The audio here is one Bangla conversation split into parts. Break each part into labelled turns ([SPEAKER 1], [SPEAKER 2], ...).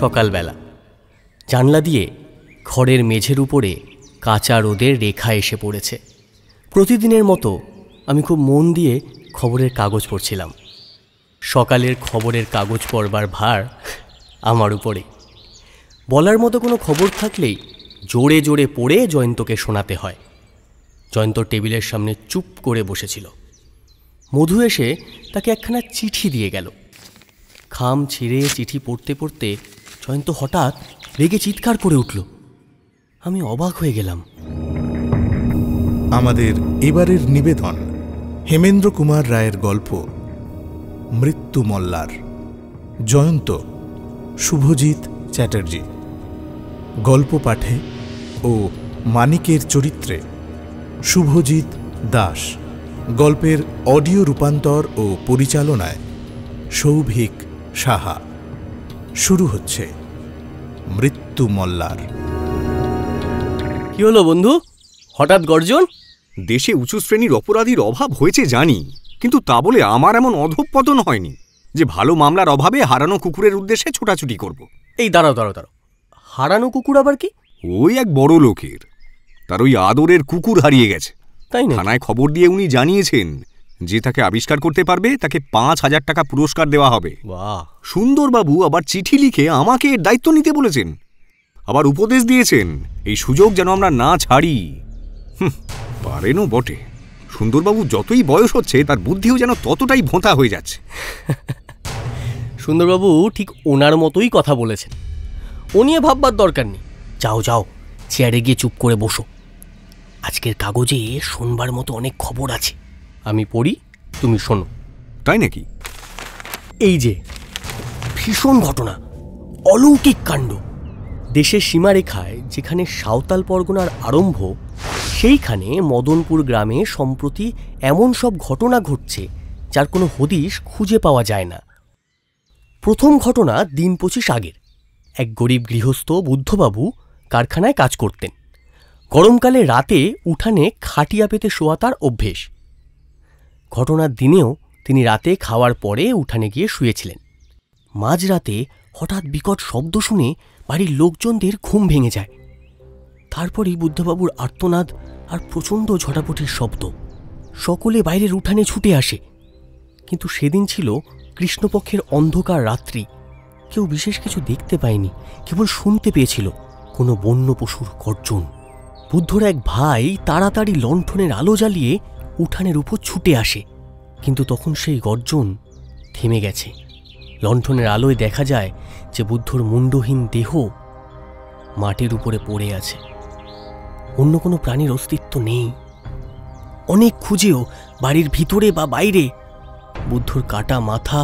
[SPEAKER 1] সকালবেলা। জানলা দিয়ে ঘরের মেঝের উপরে কাঁচা রোদের রেখা এসে পড়েছে। প্রতিদিনের মতো আমি খুব মন দিয়ে খবরের কাগজ পড়ছিলাম। সকালের খবরের কাগজ পড়বার ভার আমার উপরে। বলার মতো কোনো খবর থাকলেই জোরে জোরে পড়ে জয়ন্তকে শোনাতে হয়। জয়ন্ত টেবিলের সামনে চুপ করে বসেছিল। মধু এসে তাকে একখানা চিঠি দিয়ে গেল। খাম ছিঁড়ে চিঠি পড়তে পড়তে জয়ন্ত হঠাৎ রেগে চিৎকার করে উঠল। আমি অবাক হয়ে গেলাম।
[SPEAKER 2] আমাদের এবারের নিবেদন হেমেন্দ্র কুমার রায়ের গল্প মৃত্যু মল্লার। জয়ন্ত শুভজিৎ চ্যাটার্জি। গল্প পাঠে ও মানিকের চরিত্রে শুভজিৎ দাস। গল্পের অডিও রূপান্তর ও পরিচালনায় সৌভিক সাহা। শুরু হচ্ছে মৃত্যু মল্লার।
[SPEAKER 1] কি হলো বন্ধু, হঠাৎ গর্জন?
[SPEAKER 3] দেশে উঁচু শ্রেণীর অপরাধীর অভাব হয়েছে জানি, কিন্তু তা বলে আমার এমন অধঃপতন হয়নি যে ভালো মামলার অভাবে হারানো কুকুরের উদ্দেশ্যে ছোটাছুটি করব।
[SPEAKER 1] এই দাঁড়াও দাঁড়াও দাঁড়াও, হারানো কুকুর আবার কি?
[SPEAKER 3] ওই এক বড় লোকের, তার ওই আদরের কুকুর হারিয়ে গেছে।
[SPEAKER 1] তাই না?
[SPEAKER 3] থানায় খবর দিয়ে উনি জানিয়েছেন যে তাকে আবিষ্কার করতে পারবে তাকে ৫,০০০ টাকা পুরস্কার দেওয়া হবে।
[SPEAKER 1] বাহ!
[SPEAKER 3] সুন্দরবাবু আবার চিঠি লিখে আমাকে এর দায়িত্ব নিতে বলেছেন। আবার উপদেশ দিয়েছেন এই সুযোগ যেন আমরা না ছাড়ি। পারেনও বটে। সুন্দরবাবু যতই বয়স হচ্ছে তার বুদ্ধিও যেন ততটাই ভোঁতা হয়ে যাচ্ছে।
[SPEAKER 1] সুন্দরবাবু ঠিক ওনার মতোই কথা বলেছেন। ও নিয়ে ভাববার দরকার নেই। যাও যাও, চেয়ারে গিয়ে চুপ করে বসো। আজকের কাগজে শোনবার মতো অনেক খবর আছে। আমি পড়ি, তুমি শোনো।
[SPEAKER 3] তাই নাকি?
[SPEAKER 1] এই যে ভীষণ ঘটনা, অলৌকিক কাণ্ড। দেশের সীমারেখায় যেখানে সাঁওতাল পরগনার আরম্ভ, সেইখানে মদনপুর গ্রামে সম্প্রতি এমন সব ঘটনা ঘটছে যার কোনো হদিশ খুঁজে পাওয়া যায় না। প্রথম ঘটনা দিন ২৫ আগের। এক গরিব গৃহস্থ বুদ্ধবাবু কারখানায় কাজ করতেন। গরমকালে রাতে উঠানে খাটিয়া পেতে শোয়া তার অভ্যেস। ঘটনার দিনেও তিনি রাতে খাওয়ার পরে উঠানে গিয়ে শুয়েছিলেন। মাঝরাতে হঠাৎ বিকট শব্দ শুনে বাড়ির লোকজনদের ঘুম ভেঙে যায়। তারপরই বুদ্ধবাবুর আর্তনাদ আর প্রচণ্ড ঝটাপটির শব্দ। সকলে বাইরের উঠানে ছুটে আসে। কিন্তু সেদিন ছিল কৃষ্ণপক্ষের অন্ধকার রাত্রি। কেউ বিশেষ কিছু দেখতে পায়নি, কেবল শুনতে পেয়েছিল কোনো বন্য পশুর গর্জন। বুদ্ধর এক ভাই তাড়াতাড়ি লণ্ঠনের আলো জ্বালিয়ে উঠানের উপর ছুটে আসে, কিন্তু তখন সেই গর্জন থেমে গেছে। লণ্ঠনের আলোয় দেখা যায় যে বুদ্ধর মুণ্ডহীন দেহ মাটির উপরে পড়ে আছে। অন্য কোনো প্রাণীর অস্তিত্ব নেই। অনেক খুঁজেও বাড়ির ভিতরে বা বাইরে বুদ্ধর কাটা মাথা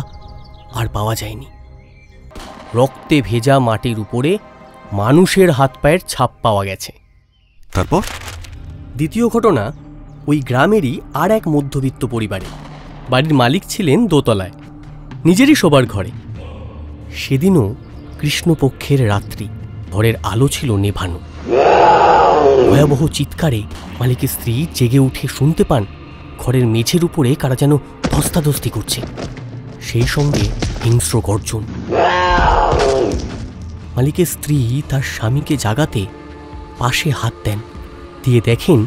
[SPEAKER 1] আর পাওয়া যায়নি। রক্তে ভেজা মাটির উপরে মানুষের হাত পায়ের ছাপ পাওয়া গেছে।
[SPEAKER 3] তারপর
[SPEAKER 1] দ্বিতীয় ঘটনা ওই গ্রামেরই আর এক মধ্যবিত্ত পরিবারে। বাড়ির মালিক ছিলেন দোতলায়, নিজেরই শোবার ঘরে। সেদিনও কৃষ্ণপক্ষের রাত্রি, ঘরের আলো ছিল নেভানো। ভয়াবহ চিৎকারে মালিকের স্ত্রী জেগে উঠে শুনতে পান ঘরের মেঝের উপরে কারা যেন ধস্তাধস্তি করছে, সেই সঙ্গে হিংস্র গর্জন। মালিকের স্ত্রী তার স্বামীকে জাগাতে পাশে হাত দেন, দিয়ে দেখেন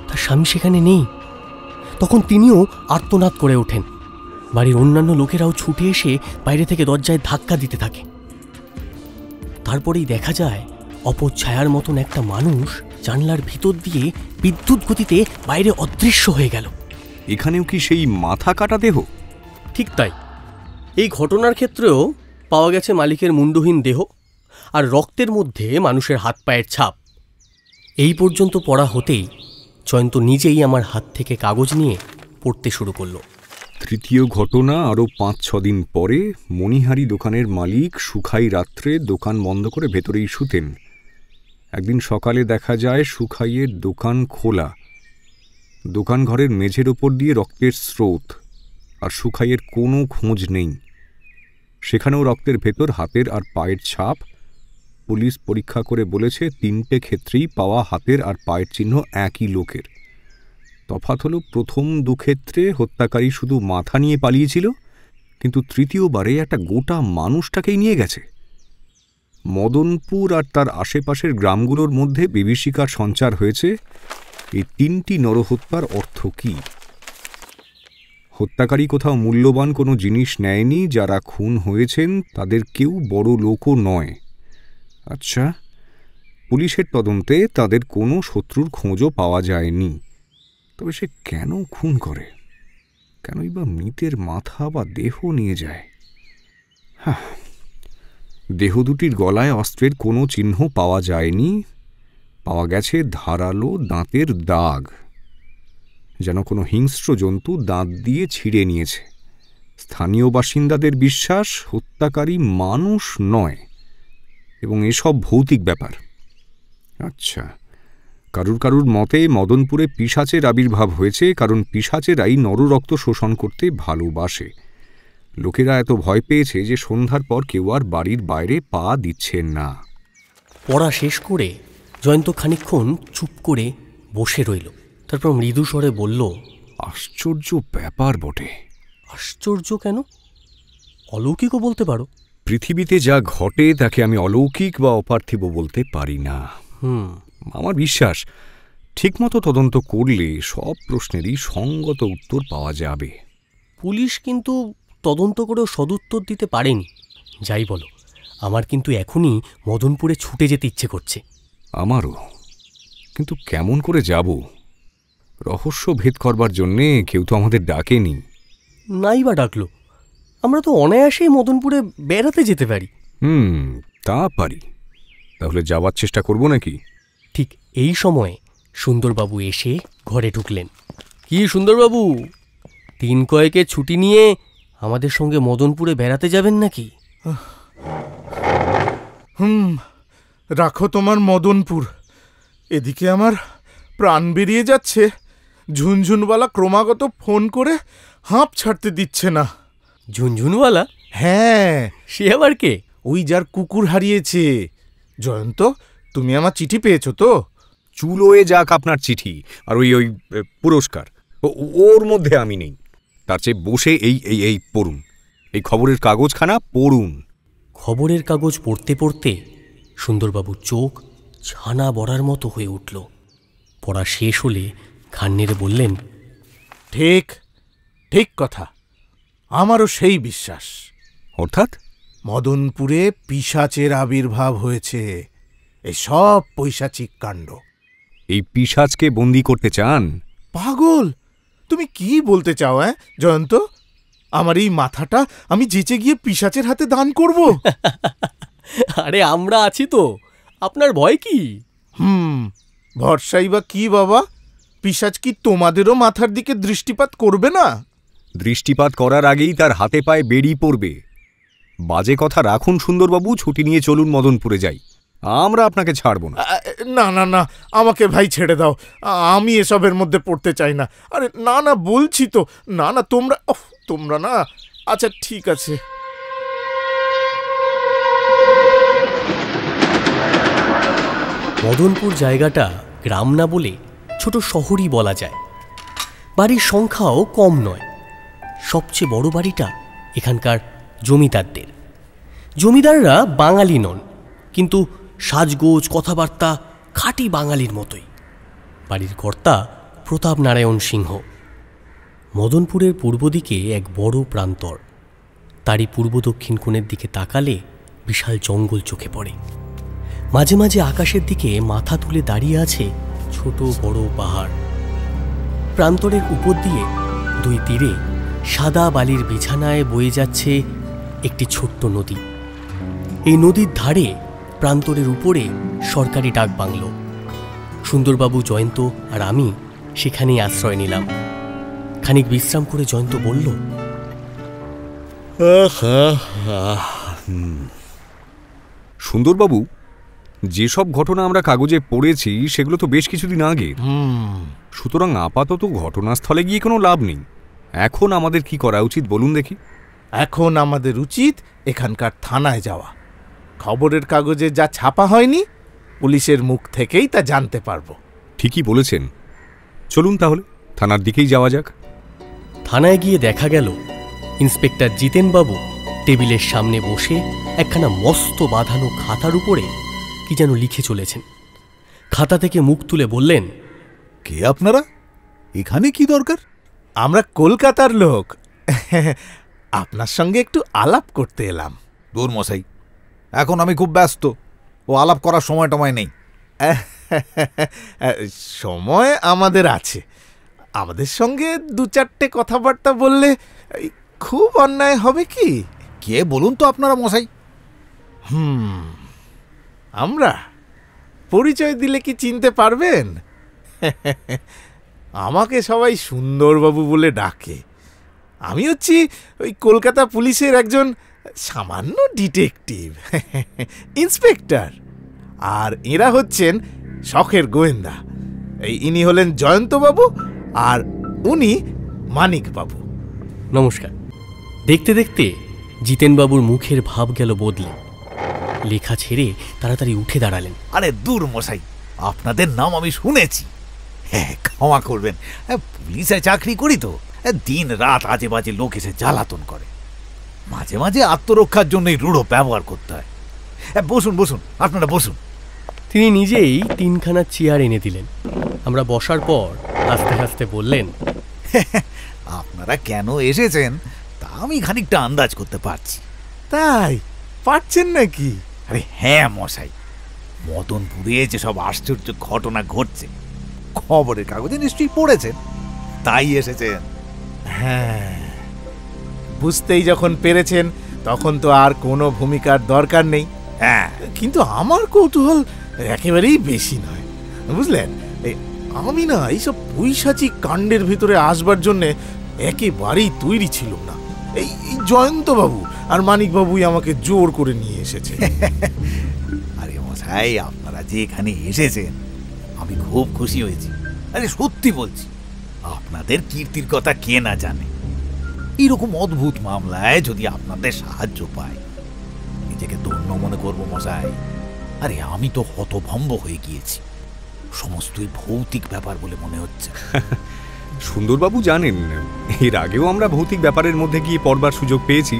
[SPEAKER 1] তার স্বামী সেখানে নেই। তখন তিনিও আর্তনাদ করে ওঠেন। বাড়ির অন্যান্য লোকেরাও ছুটে এসে বাইরে থেকে দরজায় ধাক্কা দিতে থাকে। তারপরেই দেখা যায় অপছায়ার মতন একটা মানুষ জানলার ভিতর দিয়ে বিদ্যুৎ গতিতে বাইরে অদৃশ্য হয়ে গেল।
[SPEAKER 3] এখানেও কি সেই মাথা কাটা দেহ?
[SPEAKER 1] ঠিক তাই। এই ঘটনার ক্ষেত্রেও পাওয়া গেছে মালিকের মুণ্ডহীন দেহ আর রক্তের মধ্যে মানুষের হাত পায়ের ছাপ। এই পর্যন্ত পড়া হতেই জয়ন্ত নিজেই আমার হাত থেকে কাগজ নিয়ে পড়তে শুরু করল।
[SPEAKER 3] তৃতীয় ঘটনা আরও ৫-৬ দিন পরে মণিহারি দোকানের মালিক সুখাই রাত্রে দোকান বন্ধ করে ভেতরেই শুতেন। একদিন সকালে দেখা যায় সুখাইয়ের দোকান খোলা, দোকান ঘরের মেঝের ওপর দিয়ে রক্তের স্রোত, আর সুখাইয়ের কোনো খোঁজ নেই। সেখানেও রক্তের ভেতর হাতের আর পায়ের ছাপ। পুলিশ পরীক্ষা করে বলেছে ৩টে ক্ষেত্রেই পাওয়া হাতের আর পায়ের চিহ্ন একই লোকের। তফাৎ হলো প্রথম ২ ক্ষেত্রে হত্যাকারী শুধু মাথা নিয়ে পালিয়েছিল, কিন্তু তৃতীয়বারে একটা গোটা মানুষটাকেই নিয়ে গেছে। মদনপুর আর তার আশেপাশের গ্রামগুলোর মধ্যে বিভীষিকার সঞ্চার হয়েছে। এই 3টি নরহত্যার অর্থ কি? হত্যাকারী কোথাও মূল্যবান কোনো জিনিস নেয়নি, যারা খুন হয়েছেন তাদের কেউ বড় লোকও নয়। আচ্ছা, পুলিশের তদন্তে তাদের কোনো শত্রুর খোঁজও পাওয়া যায়নি। তবে সে কেন খুন করে? কেনই বা মৃতের মাথা বা দেহ নিয়ে যায়? দেহ দুটির গলায় অস্ত্রের কোনো চিহ্ন পাওয়া যায়নি। পাওয়া গেছে ধারালো দাঁতের দাগ, যেন কোনো হিংস্র জন্তু দাঁত দিয়ে ছিঁড়ে নিয়েছে। স্থানীয় বাসিন্দাদের বিশ্বাস হত্যাকারী মানুষ নয়, এবং এসব ভৌতিক ব্যাপার। আচ্ছা, কারুর মতে মদনপুরে পিশাচের আবির্ভাব হয়েছে, কারণ পিশাচেরাই নররক্ত শোষণ করতে ভালোবাসে। লোকেরা এত ভয় পেয়েছে যে সন্ধ্যার পর কেউ আর বাড়ির বাইরে পা দিচ্ছে না।
[SPEAKER 1] পড়া শেষ করে জয়ন্ত খানিকক্ষণ চুপ করে বসে রইল। তারপর মৃদু স্বরে বলল,
[SPEAKER 3] আশ্চর্য ব্যাপার বটে।
[SPEAKER 1] আশ্চর্য কেন? অলৌকিকও বলতে পারো।
[SPEAKER 3] পৃথিবীতে যা ঘটে তাকে আমি অলৌকিক বা অপার্থিব বলতে পারি না। আমার বিশ্বাস ঠিকমতো তদন্ত করলে সব প্রশ্নেরই সঙ্গত উত্তর পাওয়া যাবে।
[SPEAKER 1] পুলিশ কিন্তু তদন্ত করেও সদুত্তর দিতে পারেনি। যাই বলো, আমার কিন্তু এখনই মদনপুরে ছুটে যেতে ইচ্ছে করছে।
[SPEAKER 3] আমারও, কিন্তু কেমন করে যাব? রহস্য ভেদ করবার জন্যে কেউ তো আমাদের ডাকেনি।
[SPEAKER 1] নাই বা ডাকলো, আমরা তো অনায়াসেই মদনপুরে বেড়াতে যেতে পারি।
[SPEAKER 3] তা পারি। তাহলে যাওয়ার চেষ্টা করব নাকি?
[SPEAKER 1] ঠিক এই সময়ে সুন্দরবাবু এসে ঘরে ঢুকলেন। কি সুন্দরবাবু, 3 কয়েকে ছুটি নিয়ে আমাদের সঙ্গে মদনপুরে বেড়াতে যাবেন নাকি?
[SPEAKER 2] রাখো তোমার মদনপুর। এদিকে আমার প্রাণ বেরিয়ে যাচ্ছে। ঝুনঝুনওয়ালা ক্রমাগত ফোন করে হাঁপ ছাড়তে দিচ্ছে না।
[SPEAKER 1] ঝুনঝুনওয়ালা?
[SPEAKER 2] হ্যাঁ।
[SPEAKER 1] সে আবার কে?
[SPEAKER 2] ওই যার কুকুর হারিয়েছে। জয়ন্ত, তুমি আমার চিঠি পেয়েছো তো?
[SPEAKER 3] চুলোয় যাক আপনার চিঠি আর ওই পুরস্কার, ওর মধ্যে আমি নেই। তার চেয়ে বসে এই পড়ুন, এই খবরের কাগজখানা পড়ুন।
[SPEAKER 1] খবরের কাগজ পড়তে পড়তে সুন্দরবাবুর চোখ ছানা বড়ার মতো হয়ে উঠল। পড়া শেষ হলে ঘাড় নেড়ে বললেন,
[SPEAKER 2] ঠিক ঠিক কথা, আমারও সেই বিশ্বাস।
[SPEAKER 3] অর্থাৎ
[SPEAKER 2] মদনপুরে পিশাচের আবির্ভাব হয়েছে। এই সব পৈশাচিক কাণ্ড।
[SPEAKER 3] এই পিশাচকে বন্দি করতে চান?
[SPEAKER 2] পাগল, তুমি কি বলতে চাও? জয়ন্ত, আমার এই মাথাটা আমি যেচে গিয়ে পিশাচের হাতে দান করব।
[SPEAKER 1] আরে আমরা আছি তো, আপনার ভয় কি?
[SPEAKER 2] ভরসাই বা কি বাবা? পিশাচ কি তোমাদেরও মাথার দিকে দৃষ্টিপাত করবে না?
[SPEAKER 3] দৃষ্টিপাত করার আগেই তার হাতে পায়ে বেড়ি পড়বে। বাজে কথা রাখুন সুন্দরবাবু, ছুটি নিয়ে চলুন মদনপুরে যাই। আমরা আপনাকে ছাড়ব না।
[SPEAKER 2] না না না, আমাকে ভাই ছেড়ে দাও। আমি এসবের মধ্যে পড়তে চাই না। আরে না না বলছি তো। না না, তোমরা না। আচ্ছা ঠিক আছে।
[SPEAKER 1] মদনপুর জায়গাটা গ্রাম না বলে ছোট শহরই বলা যায়। বাড়ির সংখ্যাও কম নয়। সবচেয়ে বড় বাড়িটা এখানকার জমিদারদের। জমিদাররা বাঙালি নন, কিন্তু সাজগোজ কথাবার্তা খাঁটি বাঙালির মতোই। বাড়ির কর্তা প্রতাপ নারায়ণ সিংহ। মদনপুরের পূর্ব দিকে এক বড় প্রান্তর। তারই পূর্ব দক্ষিণ কোণের দিকে তাকালে বিশাল জঙ্গল চোখে পড়ে। মাঝে মাঝে আকাশের দিকে মাথা তুলে দাঁড়িয়ে আছে ছোট বড় পাহাড়। প্রান্তরের উপর দিয়ে 2 তীরে সাদা বালির বিছানায় বয়ে যাচ্ছে একটি ছোট্ট নদী। এই নদীর ধারে প্রান্তরের উপরে সরকারি ডাক বাংলো। সুন্দরবাবু, জয়ন্ত আর আমি সেখানেই আশ্রয় নিলাম। খানিক বিশ্রাম করে জয়ন্ত বলল,
[SPEAKER 3] সুন্দরবাবু, যেসব ঘটনা আমরা কাগজে পড়েছি সেগুলো তো বেশ কিছুদিন আগে। সুতরাং আপাতত ঘটনাস্থলে গিয়ে কোনো লাভ নেই। এখন আমাদের কি করা উচিত বলুন দেখি?
[SPEAKER 2] এখন আমাদের উচিত এখানকার থানায় যাওয়া। খবরের কাগজে যা ছাপা হয়নি, পুলিশের মুখ থেকেই তা জানতে পারবো।
[SPEAKER 3] ঠিকই বলেছেন, চলুন তাহলে থানার দিকেই যাওয়া যাক।
[SPEAKER 1] থানায় গিয়ে দেখা গেল ইন্সপেক্টর জিতেনবাবু টেবিলের সামনে বসে একখানা মস্ত বাঁধানো খাতার উপরে কি যেন লিখে চলেছেন। খাতা থেকে মুখ তুলে বললেন,
[SPEAKER 4] কে আপনারা? এখানে কি দরকার?
[SPEAKER 2] আমরা কলকাতার লোক, আপনার সঙ্গে একটু আলাপ করতে এলাম।
[SPEAKER 4] দূর মশাই, এখন আমি খুব ব্যস্ত, ও আলাপ করার সময় টময় নেই।
[SPEAKER 2] সময় আমাদের আছে, আমাদের সঙ্গে দু চারটে কথাবার্তা বললে খুব অন্যায় হবে কি?
[SPEAKER 4] কে বলুন তো আপনারা মশাই?
[SPEAKER 2] আমরা পরিচয় দিলে কি চিনতে পারবেন? আমাকে সবাই সুন্দরবাবু বলে ডাকে। আমি হচ্ছি ওই কলকাতা পুলিশের একজন সামান্য ডিটেকটিভ, ইন্সপেক্টর। আর এরা হচ্ছেন শখের গোয়েন্দা। ইনি হলেন জয়ন্তবাবু আর উনি মানিকবাবু।
[SPEAKER 1] নমস্কার। দেখতে দেখতে জিতেনবাবুর মুখের ভাব গেল বদলে। লেখা ছেড়ে তাড়াতাড়ি উঠে দাঁড়ালেন।
[SPEAKER 4] আরে দূর মশাই, আপনাদের নাম আমি শুনেছি। হ্যাঁ, ক্ষমা করবেন, পুলিশে চাকরি করি তো, দিন রাত আজে বাজে লোক এসে জ্বালাতন করে। মাঝে মাঝে আত্মরক্ষার জন্যই রূঢ় ব্যবহার করতে হয়। বসুন বসুন, আপনারা বসুন।
[SPEAKER 1] তিনি নিজেই তিনখানা চেয়ার এনে দিলেন। আমরা বসার পর হাসতে হাসতে বললেন,
[SPEAKER 4] আপনারা কেন এসেছেন তা আমি খানিকটা আন্দাজ করতে পারছি।
[SPEAKER 2] তাই পারছেন নাকি?
[SPEAKER 4] আরে হ্যাঁ মশাই, মদনপুরে যেসব আশ্চর্য ঘটনা ঘটছে খবরের কাগজে নিশ্চয়ই পড়েছেন, তাই এসেছেন।
[SPEAKER 2] হ্যাঁ, বুঝতেই যখন পেরেছেন তখন তো আর কোনো ভূমিকার দরকার নেই।
[SPEAKER 4] হ্যাঁ,
[SPEAKER 2] কিন্তু আমার কৌতূহল একেবারেই বেশি নয়, বুঝলেন। আমি না এইসব পৈশাচিক কাণ্ডের ভিতরে আসবার জন্যে একেবারেই তৈরি ছিল না। এই জয়ন্তবাবু আর মানিকবাবুই আমাকে জোর করে নিয়ে এসেছে।
[SPEAKER 4] আরে মশাই, আপনারা যে এখানে এসেছেন আমি খুব খুশি হয়েছি। আরে সত্যি বলছি, আপনাদের কীর্তির কথা কে না জানে। এরকম অদ্ভুত মামলায় যদি আপনাদের সাহায্য পাই নিজেকে ধন্য মনে করব মশাই। আরে আমি তো হতভম্ব হয়ে গিয়েছি, সমস্তই ভৌতিক ব্যাপার বলে মনে হচ্ছে।
[SPEAKER 3] সুন্দরবাবু জানেন, এর আগেও আমরা ভৌতিক ব্যাপারের মধ্যে গিয়ে পড়বার সুযোগ পেয়েছি,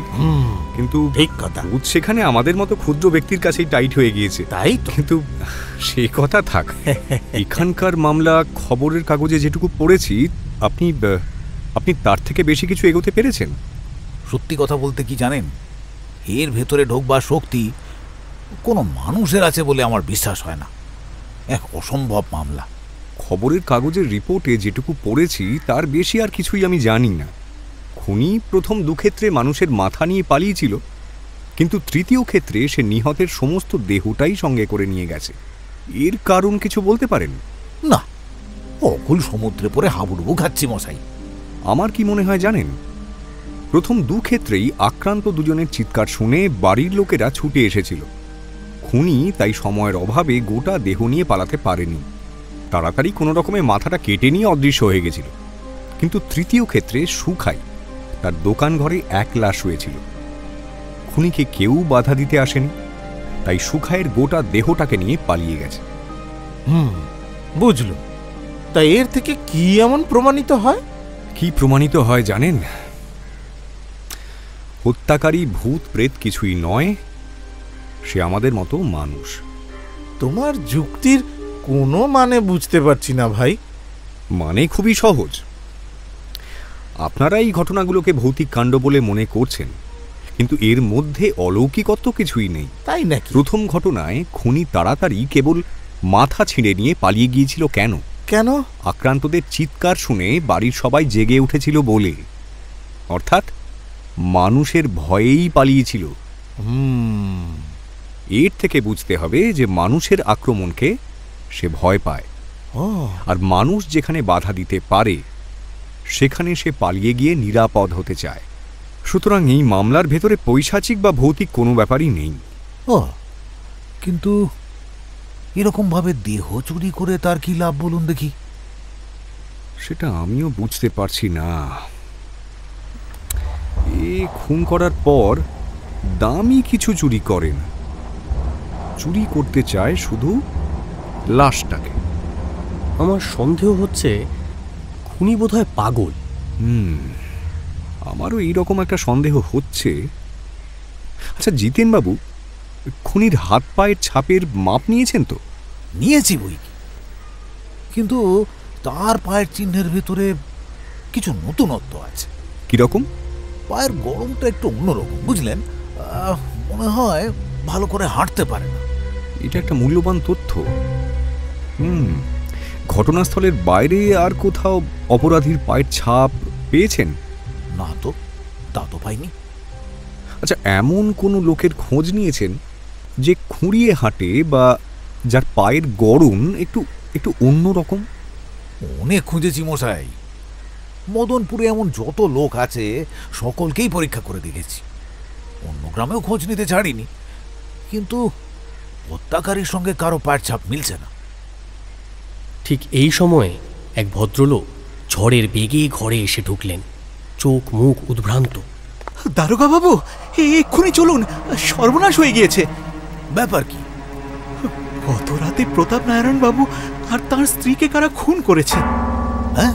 [SPEAKER 3] কিন্তু
[SPEAKER 2] ঠিক কথা,
[SPEAKER 3] সেখানে আমাদের মতো ক্ষুদ্র ব্যক্তির কাছেই টাইট হয়ে গিয়েছে।
[SPEAKER 2] তাই তো।
[SPEAKER 3] কিন্তু সে কথা থাক, এখানকার মামলা খবরের কাগজে যেটুকু পড়েছি, আপনি তার থেকে বেশি কিছু এগোতে পেরেছেন?
[SPEAKER 4] সত্যি কথা বলতে কি জানেন, এর ভেতরে ঢোকবার শক্তি কোনো মানুষের আছে বলে আমার বিশ্বাস হয় না। এক অসম্ভব মামলা।
[SPEAKER 3] খবরের কাগজের রিপোর্টে যেটুকু পড়েছি তার বেশি আর কিছুই আমি জানি না। খুনি প্রথম দুক্ষেত্রে মানুষের মাথা নিয়ে পালিয়েছিল, কিন্তু তৃতীয় ক্ষেত্রে সে নিহতের সমস্ত দেহটাই সঙ্গে করে নিয়ে গেছে। এর কারণ কিছু বলতে পারেন?
[SPEAKER 4] না, অকুল সমুদ্রে পড়ে হাবুডুবু খাচ্ছি মশাই।
[SPEAKER 3] আমার কি মনে হয় জানেন, প্রথম দুক্ষেত্রেই আক্রান্ত দুজনের চিৎকার শুনে বাড়ির লোকেরা ছুটে এসেছিল। খুনি তাই সময়ের অভাবে গোটা দেহ নিয়ে পালাতে পারেনি, তাড়াতাড়ি কোনো রকমে মাথাটা কেটে নিয়ে অদৃশ্য হয়ে গেছিল। কিন্তু তৃতীয় ক্ষেত্রে সুখাই তার দোকান ঘরে একলা শুয়েছিল। খুনিকে কেউ বাধা দিতে আসেনি, তাই সুখাইয়ের গোটা দেহটাকে নিয়ে পালিয়ে গেছে।
[SPEAKER 2] বুঝলো। তাই এর থেকে কি এমন প্রমাণিত হয়?
[SPEAKER 3] কি প্রমাণিত হয় জানেন? হত্যাকারী ভূত প্রেত কিছুই নয়, সে আমাদের মতো মানুষ।
[SPEAKER 2] তোমার যুক্তির কোনো মানে বুঝতে পারছি না ভাই।
[SPEAKER 3] মানে খুবই সহজ। আপনারা এই ঘটনাগুলোকে ভৌতিক কাণ্ড বলে মনে করছেন, কিন্তু এর মধ্যে অলৌকিকত্ব কিছুই নেই।
[SPEAKER 2] তাই নাকি?
[SPEAKER 3] প্রথম ঘটনায় খুনি তাড়াতাড়ি কেবল মাথা ছিঁড়ে নিয়ে পালিয়ে গিয়েছিল কেন?
[SPEAKER 2] কেন?
[SPEAKER 3] আক্রান্তদের চিৎকার শুনে বাড়ির সবাই জেগে উঠেছিল বলে, অর্থাৎ মানুষের ভয়েই পালিয়েছিল। এর থেকে বুঝতে হবে যে মানুষের আক্রমণকে সে ভয় পায়, আর মানুষ যেখানে বাধা দিতে পারে সেখানে সে পালিয়ে গিয়ে নিরাপদ হতে চায়। সুতরাং এই মামলার ভেতরে পৈশাচিক বা ভৌতিক কোনো ব্যাপারই নেই।
[SPEAKER 4] কিন্তু এরকম ভাবে দেহ চুরি করে তার কি লাভ বলুন দেখি?
[SPEAKER 3] সেটা আমিও বুঝতে পারছি না। এ খুন করার পর দামি কিছু চুরি করেন, চুরি করতে চায় শুধু লাশটাকে।
[SPEAKER 1] আমার সন্দেহ হচ্ছে খুনি বোধহয় পাগল।
[SPEAKER 3] আমারও এইরকম একটা সন্দেহ হচ্ছে, আচ্ছা জিতেনবাবু, খুনির হাত পায়ের ছাপের মাপ নিয়েছেন তো?
[SPEAKER 4] নিয়েছি বই, কিন্তু তার পায়ের চিহ্নের ভেতরে কিছু নতুনত্ব আছে।
[SPEAKER 3] কিরকম?
[SPEAKER 4] পায়ের গরমটা একটু অন্যরকম, বুঝলেন? মনে হয় ভালো করে হাঁটতে পারে না।
[SPEAKER 3] এটা একটা মূল্যবান তথ্য। ঘটনাস্থলের বাইরে আর কোথাও অপরাধীর পায়ের ছাপ পেয়েছেন?
[SPEAKER 4] না তো, তা তো পাইনি।
[SPEAKER 3] আচ্ছা, এমন কোনো লোকের খোঁজ নিয়েছেন যে খুঁড়িয়ে হাঁটে বা যার পায়ের গড়ন একটু একটু অন্যরকম?
[SPEAKER 4] অনেক খুঁজেছি মশাই। মদনপুরে এমন যত লোক আছে সকলকেই পরীক্ষা করে দেখেছি। অন্য গ্রামেও খোঁজ নিতে ছাড়িনি, কিন্তু হত্যাকারীর সঙ্গে কারো পায়ের ছাপ মিলছে না।
[SPEAKER 1] ঠিক এই সময়ে এক ভদ্রলোক ঝড়ের বেগে ঘরে এসে ঢুকলেন, চোখ মুখ উদ্ভ্রান্ত।
[SPEAKER 5] দারোগা বাবু, এক্ষুনি চলুন, সর্বনাশ হয়ে গিয়েছে।
[SPEAKER 4] ব্যাপার কি?
[SPEAKER 5] গত রাতে প্রতাপ নারায়ণ বাবু আর তার স্ত্রীকে কারা খুন করেছে।
[SPEAKER 4] হ্যাঁ,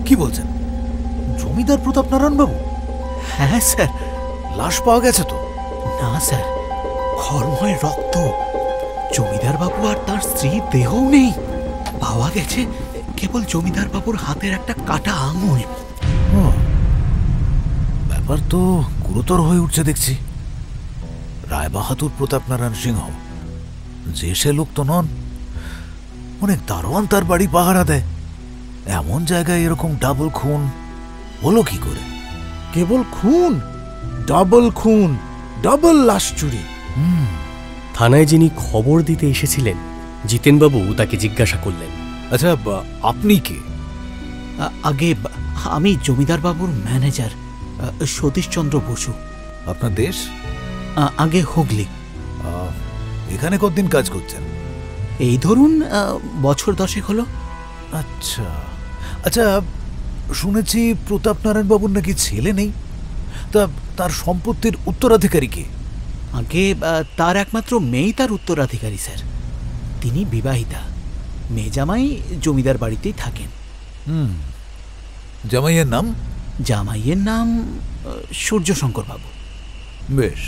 [SPEAKER 4] কি বলছেন? জমিদার প্রতাপ নারায়ণ বাবু?
[SPEAKER 5] হ্যাঁ স্যার।
[SPEAKER 4] লাশ পাওয়া গেছে তো?
[SPEAKER 5] না স্যার, খরময় রক্ত। জমিদার বাবু আর তার স্ত্রীর দেহও নেই। পাওয়া গেছে কেবল জমিদার বাবুর হাতের একটা কাটা আঙুল।
[SPEAKER 4] ব্যাপার তো গুরুতর হয়ে উঠছে দেখছি। রায়বাহাদুর প্রতাপ নারায়ণ সিংহ যে সে লোক তো নন। অনেক দারোয়ান তার বাড়ি পাহারা দেয়। এমন জায়গায় এরকম ডাবল খুন হলো কি করে?
[SPEAKER 2] কেবল খুন? ডাবল খুন, ডাবল লাশ চুরি।
[SPEAKER 1] থানায় যিনি খবর দিতে এসেছিলেন জিতেনবাবু তাকে জিজ্ঞাসা করলেন,
[SPEAKER 4] আচ্ছা, আপনি কে?
[SPEAKER 5] আগে আমি জমিদার বাবুর ম্যানেজার সতীশচন্দ্র বসু।
[SPEAKER 4] আপনার দেশ?
[SPEAKER 5] আগে হুগলি।
[SPEAKER 4] এখানে কতদিন কাজ করছেন?
[SPEAKER 5] এই ধরুন বছর 10 হলো।
[SPEAKER 4] আচ্ছা আচ্ছা, শুনেছি প্রতাপ নারায়ণ বাবুর নাকি ছেলে নেই। তা তার সম্পত্তির উত্তরাধিকারী কে?
[SPEAKER 5] আগে তার একমাত্র মেয়েই তার উত্তরাধিকারী স্যার। তিনি বিবাহিতা। মেয়ে জামাই জমিদার বাড়িতেই থাকেন।
[SPEAKER 4] জামাইয়ের নাম?
[SPEAKER 5] জামাইয়ের নাম সূর্যশঙ্কর বাবু।
[SPEAKER 4] বেশ,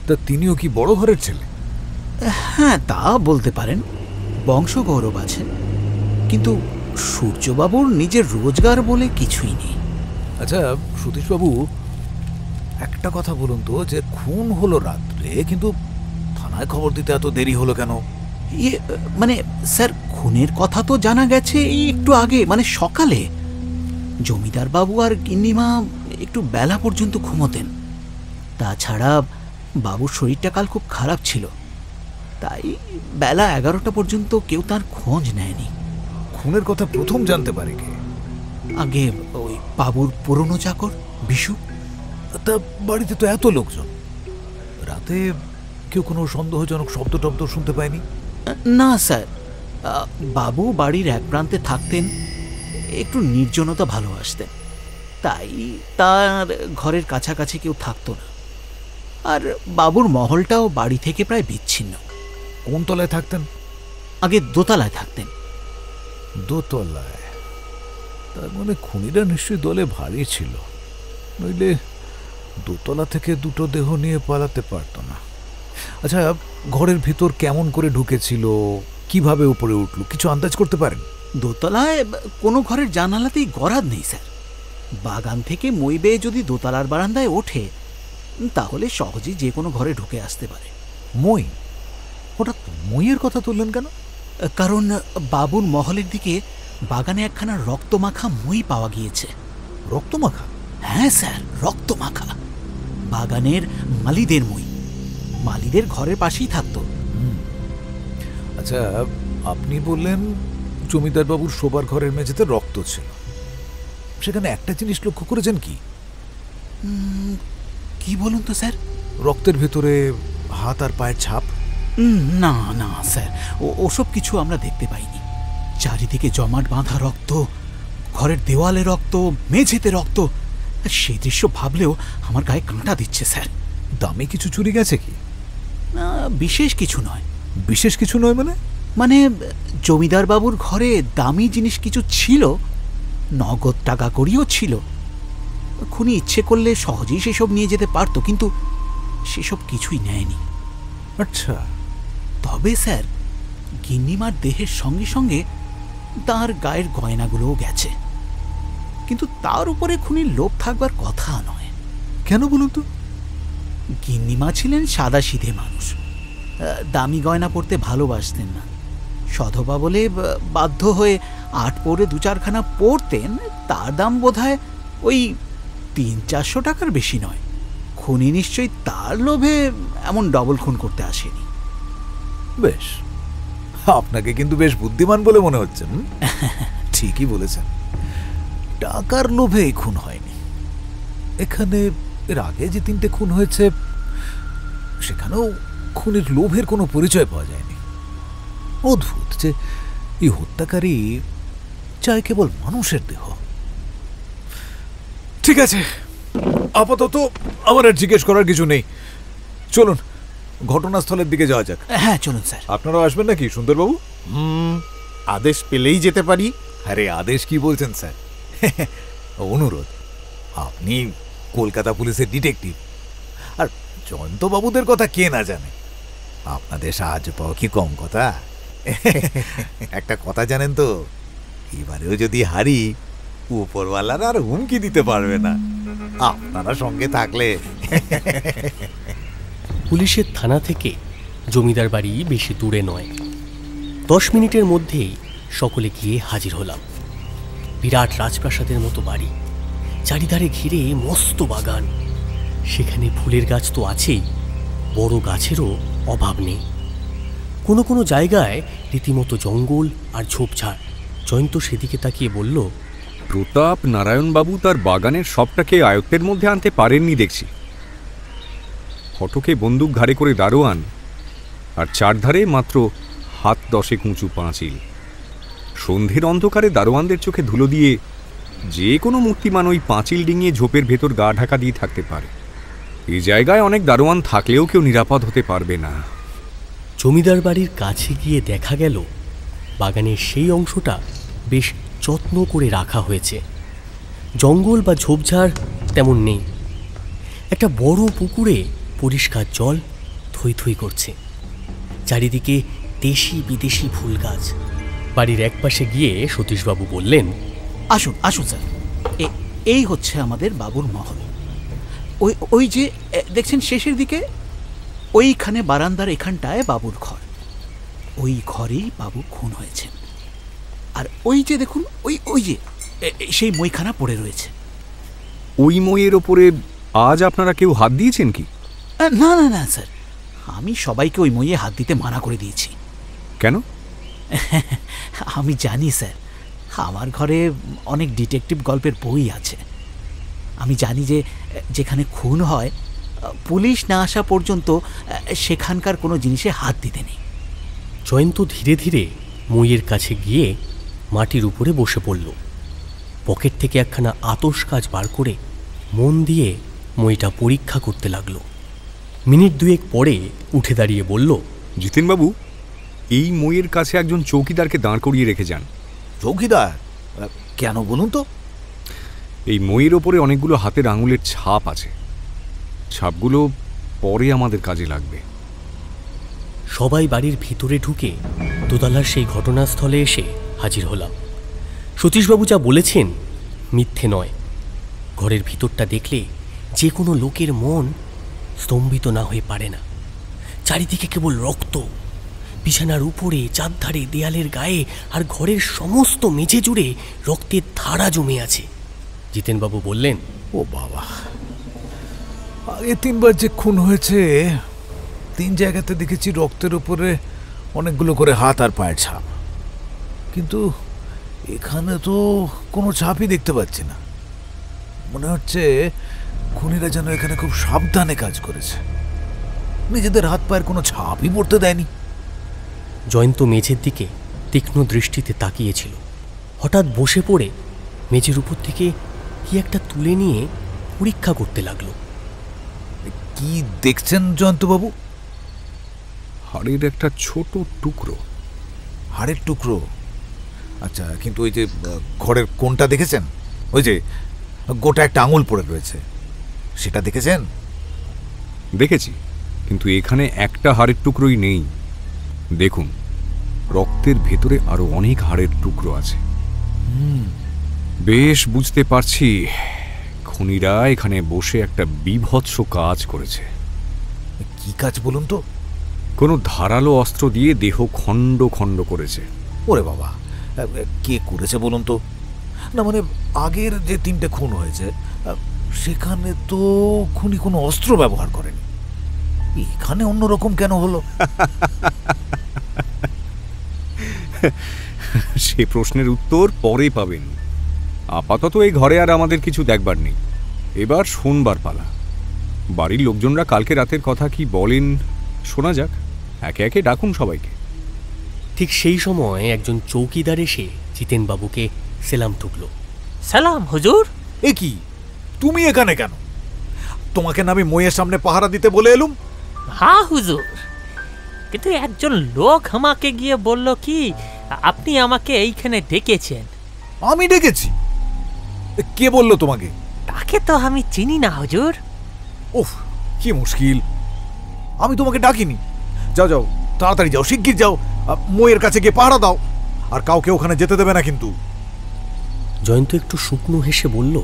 [SPEAKER 4] তা তিনিও কি বড় ঘরের ছেলে?
[SPEAKER 5] হ্যাঁ, তা বলতে পারেন। বংশ গৌরব আছে, কিন্তু সূর্যবাবুর নিজের রোজগার বলে কিছুই নেই।
[SPEAKER 4] আচ্ছা সতীশবাবু, একটা কথা বলুন তো, যে খুন হলো রাত্রে, কিন্তু থানায় খবর দিতে এত দেরি হলো কেন?
[SPEAKER 5] মানে স্যার, খুনের কথা তো জানা গেছে এই একটু আগে, মানে সকালে। জমিদার বাবু আর গিন্নিমা একটু বেলা পর্যন্ত ঘুমোতেন। তাছাড়া বাবুর শরীরটা কাল খুব খারাপ ছিল, তাই বেলা 11টা পর্যন্ত কেউ তার খোঁজ নেয়নি।
[SPEAKER 4] খুনের কথা প্রথম জানতে পারে কে?
[SPEAKER 5] আগে ওই বাবুর পুরনো চাকর বিশু।
[SPEAKER 4] তা বাড়িতে তো এত লোকজন, রাতে কেউ কোনো সন্দেহজনক শব্দ টব্দ শুনতে পায়নি?
[SPEAKER 5] না স্যার, বাবু বাড়ির এক প্রান্তে থাকতেন, একটু নির্জনতা ভালোবাসতেন, তাই তার ঘরের কাছাকাছি কেউ থাকতো না। আর বাবুর মহলটাও বাড়ি থেকে প্রায় বিচ্ছিন্ন।
[SPEAKER 4] কোন তলায় থাকতেন?
[SPEAKER 5] আগে দোতলায় থাকতেন।
[SPEAKER 4] দোতলায়? তার মানে খুনিরা নিশ্চয়ই দলে ভারী ছিল, নইলে দোতলা থেকে দুটো দেহ নিয়ে পালাতে পারত না। আচ্ছা, ঘরের ভিতর কেমন করে ঢুকেছিল, কিভাবে উপরে উঠল, কিছু আন্দাজ করতে পারেন?
[SPEAKER 5] দোতলায় কোনো ঘরের জানালাতেই গরাদ নেই স্যার। বাগান থেকে মই বেয়ে যদি দোতলার বারান্দায় ওঠে, তাহলে সহজেই যে কোনো ঘরে ঢুকে আসতে পারে।
[SPEAKER 4] মই? হঠাৎ মইয়ের কথা তুললেন কেন?
[SPEAKER 5] কারণ বাবুর মহলের দিকে বাগানে একখানা রক্তমাখা মই পাওয়া গিয়েছে।
[SPEAKER 4] রক্তমাখা?
[SPEAKER 5] হ্যাঁ স্যার, রক্তমাখা। বাগানের মালিদের মই। মালিদের ঘরের পাশেই থাকতো।
[SPEAKER 4] আচ্ছা, আপনি বললেন জমিদার বাবুর শোবার ঘরের মেঝেতে রক্ত ছিল। সেখানে একটা জিনিস লক্ষ্য করেছেন কি?
[SPEAKER 5] কি বলুন তো স্যার?
[SPEAKER 4] রক্তের ভেতরে হাত আর পায়ের ছাপ?
[SPEAKER 5] না না স্যার, ওসব কিছু আমরা দেখতে পাইনি। চারিদিকে জমাট বাঁধা রক্ত, ঘরের দেওয়ালে রক্ত, মেঝেতে রক্ত। সেই দৃশ্য ভাবলেও আমার গায়ে কাঁটা দিচ্ছে স্যার।
[SPEAKER 4] দামি কিছু চুরি গেছে কি?
[SPEAKER 5] বিশেষ কিছু নয়।
[SPEAKER 4] বিশেষ কিছু নয় মানে?
[SPEAKER 5] মানে জমিদার বাবুর ঘরে দামি জিনিস কিছু ছিল, নগদ টাকা কড়িও ছিল। খুনি ইচ্ছে করলে সহজেই সেসব নিয়ে যেতে পারত, কিন্তু সেসব কিছুই নেয়নি।
[SPEAKER 4] আচ্ছা,
[SPEAKER 5] তবে স্যার, গিন্নিমার দেহের সঙ্গে সঙ্গে তার গায়ের গয়নাগুলোও গেছে, কিন্তু তার উপরে খুনির লোভ থাকবার কথা নয়।
[SPEAKER 4] কেন বলুন তো?
[SPEAKER 5] গিন্নিমা ছিলেন সাদাসিধে মানুষ, দামি গয়না পরতে ভালোবাসতেন না। সধবা বলে বাধ্য হয়ে 8 পরে 2-4খানা পরতেন। তার দাম বোধহয় ওই 300-400 টাকার বেশি নয়। খুনি নিশ্চয়ই তার লোভে এমন ডবল খুন করতে আসেনি।
[SPEAKER 4] বেশ, আপনাকে কিন্তু বেশ বুদ্ধিমান বলে মনে হচ্ছে। ঠিকই বলেছেন, টাকার লোভে এই খুন হয়নি। এখানে এর আগে যে 3টে খুন হয়েছে সেখানেও খুনের লোভের কোনো পরিচয় পাওয়া যায়নি। অদ্ভুত যে এই হত্যাকারী চায় কেবল মানুষের দেহ। ঠিক আছে, আপাতত আমার আর জিজ্ঞেস করার কিছু নেই। চলুন ঘটনাস্থলের দিকে যাওয়া যাক।
[SPEAKER 5] হ্যাঁ চলুন স্যার।
[SPEAKER 4] আপনারাও আসবেন নাকি সুন্দরবাবু?
[SPEAKER 2] আদেশ পেলেই যেতে পারি।
[SPEAKER 4] আরে আদেশ কি বলছেন স্যার, অনুরোধ। আপনি কলকাতা পুলিশের ডিটেকটিভ, আর জয়ন্তবাবুদের কথা কে না জানে। আপনাদের সাহায্য পাওয়া কি কম কথা? একটা কথা জানেন তো, এবারেও যদি হারি, উপরওয়ালারা আর হুমকি দিতে পারবে না, আপনারা সঙ্গে থাকলে।
[SPEAKER 1] পুলিশের থানা থেকে জমিদার বাড়ি বেশি দূরে নয়। 10 মিনিটের মধ্যেই সকলে গিয়ে হাজির হলাম। বিরাট রাজপ্রাসাদের মতো বাড়ি, চারিধারে ঘিরে মস্ত বাগান। সেখানে ফুলের গাছ তো আছেই, বড় গাছেরও অভাব নেই। কোনো কোনো জায়গায় রীতিমতো জঙ্গল আর ঝোপঝাড়। জয়ন্ত সেদিকে তাকিয়ে বলল,
[SPEAKER 3] প্রতাপ নারায়ণবাবু তার বাগানের সবটাকে আয়ত্তের মধ্যে আনতে পারেননি দেখছি। ফটকে বন্দুক ঘাড়ে করে দারোয়ান, আর চারধারে মাত্র হাত 10 উঁচু পাঁচিল। সন্ধ্যের অন্ধকারে দারোয়ানদের চোখে ধুলো দিয়ে যে কোনো মূর্তিমান ওই পাঁচিল ডিঙিয়ে ঝোপের ভেতর গা ঢাকা দিয়ে থাকতে পারে। এই জায়গায় অনেক দারোয়ান থাকলেও কেউ নিরাপদ হতে পারবে না।
[SPEAKER 1] জমিদার বাড়ির কাছে গিয়ে দেখা গেল বাগানের সেই অংশটা বেশ যত্ন করে রাখা হয়েছে। জঙ্গল বা ঝোপঝাড় তেমন নেই। একটা বড় পুকুরে পরিষ্কার জল থই থই করছে। চারিদিকে দেশি বিদেশি ফুল গাছ। বাড়ির একপাশে গিয়ে সতীশবাবু বললেন,
[SPEAKER 5] আসুন আসুন স্যার, এই হচ্ছে আমাদের বাবুর মহল। ওই যে দেখছেন শেষের দিকে, ওইখানে বারান্দার এখানটায় বাবুর ঘর। ওই ঘরেই বাবু খুন হয়েছে। আর ওই যে দেখুন, ওই যে সেই মইখানা পড়ে রয়েছে।
[SPEAKER 3] ওই মইয়ের ওপরে আজ আপনারা কেউ হাত দিয়েছেন কি?
[SPEAKER 5] না না না স্যার, আমি সবাইকে ওই মইয়ে হাত দিতে মানা করে দিয়েছি।
[SPEAKER 3] কেন?
[SPEAKER 5] আমি জানি স্যার, আমার ঘরে অনেক ডিটেকটিভ গল্পের বই আছে। আমি জানি যে যেখানে খুন হয়, পুলিশ না আসা পর্যন্ত সেখানকার কোনো জিনিসে হাত দিতে নেই।
[SPEAKER 1] জয়ন্ত ধীরে ধীরে মইয়ের কাছে গিয়ে মাটির উপরে বসে পড়ল। পকেট থেকে একখানা আতস কাজ বার করে মন দিয়ে মইটা পরীক্ষা করতে লাগলো। মিনিট 2 পরে উঠে দাঁড়িয়ে বলল,
[SPEAKER 3] জিতেনবাবু, এই মইয়ের কাছে একজন চৌকিদারকে দাঁড় করিয়ে রেখে যান।
[SPEAKER 4] চৌকিদার? কেন বলুন তো?
[SPEAKER 3] এই মইয়ের ওপরে অনেকগুলো হাতের আঙুলের ছাপ আছে। ছাপগুলো পরে আমাদের কাজে লাগবে।
[SPEAKER 1] সবাই বাড়ির ভিতরে ঢুকে দোতলার সেই ঘটনাস্থলে এসে হাজির হলাম। সতীশবাবু যা বলেছেন মিথ্যে নয়। ঘরের ভিতরটা দেখলে যে কোনো লোকের মন স্তম্ভিত না হয়ে পারে না। চারিদিকে কেবল রক্ত। বিছানার উপরে, চারধারে, দেয়ালের গায়ে আর ঘরের সমস্ত মেঝে জুড়ে রক্তের ধারা জমে আছে। জিতেনবাবু বললেন,
[SPEAKER 4] ও বাবা, আগে 3বার যে খুন হয়েছে 3 জায়গাতে দেখেছি রক্তের উপরে অনেকগুলো করে হাত আর পায়ের ছাপ, কিন্তু এখানে তো কোনো ছাপই দেখতে পাচ্ছি না। মনে হচ্ছে খুনিরা যেন এখানে খুব সাবধানে কাজ করেছে, নিজেদের হাত পায়ের কোনো ছাপই পড়তে দেয়নি।
[SPEAKER 1] জয়ন্ত মেঝের দিকে তীক্ষ্ণ দৃষ্টিতে তাকিয়েছিল। হঠাৎ বসে পড়ে মেঝের উপর থেকে কি একটা তুলে নিয়ে পরীক্ষা করতে লাগলো।
[SPEAKER 4] কি দেখছেন জয়ন্তবাবু?
[SPEAKER 3] হাড়ের একটা ছোট টুকরো।
[SPEAKER 4] হাড়ের টুকরো? আচ্ছা, কিন্তু ওই যে ঘরের কোণটা দেখেছেন? ওই যে গোটা একটা আঙুল পড়ে রয়েছে, সেটা দেখেছেন?
[SPEAKER 3] দেখেছি, কিন্তু এখানে একটা হাড়ের টুকরোই নেই। দেখুন, রক্তের ভেতরে আরো অনেক হাড়ের টুকরো আছে। বেশ বুঝতে পারছি খুনিরা এখানে বসে একটা বীভৎস কাজ করেছে।
[SPEAKER 4] কি কাজ বলুন তো?
[SPEAKER 3] কোনো ধারালো অস্ত্র দিয়ে দেহ খণ্ড খণ্ড করেছে।
[SPEAKER 4] ওরে বাবা, কে করেছে বলুন তো? না মানে আগের যে 3টে খুন হয়েছে সেখানে তো খুনি কোনো অস্ত্র ব্যবহার করেনি, এখানে অন্যরকম কেন হলো?
[SPEAKER 3] সে প্রশ্নের উত্তর পরে পাবেন। আপাতত এই ঘরে আর আমাদের কিছু দেখবার নেই। এবার শোনবার পালা। বাড়ির লোকজনরা কালকে রাতের কথা কি বলেন শোনা যাক। একে একে ডাকুন সবাইকে।
[SPEAKER 1] ঠিক সেই সময় একজন চৌকিদার এসে জিতেনবাবুকে সেলাম ঠুকল।
[SPEAKER 6] সালাম হুজুর।
[SPEAKER 4] এ কি, তুমি এখানে কেন? তোমাকে না আমি মইয়ের সামনে পাহারা দিতে বলে এলুম?
[SPEAKER 6] হ্যাঁ হুজুর, কিন্তু একজন লোক আমাকে গিয়ে বলল কি আপনি আমাকে এইখানে ডেকেছেন।
[SPEAKER 4] আমি ডেকেছি? কে বললো তোমাকে?
[SPEAKER 6] তাকে তো আমি চিনি না হুজুর।
[SPEAKER 4] উফ, কি মুশকিল! আমি তোমাকে ডাকিনি। যাও যাও, তাড়াতাড়ি যাও, শিগগির যাও, মইয়ের কাছে গিয়ে পাহারা দাও, আর কাউকে ওখানে যেতে দেবে না কিন্তু।
[SPEAKER 1] জয়ন্ত একটু শুকনো হেসে বলল,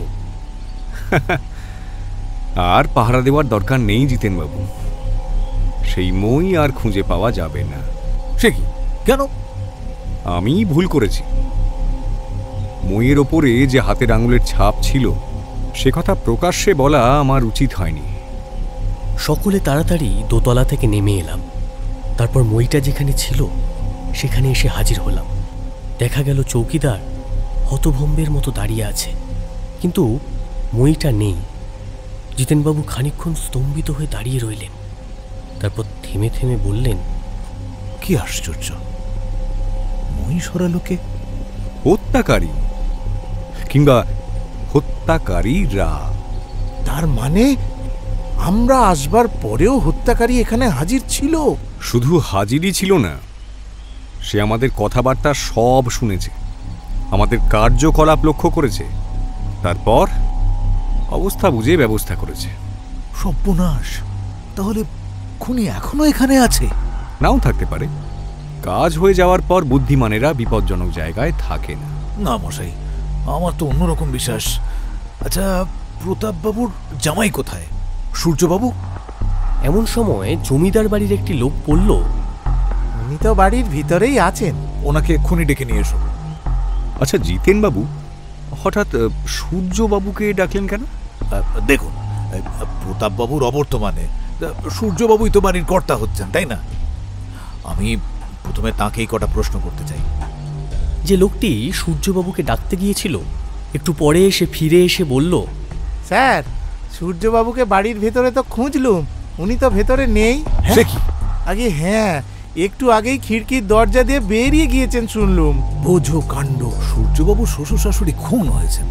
[SPEAKER 3] আর পাহারা দেওয়ার দরকার নেই জিতেনবাবু। সেই মই আর খুঁজে পাওয়া যাবে না।
[SPEAKER 4] সে কি, কেন?
[SPEAKER 3] আমি ভুল করেছি। মইয়ের ওপরে যে হাতের আঙুলের ছাপ ছিল সে কথা প্রকাশ্যে বলা আমার উচিত হয়নি।
[SPEAKER 1] সকলে তাড়াতাড়ি দোতলা থেকে নেমে এলাম। তারপর মইটা যেখানে ছিল সেখানে এসে হাজির হলাম। দেখা গেল চৌকিদার হতভম্বের মতো দাঁড়িয়ে আছে, কিন্তু মইটা নেই। জিতেনবাবু খানিকক্ষণ স্তম্ভিত হয়ে দাঁড়িয়ে রইলেন। তারপর থেমে থেমে বললেন,
[SPEAKER 4] কি আশ্চর্য, মই সরালোকে?
[SPEAKER 3] হত্যাকারী কিংবা হত্যাকারীরা।
[SPEAKER 2] তার মানে আমরা আসবার পরেও হত্যাকারী এখানে হাজির ছিল?
[SPEAKER 3] শুধু হাজিরই ছিল না, সে আমাদের কথাবার্তা সব শুনেছে, আমাদের কার্যকলাপ লক্ষ্য করেছে, তারপর অবস্থা বুঝে ব্যবস্থা করেছে।
[SPEAKER 4] সর্বনাশ! তাহলে খুনি এখনো এখানে আছে?
[SPEAKER 3] নাও থাকতে পারে। কাজ হয়ে যাওয়ার পর বুদ্ধিমানেরা বিপজ্জনক জায়গায় থাকে না।
[SPEAKER 4] না মশাই, আমার তো অন্যরকম বিশ্বাস। আচ্ছা, প্রতাপবাবুর জামাই কোথায়? সূর্যবাবু?
[SPEAKER 1] এমন সময় জমিদার বাড়ির একটি লোক বলল,
[SPEAKER 2] উনি তো বাড়ির ভিতরেই আছেন।
[SPEAKER 4] ওনাকে এক্ষুনি ডেকে নিয়ে এসো।
[SPEAKER 3] আচ্ছা জিতেনবাবু, হঠাৎ সূর্যবাবুকে ডাকলেন কেন?
[SPEAKER 4] দেখুন, প্রতাপবাবুর অবর্তমানে সূর্যবাবুই তো বাড়ির কর্তা হচ্ছেন, তাই না? আমি প্রথমে তাঁকেই কটা প্রশ্ন করতে চাই।
[SPEAKER 1] যে লোকটি সূর্যবাবুকে ডাকতে গিয়েছিল একটু পরে এসে ফিরে এসে বলল,
[SPEAKER 2] স্যার, সূর্যবাবুকে বাড়ির ভেতরে তো খুঁজলুম, উনি তো ভেতরে নেই।
[SPEAKER 4] সে কি?
[SPEAKER 2] আগে হ্যাঁ, একটু আগেই খিড়কির দরজা দিয়ে বেরিয়ে গিয়েছেন শুনলুম।
[SPEAKER 4] বোঝো কাণ্ড! সূর্যবাবু শ্বশুর শাশুড়ি খুন হয়েছেন,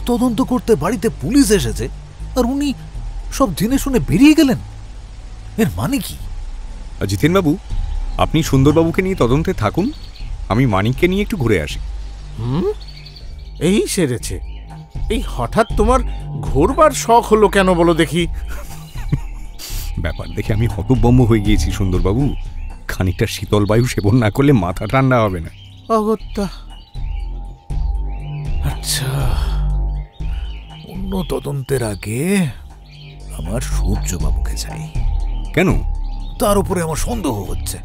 [SPEAKER 4] তদন্ত করতে বাড়িতে পুলিশ এসেছে, আর উনি সব জেনে শুনে বেরিয়ে গেলেন। এর মানে কি?
[SPEAKER 3] জিতেনবাবু, আপনি সুন্দরবাবুকে নিয়ে তদন্তে থাকুন, আমি মানিককে নিয়ে একটু ঘুরে আসি।
[SPEAKER 2] এই সেরেছে। এই হঠাৎ তোমার ঘোরবার শখ হলো কেন বলো দেখি?
[SPEAKER 3] ব্যাপার দেখে আমি হতভম্ব হয়ে গিয়েছি সুন্দরবাবু। খানিকটা শীতল বায়ু সেবন না করলে মাথা ঠান্ডা হবে না।
[SPEAKER 2] অগত্যা।
[SPEAKER 4] আচ্ছা, অন্য তদন্তের আগে আমার সূর্যবাবুকে চাই।
[SPEAKER 3] কেন?
[SPEAKER 4] তার উপরে আমার সন্দেহ হচ্ছে।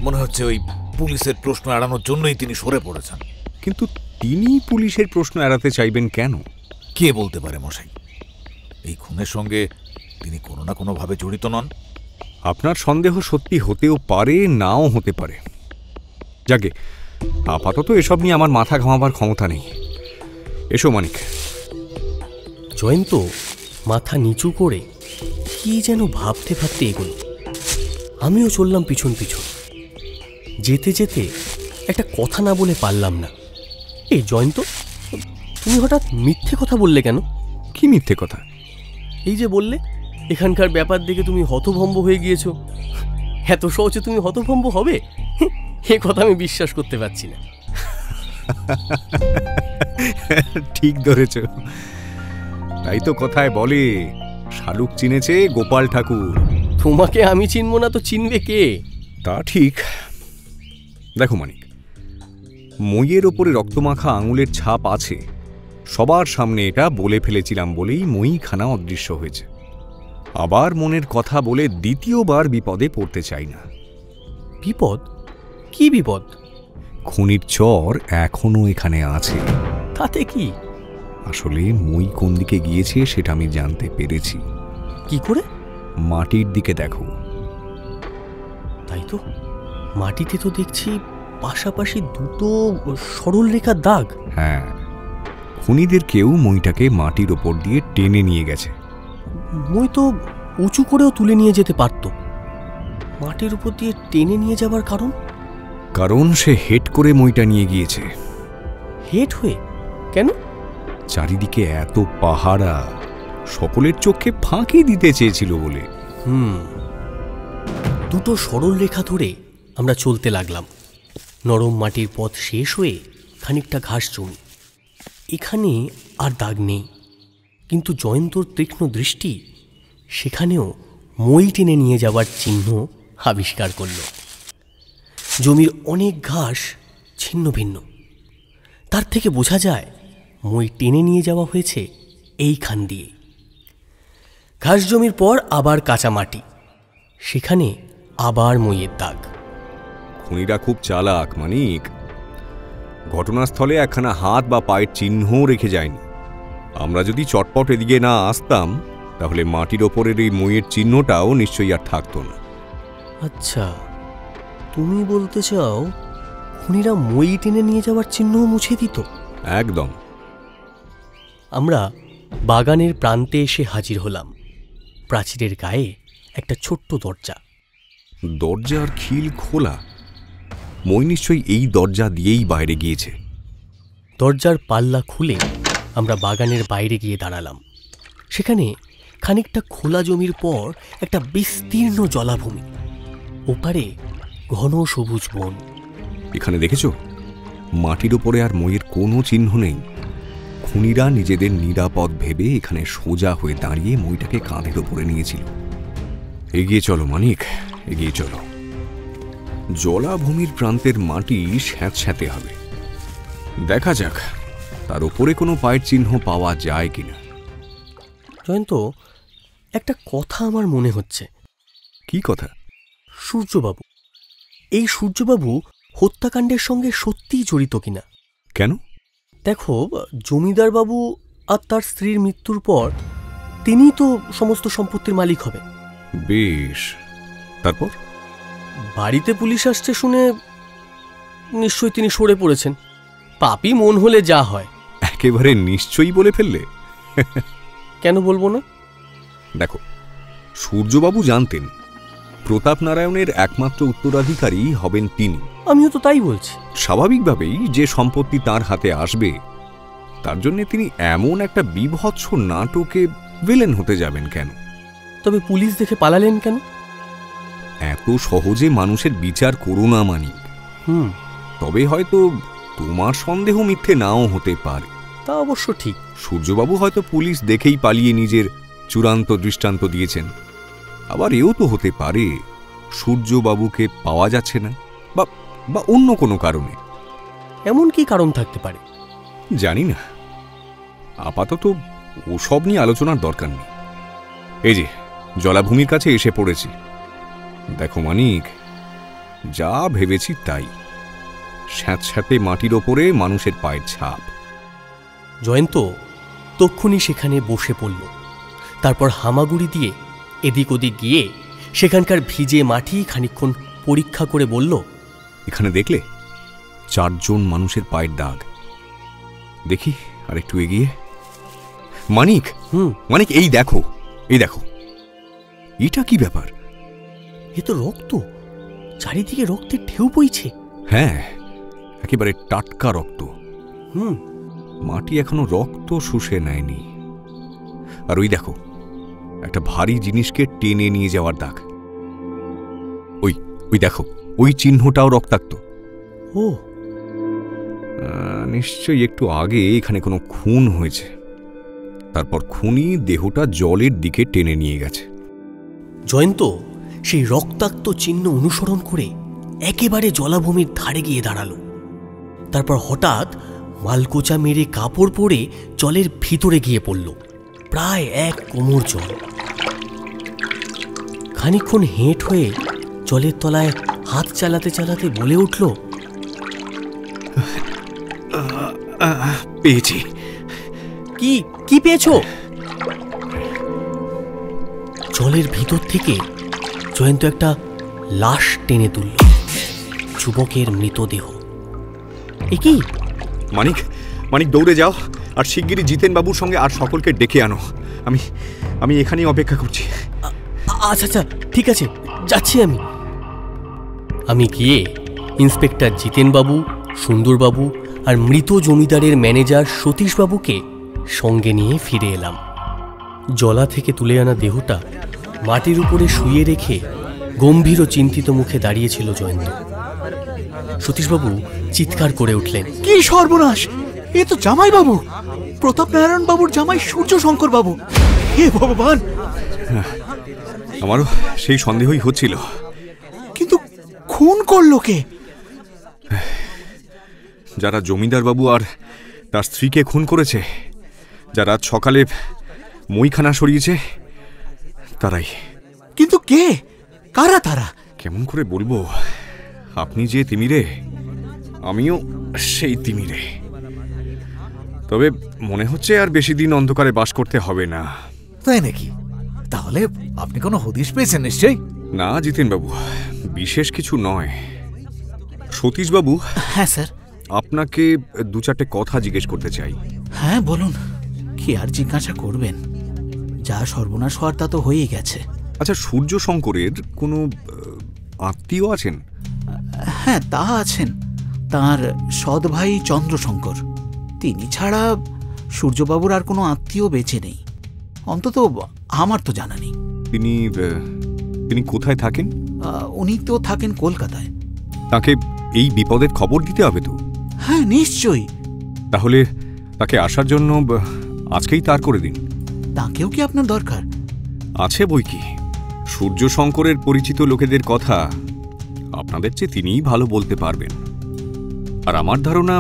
[SPEAKER 4] মনে হচ্ছে ওই পুলিশের প্রশ্ন এড়ানোর জন্যই তিনি সরে পড়েছেন।
[SPEAKER 3] কিন্তু তিনি পুলিশের প্রশ্ন এড়াতে চাইবেন কেন?
[SPEAKER 4] কে বলতে পারে মশাই? এই খুনের সঙ্গে তিনি কোনো না কোনোভাবে জড়িত নন।
[SPEAKER 3] আপনার সন্দেহ সত্যি হতেও পারে, নাও হতে পারে। যাকে আপাতত এসব নিয়ে আমার মাথা ঘামাবার ক্ষমতা নেই। এসো মানিক।
[SPEAKER 1] জয়ন্ত মাথা নিচু করে কি যেন ভাবতে ভাবতে এগোল। আমিও চললাম পিছন পিছন। যেতে যেতে একটা কথা না বলে পারলাম না। এই জয়ন্ত, তুমি হঠাৎ মিথ্যে কথা বললে কেন?
[SPEAKER 3] কি মিথ্যে কথা?
[SPEAKER 1] এই যে বললে এখানকার ব্যাপার দেখে তুমি হতভম্ব হয়ে গিয়েছো। এত সহজে তুমি হতভম্ব হবে এ কথা আমি বিশ্বাস করতে পারছি না।
[SPEAKER 3] ঠিক ধরেছ। তাই তো কথায় বলে, শালুক চিনেছে গোপাল ঠাকুর।
[SPEAKER 1] তোমাকে আমি চিনব না তো চিনবে কে?
[SPEAKER 3] তা ঠিক। দেখো মানিক, মইয়ের ওপরে রক্তমাখা আঙুলের ছাপ আছে, সবার সামনে এটা বলে ফেলেছিলাম বলেই মইখানা অদৃশ্য হয়েছে। আবার মনের কথা বলে দ্বিতীয়বার বিপদে পড়তে চাই না।
[SPEAKER 1] বিপদ? কি বিপদ?
[SPEAKER 3] খুনির চর এখনো এখানে আছে।
[SPEAKER 1] তাতে কি?
[SPEAKER 3] আসলে মই কোন দিকে গিয়েছে সেটা আমি জানতে পেরেছি।
[SPEAKER 1] কি করে?
[SPEAKER 3] মাটির দিকে দেখো।
[SPEAKER 1] তাই তো, মাটিতে তো দেখছি পাশাপাশি দুটো সরল রেখার দাগ।
[SPEAKER 3] হ্যাঁ, খুনিদের কেউ মইটাকে মাটির ওপর দিয়ে টেনে নিয়ে গেছে।
[SPEAKER 1] মই তো উঁচু করেও তুলে নিয়ে যেতে পারত। মাটির উপর দিয়ে টেনে নিয়ে যাবার কারণ?
[SPEAKER 3] কারণ সে হেড করে মইটা নিয়ে গিয়েছে।
[SPEAKER 1] হেড হয়ে? কেন?
[SPEAKER 3] চারিদিকে এত পাহারা, সকলের চোখে ফাঁকি দিতে চেয়েছিল বলে।
[SPEAKER 1] দুটো সরল রেখা ধরে আমরা চলতে লাগলাম। নরম মাটির পথ শেষ হয়ে খানিকটা ঘাস জমি। এখানে আর দাগ নেই, কিন্তু জয়ন্তর তীক্ষ্ণ দৃষ্টি সেখানেও মই টেনে নিয়ে যাবার চিহ্ন আবিষ্কার করল। জমির অনেক ঘাস ছিন্ন ভিন্ন, তার থেকে বোঝা যায় মই টেনে নিয়ে যাওয়া হয়েছে এইখান দিয়ে। ঘাস জমির পর আবার কাঁচা মাটি, সেখানে আবার মইয়ের দাগ।
[SPEAKER 3] খুনিরা খুব চালাক মানিক। ঘটনাস্থলে একখানা হাত বা পায়ের চিহ্নও রেখে যায়নি। আমরা যদি চটপট এদিকে না আসতাম তাহলে মাটির ওপরের এই মইয়ের চিহ্নটাও নিশ্চয়ই আর থাকতো না।
[SPEAKER 1] আচ্ছা, তুমি বলতে চাও খুনিরা মই টেনে নিয়ে যাওয়ার চিহ্নও মুছে দিত?
[SPEAKER 3] একদম।
[SPEAKER 1] আমরা বাগানের প্রান্তে এসে হাজির হলাম। প্রাচীরের গায়ে একটা ছোট্ট দরজা।
[SPEAKER 3] দরজার খিল খোলা। মই নিশ্চয়ই এই দরজা দিয়েই বাইরে গিয়েছে।
[SPEAKER 1] দরজার পাল্লা খুলে আমরা বাগানের বাইরে গিয়ে দাঁড়ালাম। সেখানে খানিকটা খোলা জমির পর একটা বিস্তীর্ণ জলাভূমি, ওপারে ঘন সবুজ বন।
[SPEAKER 3] এখানে দেখেছো, মাটির ওপরে আর মইয়ের কোনো চিহ্ন নেই। খুনিরা নিজেদের নিরাপদ ভেবে এখানে সোজা হয়ে দাঁড়িয়ে মইটাকে কাঁধের ওপরে নিয়েছিল। এগিয়ে চলো মানিক, এগিয়ে চলো। জলাভূমির প্রান্তের মাটি স্যাঁতস্যাঁতে হবে। দেখা যাক তার উপরে কোনো পায়ের চিহ্ন পাওয়া যায় কিনা।
[SPEAKER 1] জয়ন্ত, একটা কথা আমার মনে হচ্ছে।
[SPEAKER 3] কি কথা?
[SPEAKER 1] সূর্যবাবু, এই সূর্যবাবু হত্যাকাণ্ডের সঙ্গে সত্যিই জড়িত কিনা।
[SPEAKER 3] কেন?
[SPEAKER 1] দেখো, জমিদার বাবু আর তার স্ত্রীর মৃত্যুর পর তিনিই তো সমস্ত সম্পত্তির মালিক হবে।
[SPEAKER 3] বেশ, তারপর?
[SPEAKER 1] বাড়িতে পুলিশ আসছে শুনে নিশ্চয়ই তিনি সরে পড়েছেন। পাপী মন হলে যা হয়।
[SPEAKER 3] একেবারে নিশ্চয়ই বলে ফেললে।
[SPEAKER 1] কেন বলবো না?
[SPEAKER 3] দেখো, সূর্যবাবু জানতেন প্রতাপ নারায়ণের একমাত্র উত্তরাধিকারী হবেন তিনি।
[SPEAKER 1] আমিও তো তাই বলছি।
[SPEAKER 3] স্বাভাবিকভাবেই যে সম্পত্তি তার হাতে আসবে তার জন্য তিনি এমন একটা বিভৎস নাটকে ভিলেন হতে যাবেন কেন?
[SPEAKER 1] তবে পুলিশ দেখে পালালেন কেন?
[SPEAKER 3] এত সহজে মানুষের বিচার করো না মানিক। তবে হয়তো তোমার সন্দেহ মিথ্যে নাও হতে পারে।
[SPEAKER 1] তা অবশ্য ঠিক।
[SPEAKER 3] সূর্যবাবু হয়তো পুলিশ দেখেই পালিয়ে নিজের চূড়ান্ত দৃষ্টান্ত দিয়েছেন। আবার এও তো হতে পারে সূর্যবাবুকে পাওয়া যাচ্ছে না, বা অন্য কোনো কারণে।
[SPEAKER 1] এমন কি কারণ থাকতে পারে?
[SPEAKER 3] জানি না, আপাতত ওসব নিয়ে আলোচনার দরকার নেই। এই যে জলাভূমির কাছে এসে পড়েছি। দেখো মানিক, যা ভেবেছি তাই। স্যাঁতস্যাঁতে মাটির ওপরে মানুষের পায়ের ছাপ।
[SPEAKER 1] জয়ন্ত তক্ষুনি সেখানে বসে পড়ল। তারপর হামাগুড়ি দিয়ে এদিক ওদিক গিয়ে সেখানকার ভিজে মাটি খানিকক্ষণ পরীক্ষা করে বলল,
[SPEAKER 3] এখানে দেখলে 4 জন মানুষের পায়ের দাগ। দেখি আর একটু এগিয়ে। মানিক, মানিক, এই দেখো, এই দেখো। এটা কি ব্যাপার?
[SPEAKER 1] এ তো রক্ত। চারিদিকে রক্তের ঢেউ বইছে।
[SPEAKER 3] হ্যাঁ, একেবারে টাটকা রক্ত।
[SPEAKER 1] হুম,
[SPEAKER 3] মাটি এখনো রক্ত শুষে নেয়নি। আর ওই দেখো, একটা ভারী জিনিসকে টেনে নিয়ে যাওয়ার দাগ। ওই দেখো, ওই চিহ্নটাও রক্তাক্ত।
[SPEAKER 1] ও,
[SPEAKER 3] নিশ্চয়ই একটু আগে এখানে কোনো খুন হয়েছে। তারপর খুনি দেহটা জলের দিকে টেনে নিয়ে গেছে।
[SPEAKER 1] জয়ন্ত সেই রক্তাক্ত চিহ্ন অনুসরণ করে একেবারে জলাভূমির ধারে গিয়ে দাঁড়ালো। তারপর হঠাৎ মালকোচা মেরে কাপড় পরে জলের ভিতরে গিয়ে পড়ল, প্রায় 1 কোমর জল। খানিকক্ষণ হেঁট হয়ে জলের তলায় হাত চালাতে চালাতে বলে উঠল,
[SPEAKER 3] পেয়েছি।
[SPEAKER 1] কি কি পেয়েছো? জলের ভিতর থেকে জয়ন্ত একটা লাশ টেনে তুলল, যুবকের মৃতদেহ। এ কি?
[SPEAKER 3] মানিক, মানিক দৌড়ে যাও আর শিগগিরই জিতেন বাবুর সঙ্গে আর সকলকে ডেকে আনো। আমি আমি এখানেই অপেক্ষা করছি।
[SPEAKER 1] আচ্ছা আচ্ছা, ঠিক আছে, যাচ্ছি আমি। আমি গিয়ে ইন্সপেক্টর জিতেনবাবু, সুন্দরবাবু আর মৃত জমিদারের ম্যানেজার সতীশবাবুকে সঙ্গে নিয়ে ফিরে এলাম। জলা থেকে তুলে আনা দেহটা মাটির উপরে শুয়ে রেখে গম্ভীর ও চিন্তিত মুখে দাঁড়িয়েছিল জয়ন্ত। সতীশবাবু চিৎকার করে উঠলেন,
[SPEAKER 5] কি সর্বনাশ! এ তো জামাই বাবু, প্রতাপ নারায়ণ বাবুর জামাই সূর্য শঙ্কর বাবু। হে ভগবান!
[SPEAKER 3] আমারও সেই সন্দেহই হচ্ছিল।
[SPEAKER 5] কিন্তু খুন করলো কে?
[SPEAKER 3] যারা জমিদার বাবু আর তার স্ত্রীকে খুন করেছে, যারা সকালে মইখানা সরিয়েছে, তারাই।
[SPEAKER 5] কিন্তু কে? কারা তারা?
[SPEAKER 3] কেমন করে বলবো? আপনি যে তিমিরে, আমিও সেই তিমিরে। তবে মনে হচ্ছে আর বেশি দিন অন্ধকারে বাস করতে হবে না।
[SPEAKER 4] তাই নাকি? তাহলে আপনি কোনো হদিশ পেয়েছেন নিশ্চয়ই?
[SPEAKER 3] না জিতেন বাবু, বিশেষ কিছু নয়। সতীশবাবু,
[SPEAKER 5] হ্যাঁ স্যার।
[SPEAKER 3] আপনাকে 2-4টে কথা জিজ্ঞেস করতে চাই।
[SPEAKER 5] হ্যাঁ বলুন, কি আর জিজ্ঞাসা করবেন? যা সর্বনাশ হওয়ার তা তো হয়েই গেছে।
[SPEAKER 3] আচ্ছা, সূর্য শঙ্করের কোনো আত্মীয় আছেন?
[SPEAKER 5] হ্যাঁ, তা আছেন। তার সৎ ভাই চন্দ্রশঙ্কর। তিনি ছাড়া সূর্যবাবুর আর কোনো আত্মীয় বেঁচে নেই, অন্তত আমার তো জানা নেই।
[SPEAKER 3] তিনি কোথায় থাকেন?
[SPEAKER 5] উনি তো থাকেন কলকাতায়।
[SPEAKER 3] তাকে এই বিপদের খবর দিতে হবে তো?
[SPEAKER 5] হ্যাঁ নিশ্চয়ই।
[SPEAKER 3] তাহলে তাকে আসার জন্য আজকেই তার করে দিন।
[SPEAKER 5] তাকেও কি আপনার দরকার?
[SPEAKER 3] আছে বই কি। সূর্য শঙ্করের পরিচিত লোকেদের কথা আপনাদের চেয়ে তিনিই ভালো বলতে পারবেন। আর আমার ধারণা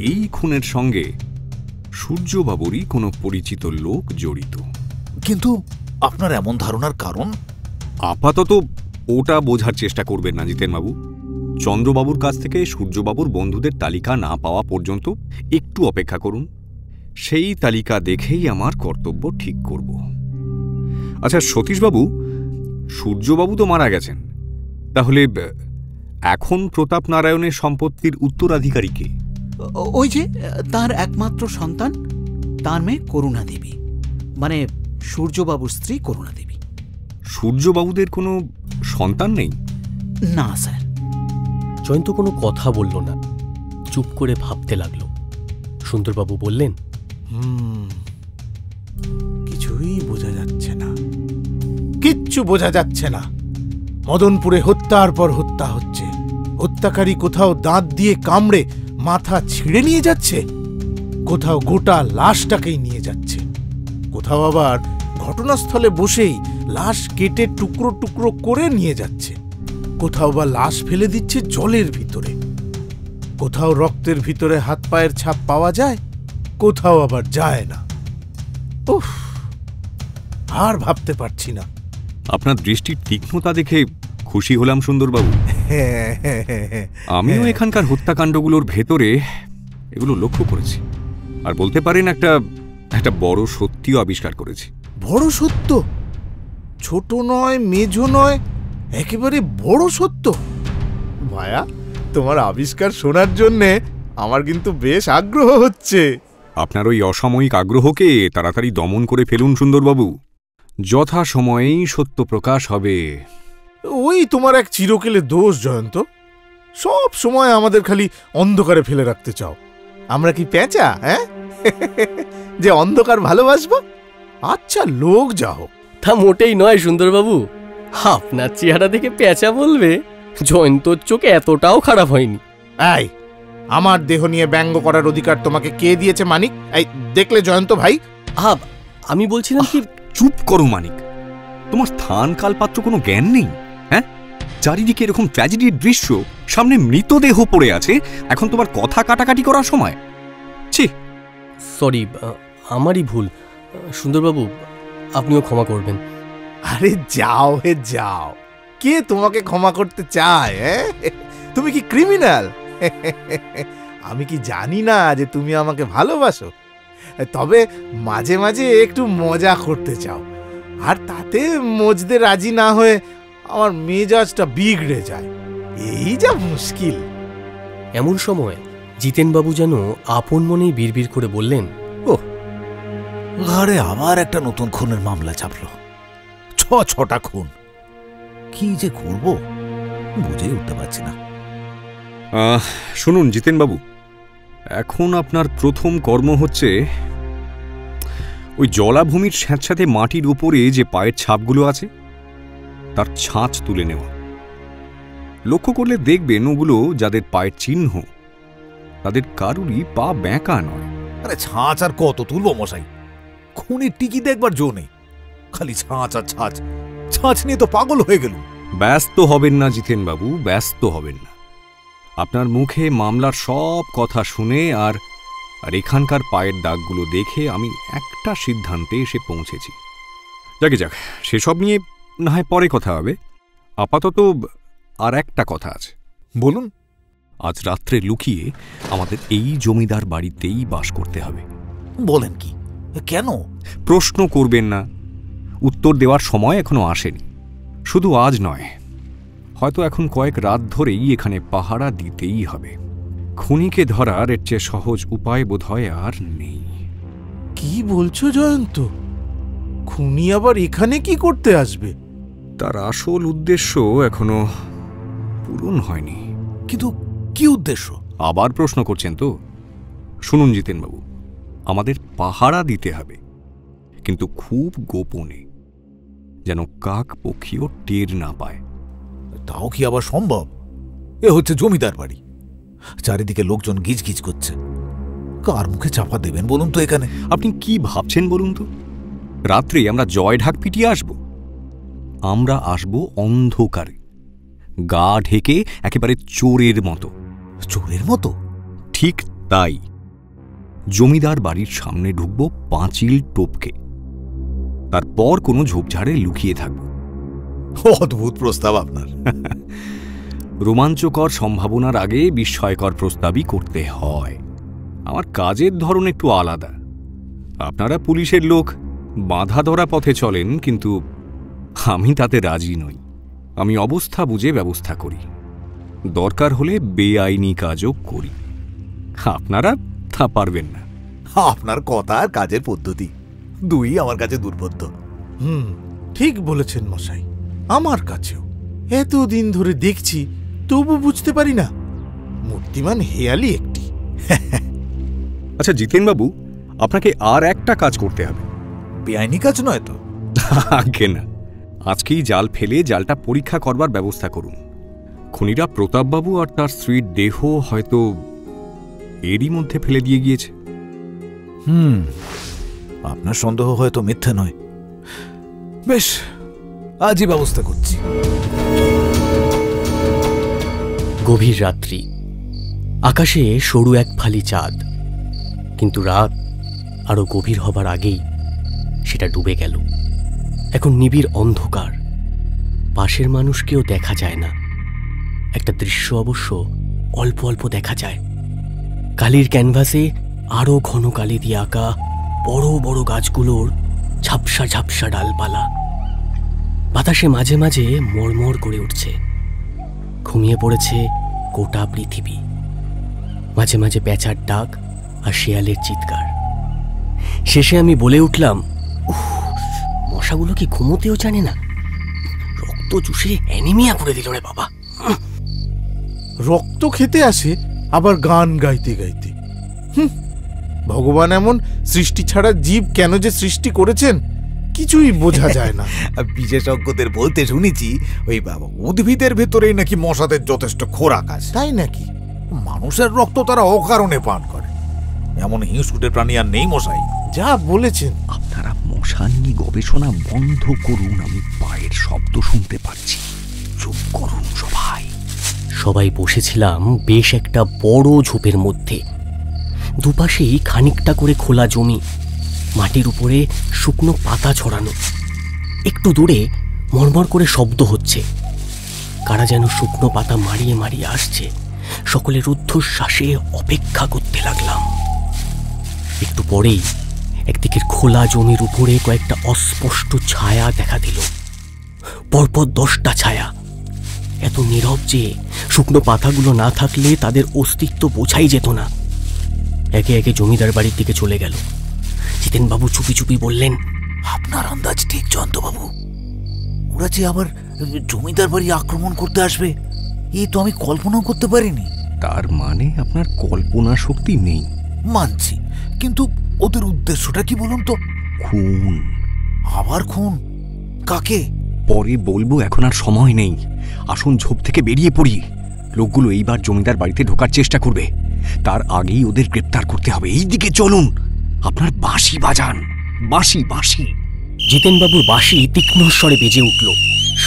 [SPEAKER 3] এই খুনের সঙ্গে সূর্যবাবুরই কোনো পরিচিত লোক জড়িত।
[SPEAKER 4] কিন্তু আপনার এমন ধারণার কারণ?
[SPEAKER 3] আপাতত ওটা বোঝার চেষ্টা করবেন না জিতেনবাবু। চন্দ্রবাবুর কাছ থেকে সূর্যবাবুর বন্ধুদের তালিকা না পাওয়া পর্যন্ত একটু অপেক্ষা করুন। সেই তালিকা দেখেই আমার কর্তব্য ঠিক করব। আচ্ছা সতীশবাবু, সূর্যবাবু তো মারা গেছেন, তাহলে এখন প্রতাপ নারায়ণের সম্পত্তির উত্তরাধিকারী কে?
[SPEAKER 5] ওই যে তার একমাত্র সন্তান, তার মেয়ে করুণা দেবী, মানে সূর্যবাবুর স্ত্রী করুণা দেবী।
[SPEAKER 3] সূর্যবাবুদের কোনো সন্তান নেই?
[SPEAKER 5] না স্যার।
[SPEAKER 1] জয়ন্ত কোনো কথা বলল না, চুপ করে ভাবতে লাগল। সুন্দরবাবু বললেন,
[SPEAKER 2] কিছুই বোঝা যাচ্ছে না, কিচ্ছু বোঝা যাচ্ছে না। মদনপুরে হত্যার পর হত্যা হচ্ছে, হত্যাকারী কোথাও দাঁত দিয়ে কামড়ে মাথা ছিঁড়ে নিয়ে যাচ্ছে, কোথাও গোটা লাশটাকেই নিয়ে যাচ্ছে, কোথাও আবার ঘটনাস্থলে বসেই লাশ কেটে টুকরো টুকরো করে নিয়ে যাচ্ছে, কোথাও বা লাশ ফেলে দিচ্ছে জলের ভিতরে, কোথাও রক্তের ভিতরে হাত পায়ের ছাপ পাওয়া যায়, কোথাও আবার যায় না। উফ, আর ভাবতে পারছি না।
[SPEAKER 3] আপনার দৃষ্টির তীক্ষ্ণতা দেখে খুশি হলাম সুন্দরবাবু। আমিও এখানকার হত্যাকাণ্ডগুলোর ভেতরে এগুলো লক্ষ্য করেছি, আর বলতে পারেন একটা বড় সত্যিও আবিষ্কার করেছি।
[SPEAKER 2] বড় সত্য? ছোট নয়, মেজো নয়, একেবারে বড় সত্য। ভায়া, তোমার আবিষ্কার শোনার জন্যে আমার কিন্তু বেশ আগ্রহ হচ্ছে।
[SPEAKER 3] আপনার ওই অসাময়িক আগ্রহকে তাড়াতাড়ি দমন করে ফেলুন সুন্দরবাবু। যথা সময়েই সত্য প্রকাশ হবে।
[SPEAKER 2] ওই তোমার এক চিরকেলে দোষ জয়ন্ত, সব সময় আমাদের খালি অন্ধকারে ফেলে রাখতে চাও। আমরা কি পেঁচা, হ্যাঁ, যে অন্ধকার ভালোবাসবো? আচ্ছা লোক যা হোক।
[SPEAKER 1] তা মোটেই নয় সুন্দরবাবু, আপনার চেহারা দেখে পেঁচা বলবে জয়ন্তর চোখে এতটাও খারাপ হয়নি।
[SPEAKER 2] এই, আমার দেহ নিয়ে ব্যঙ্গ করার অধিকার তোমাকে কে দিয়েছে মানিক? এই দেখলে জয়ন্ত ভাই?
[SPEAKER 1] আমি বলছিলাম কি,
[SPEAKER 3] চুপ করো মানিক, তোমার স্থান কালপাত্র কোনো জ্ঞান নেই? হ্যাঁ, চারিদিকে এরকম ট্র্যাজেডির দৃশ্য, সামনে মৃতদেহ পড়ে আছে, এখন তোমার কথা কাটাকাটি করার সময়? ছি!
[SPEAKER 1] সরি, আমারই ভুল। সুন্দরবাবু, আপনিও ক্ষমা করবেন।
[SPEAKER 2] আরে যাও হে যাও, কে তোমাকে ক্ষমা করতে চায়? তুমি কি ক্রিমিনাল? আমি কি জানি না যে তুমি আমাকে ভালোবাসো? তবে মাঝে মাঝে একটু মজা করতে চাও, আর তাতে মজদে রাজি না হয়ে আমার মেজাজটা বিগড়ে যায়, এই যা মুশকিল।
[SPEAKER 1] এমন সময় জিতেনবাবু যেন আপন মনেই বিড়বিড় করে বললেন,
[SPEAKER 4] ঘরে আবার একটা নতুন খুনের মামলা চাপলো। 6টা খুন, কি যে করব বুঝেই উঠতে পারছি না।
[SPEAKER 3] শুনুন জিতেনবাবু, এখন আপনার প্রথম কর্ম হচ্ছে ওই জলাভূমির স্যাঁতস্যাঁতে মাটির উপরে যে পায়ের ছাপগুলো আছে তার ছাঁচ তুলে নেওয়া। লক্ষ্য করলে দেখবেন ওগুলো যাদের পায়ের চিহ্ন তাদের কারুরই পা বেঁকা নয়।
[SPEAKER 4] আরে ছাঁচ আর কত তুলবো মশাই, খুনের টিকি দেখবার জো নেই, খালি ছাঁচ আর ছাঁচ। ছাঁচ নিয়ে তো পাগল হয়ে গেল।
[SPEAKER 3] ব্যস্ত হবেন না জিতেনবাবু, ব্যস্ত হবেন না। আপনার মুখে মামলার সব কথা শুনে আর এখানকার পায়ের দাগগুলো দেখে আমি একটা সিদ্ধান্তে এসে পৌঁছেছি। যাকে যাক, সেসব নিয়ে না হয় পরে কথা হবে। আপাতত আর একটা কথা আছে।
[SPEAKER 4] বলুন।
[SPEAKER 3] আজ রাত্রে লুকিয়ে আমাদের এই জমিদার বাড়িতেই বাস করতে হবে।
[SPEAKER 4] বলেন কি? কেন?
[SPEAKER 3] প্রশ্ন করবেন না, উত্তর দেওয়ার সময় এখনো আসেনি। শুধু আজ নয়, হয়তো এখন কয়েক রাত ধরেই এখানে পাহারা দিতেই হবে। খুনিকে ধরার এর চেয়ে সহজ উপায় বোধহয় আর নেই।
[SPEAKER 2] কি বলছো জয়ন্ত? খুনি আবার এখানে কি করতে আসবে?
[SPEAKER 3] তার আসল উদ্দেশ্য এখনো পূরণ হয়নি।
[SPEAKER 4] কিন্তু কি উদ্দেশ্য?
[SPEAKER 3] আবার প্রশ্ন করছেন তো? শুনুন জিতেনবাবু, আমাদের পাহারা দিতে হবে, কিন্তু খুব গোপনে, যেন কাক পক্ষীও টের না পায়।
[SPEAKER 4] তাও কি আবার সম্ভব? এ হচ্ছে জমিদার বাড়ি, চারিদিকে লোকজন গিজগিজ করছে। কার মুখে চাপা দেবেন বলুন তো এখানে?
[SPEAKER 3] আপনি কি ভাবছেন বলুন তো? রাত্রে আমরা জয় ঢাক পিটিয়ে আসব? আমরা আসব অন্ধকারে, গা ঢেকে একেবারে চোরের মতো।
[SPEAKER 4] চোরের মতো?
[SPEAKER 3] ঠিক তাই। জমিদার বাড়ির সামনে ঢুকব পাঁচিল টপকে, তারপর কোনো ঝোপঝাড়ে লুকিয়ে থাকব।
[SPEAKER 4] অদ্ভুত প্রস্তাব আপনার।
[SPEAKER 3] রোমাঞ্চকর সম্ভাবনার আগে বিস্ময়কর প্রস্তাবই করতে হয়। আমার কাজের ধরন একটু আলাদা। আপনারা পুলিশের লোক, বাঁধা ধরা পথে চলেন, কিন্তু আমি তাতে রাজি নই। আমি অবস্থা বুঝে ব্যবস্থা করি, দরকার হলে বেআইনি কাজও করি। আপনারা তা পারবেন না।
[SPEAKER 4] আপনার কথা আর কাজের পদ্ধতি দুই আমার কাছে দুর্বোধ্য।
[SPEAKER 2] ঠিক বলেছেন মশাই, আমার কাছেও। এতদিন ধরে দেখছি, তবু বুঝতে পারি না। মূর্তিমান হেয়ালি একটি।
[SPEAKER 3] আচ্ছা জিতেনবাবু, আপনাকে আর একটা কাজ করতে হবে।
[SPEAKER 4] বেআইনি কাজ নয় তো?
[SPEAKER 3] আগে না, আজকেই জাল ফেলে জালটা পরীক্ষা করবার ব্যবস্থা করুন। খুনিরা প্রতাপবাবু আর তার স্ত্রীর দেহ হয়তো এরই মধ্যে ফেলে দিয়ে গিয়েছে।
[SPEAKER 4] আপনার সন্দেহ হয়তো মিথ্যে নয়। বেশ, আজই ব্যবস্থা করছি।
[SPEAKER 1] গভীর রাত্রি, আকাশে সরু এক ফালি চাঁদ, কিন্তু রাত আরো গভীর হবার আগেই সেটা ডুবে গেল। এখন নিবিড় অন্ধকার, পাশের মানুষকেও দেখা যায় না। একটা দৃশ্য অবশ্য অল্প অল্প দেখা যায়। কালির ক্যানভাসে আরো ঘন কালি দিয়ে আঁকা বড় বড় গাছগুলোর ঝাপসা ঝাপসা ডালপালা। বাতাসে মাঝে মাঝে মড়মড় করে উঠছে। ঘুমিয়ে পড়েছে গোটা পৃথিবী। মাঝে মাঝে পেঁচার ডাক আর শেয়ালের চিৎকার। শেষে আমি বলে উঠলাম, মশাগুলো কি ঘুমোতেও জানে না? রক্ত চুষে অ্যানিমিয়া করে দিল রে বাবা।
[SPEAKER 2] রক্ত খেতে আসে, আবার গান গাইতে গাইতে। ভগবান এমন সৃষ্টি ছাড়া জীব কেন যে সৃষ্টি করেছেন কিছুই বোঝা যায় না।
[SPEAKER 4] বিশেষজ্ঞদের বলতে শুনেছি ওই উদ্ভিদের ভেতরেই নাকি মশাদের যথেষ্ট খোরাক আছে।
[SPEAKER 2] তাই নাকি?
[SPEAKER 4] মানুষের রক্ত তারা অকারণে পান করে, এমন হিংসুটে প্রাণী আর নেই মশাই।
[SPEAKER 2] যা বলেছেন।
[SPEAKER 3] আপনারা মশা নিয়ে গবেষণা বন্ধ করুন, আমি পায়ের শব্দ শুনতে পাচ্ছি। চুপ করুন সবাই।
[SPEAKER 1] সবাই বসেছিলাম বেশ একটা বড় ঝোপের মধ্যে। দুপাশেই খানিকটা করে খোলা জমি, মাটির উপরে শুকনো পাতা ছড়ানো। একটু দূরে মরমর করে শব্দ হচ্ছে, কারা যেন শুকনো পাতা মারিয়ে মারিয়ে আসছে। সকলে রুদ্ধশ্বাসে অপেক্ষা করতে লাগলাম। একটু পরেই একদিকের খোলা জমির উপরে কয়েকটা অস্পষ্ট ছায়া দেখা দিল, পরপর 10টা ছায়া। এত নীরব যে শুকনো পাতাগুলো না থাকলে তাদের অস্তিত্ব বোঝাই যেত না। একে একে জমিদার বাড়ির দিকে চলে গেল। জিতেনবাবু চুপি চুপি বললেন,
[SPEAKER 4] আপনার আন্দাজ ঠিক জয়ন্তবাবু, ওরা যে আবার জমিদার বাড়ি আক্রমণ করতে আসবে, এই তো আমি কল্পনাও করতে পারিনি।
[SPEAKER 3] তার মানে আপনার কল্পনা শক্তি নেই?
[SPEAKER 4] মানছি, কিন্তু ওদের উদ্দেশ্যটা কি বলুন তো?
[SPEAKER 3] খুন।
[SPEAKER 4] আবার খুন? কাকে?
[SPEAKER 3] পরে বলবো, এখন আর সময় নেই। আসুন ঝোপ থেকে বেরিয়ে পড়ি। লোকগুলো এইবার জমিদার বাড়িতে ঢোকার চেষ্টা করবে, তার আগেই ওদের গ্রেপ্তার করতে হবে। এই দিকে চলুন। আপনার বাঁশি বাজান, বাঁশি বাঁশি।
[SPEAKER 1] জিতেনবাবুর বাঁশি তীক্ষ্ণ স্বরে বেজে উঠল।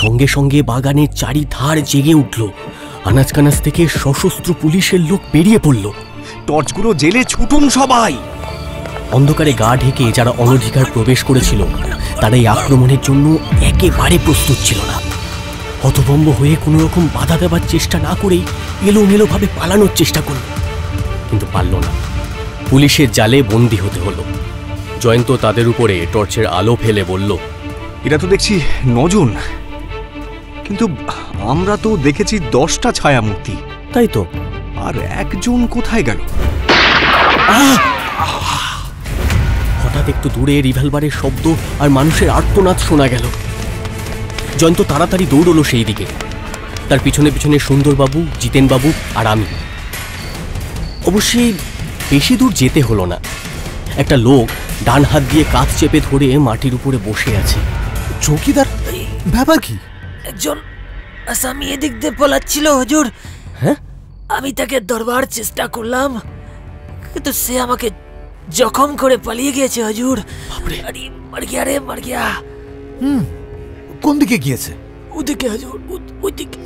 [SPEAKER 1] সঙ্গে সঙ্গে বাগানের চারিধার জেগে উঠল। আনাজ কানাজ থেকে সশস্ত্র পুলিশের লোক বেরিয়ে পড়ল।
[SPEAKER 3] টর্চগুলো জেলে ছুটুন সবাই।
[SPEAKER 1] অন্ধকারে গা ঢেকে যারা অনধিকার প্রবেশ করেছিল তারা এই আক্রমণের জন্য একেবারে প্রস্তুত ছিল না। হতভম্ব হয়ে কোনো রকম বাধা দেবার চেষ্টা না করেই এলোমেলোভাবে পালানোর চেষ্টা করল, কিন্তু পারল না। পুলিশের জালে বন্দী হতে হলো। জয়ন্ত তাদের উপরে টর্চের আলো ফেলে বলল,
[SPEAKER 3] এরা তো দেখছি 9 জন, কিন্তু আমরা তো দেখেছি 10টা ছায়া মূর্তি।
[SPEAKER 1] তাই তো।
[SPEAKER 3] আর একজন কোথায় গেল?
[SPEAKER 1] হঠাৎ একটু দূরে রিভলভারের শব্দ আর মানুষের আর্তনাদ শোনা গেল। জয়ন্ত তাড়াতাড়ি দৌড়লো সেই দিকে। তার পিছনে পিছনে সুন্দরবাবু, জিতেনবাবু আর আমি। অবশ্যই বেশি দূর যেতে হলো না। একটা লোক ডান হাত দিয়ে কাঁধ চেপে ধরে মাটির উপরে বসে আছে।
[SPEAKER 2] চৌকিদার, ব্যাপার কি?
[SPEAKER 7] একজন আসামি এদিক দিয়ে পলাচ্ছিল হুজুর।
[SPEAKER 1] হ্যাঁ?
[SPEAKER 7] আমি তাকে ধরবার চেষ্টা করলাম, কিন্তু সে আমাকে জখম করে পালিয়ে গিয়েছে হুজুর। আরে মর গিয়া রে, মর গিয়া।
[SPEAKER 2] কোন দিকে গিয়েছে?
[SPEAKER 7] ওদিকে হুজুর, ওইদিকে।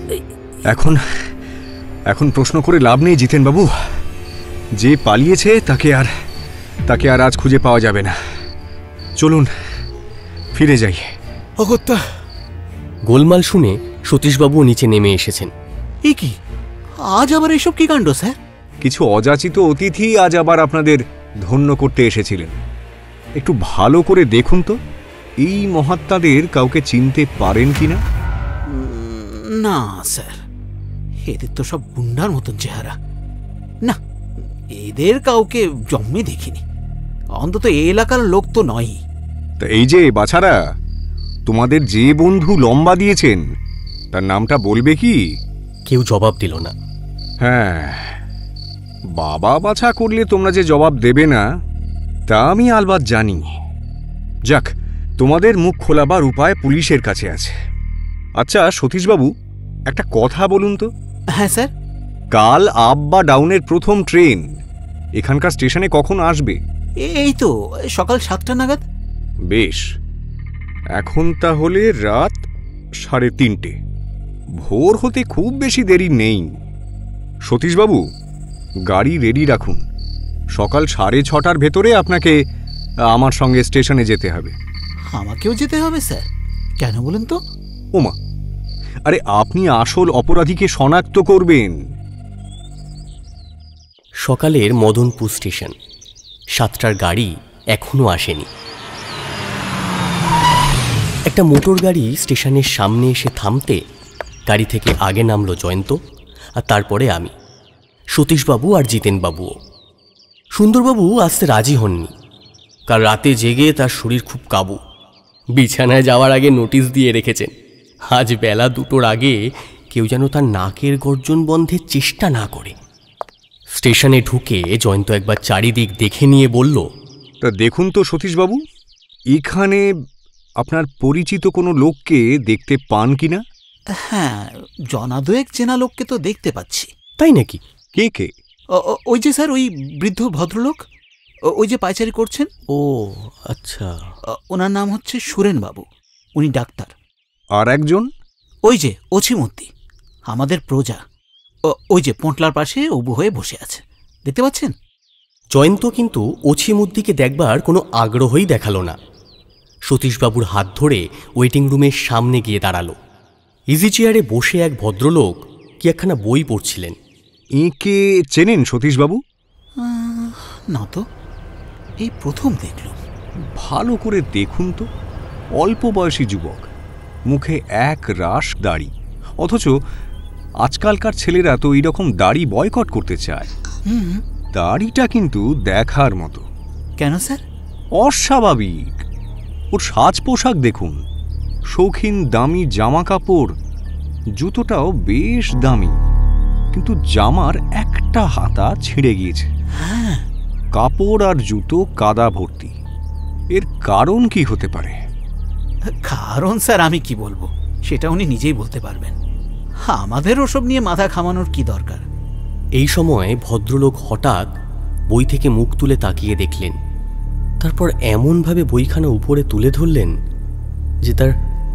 [SPEAKER 3] এখন প্রশ্ন করে লাভ নেই জিতেনবাবু। যে পালিয়েছে তাকে আর আজ খুঁজে পাওয়া যাবে না। চলুন ফিরে যাই।
[SPEAKER 2] অগত্যা।
[SPEAKER 1] গোলমাল শুনে সতীশবাবুও নিচে নেমে এসেছেন।
[SPEAKER 5] এ কি, আজ আবার এসব কি কাণ্ড স্যার?
[SPEAKER 3] কিছু অযাচিত অতিথি আজ আবার আপনাদের ধন্য করতে এসেছিলেন। একটু ভালো করে দেখুন তো, এই মহাত্মাদের কাউকে চিনতে পারেন কিনা?
[SPEAKER 5] না স্যার, এদের তো সব গুন্ডার মতন চেহারা। না, এদের কাউকে জন্মে দেখিনি। অন্তত এই এলাকার লোক তো নয়।
[SPEAKER 3] তা এই যে বাছারা, তোমাদের যে বন্ধু লম্বা দিয়েছেন তার নামটা বলবে কি?
[SPEAKER 1] কেউ জবাব দিল না।
[SPEAKER 3] হ্যাঁ, বাবা বাছা করলে তোমরা যে জবাব দেবে না তা আমি আলবাত জানি। যাক, তোমাদের মুখ খোলাবার উপায় পুলিশের কাছে আছে। আচ্ছা সতীশবাবু, একটা কথা বলুন তো।
[SPEAKER 5] হ্যাঁ স্যার।
[SPEAKER 3] কাল আপ বা ডাউনের প্রথম ট্রেন এখানকার স্টেশনে কখন আসবে?
[SPEAKER 5] এই তো সকাল 7টা নাগাদ।
[SPEAKER 3] বেশ, এখন তাহলে রাত 3:30। ভোর হতে খুব বেশি দেরি নেই। সতীশবাবু, গাড়ি রেডি রাখুন। সকাল 6:30টার ভেতরে আপনাকে আমার সঙ্গে স্টেশনে যেতে হবে।
[SPEAKER 5] আমাকেও যেতে হবে স্যার? কেন বলুন তো?
[SPEAKER 3] ওমা, আরে আপনি আসল অপরাধীকে শনাক্ত করবেন।
[SPEAKER 1] সকালের মদনপুর স্টেশন। 7টার গাড়ি এখনো আসেনি। একটা মোটর গাড়ি স্টেশনের সামনে এসে থামতে গাড়ি থেকে আগে নামলো জয়ন্ত, আর তারপরে আমি, সতীশবাবু আর জিতেনবাবুও। সুন্দরবাবু আসতে রাজি হননি। কাল রাতে জেগে তার শরীর খুব কাবু। বিছানায় যাওয়ার আগে নোটিশ দিয়ে রেখেছেন, আজ বেলা 2টোর আগে কেউ যেন তার নাকের গর্জন বন্ধের চেষ্টা না করে। স্টেশনে ঢুকে জয়ন্ত একবার চারিদিক দেখে নিয়ে বলল,
[SPEAKER 3] তা দেখুন তো সতীশবাবু, এখানে আপনার পরিচিত কোনো লোককে দেখতে পান কিনা?
[SPEAKER 5] হ্যাঁ, জনাদয়েক চেনা লোককে তো দেখতে পাচ্ছি।
[SPEAKER 1] তাই নাকি?
[SPEAKER 3] কে কে?
[SPEAKER 5] ওই যে স্যার, ওই বৃদ্ধ ভদ্রলোক, ওই যে পায়চারি করছেন।
[SPEAKER 1] ও আচ্ছা।
[SPEAKER 5] ওনার নাম হচ্ছে সুরেন বাবু, উনি ডাক্তার।
[SPEAKER 3] আর একজন?
[SPEAKER 5] ওই যে অছিমূর্তি, আমাদের প্রজা। ওই যে পোঁটলার পাশে উবু হয়ে বসে আছে, দেখতে পাচ্ছেন?
[SPEAKER 1] জয়ন্ত কিন্তু অছিমুদ্দিকে দেখবার কোনো আগ্রহই দেখালো না। সতীশবাবুর হাত ধরে ওয়েটিং রুমের সামনে গিয়ে দাঁড়ালো। ইজি চেয়ারে বসে এক ভদ্রলোক কি একখানা বই পড়ছিলেন।
[SPEAKER 3] একে চেনেন সতীশবাবু?
[SPEAKER 5] না তো, এই প্রথম দেখলাম।
[SPEAKER 3] ভালো করে দেখুন তো, অল্প বয়সী যুবক, মুখে এক রাশ দাড়ি, অথচ আজকালকার ছেলেরা তো এইরকম দাড়ি বয়কট করতে চায়। দাড়িটা কিন্তু দেখার মতো।
[SPEAKER 5] কেন স্যার?
[SPEAKER 3] অস্বাভাবিক। ওর সাজ পোশাক দেখুন, শৌখিন দামি জামা কাপড়, জুতোটাও বেশ দামি, কিন্তু জামার একটা হাতা ছিঁড়ে গিয়েছে। কাপড় আর জুতো কাদা ভর্তি। এর কারণ কি হতে পারে?
[SPEAKER 5] কারণ স্যার আমি কি বলবো, সেটা উনি নিজেই বলতে পারবেন। আমাদের ওসব নিয়ে মাথা ঘামানোর কি দরকার।
[SPEAKER 1] এই সময় ভদ্রলোক হঠাৎ বই থেকে মুখ তুলে তাকিয়ে দেখলেন, তারপর এমনভাবে বইখানা উপরে তুলে ধরলেন যে তার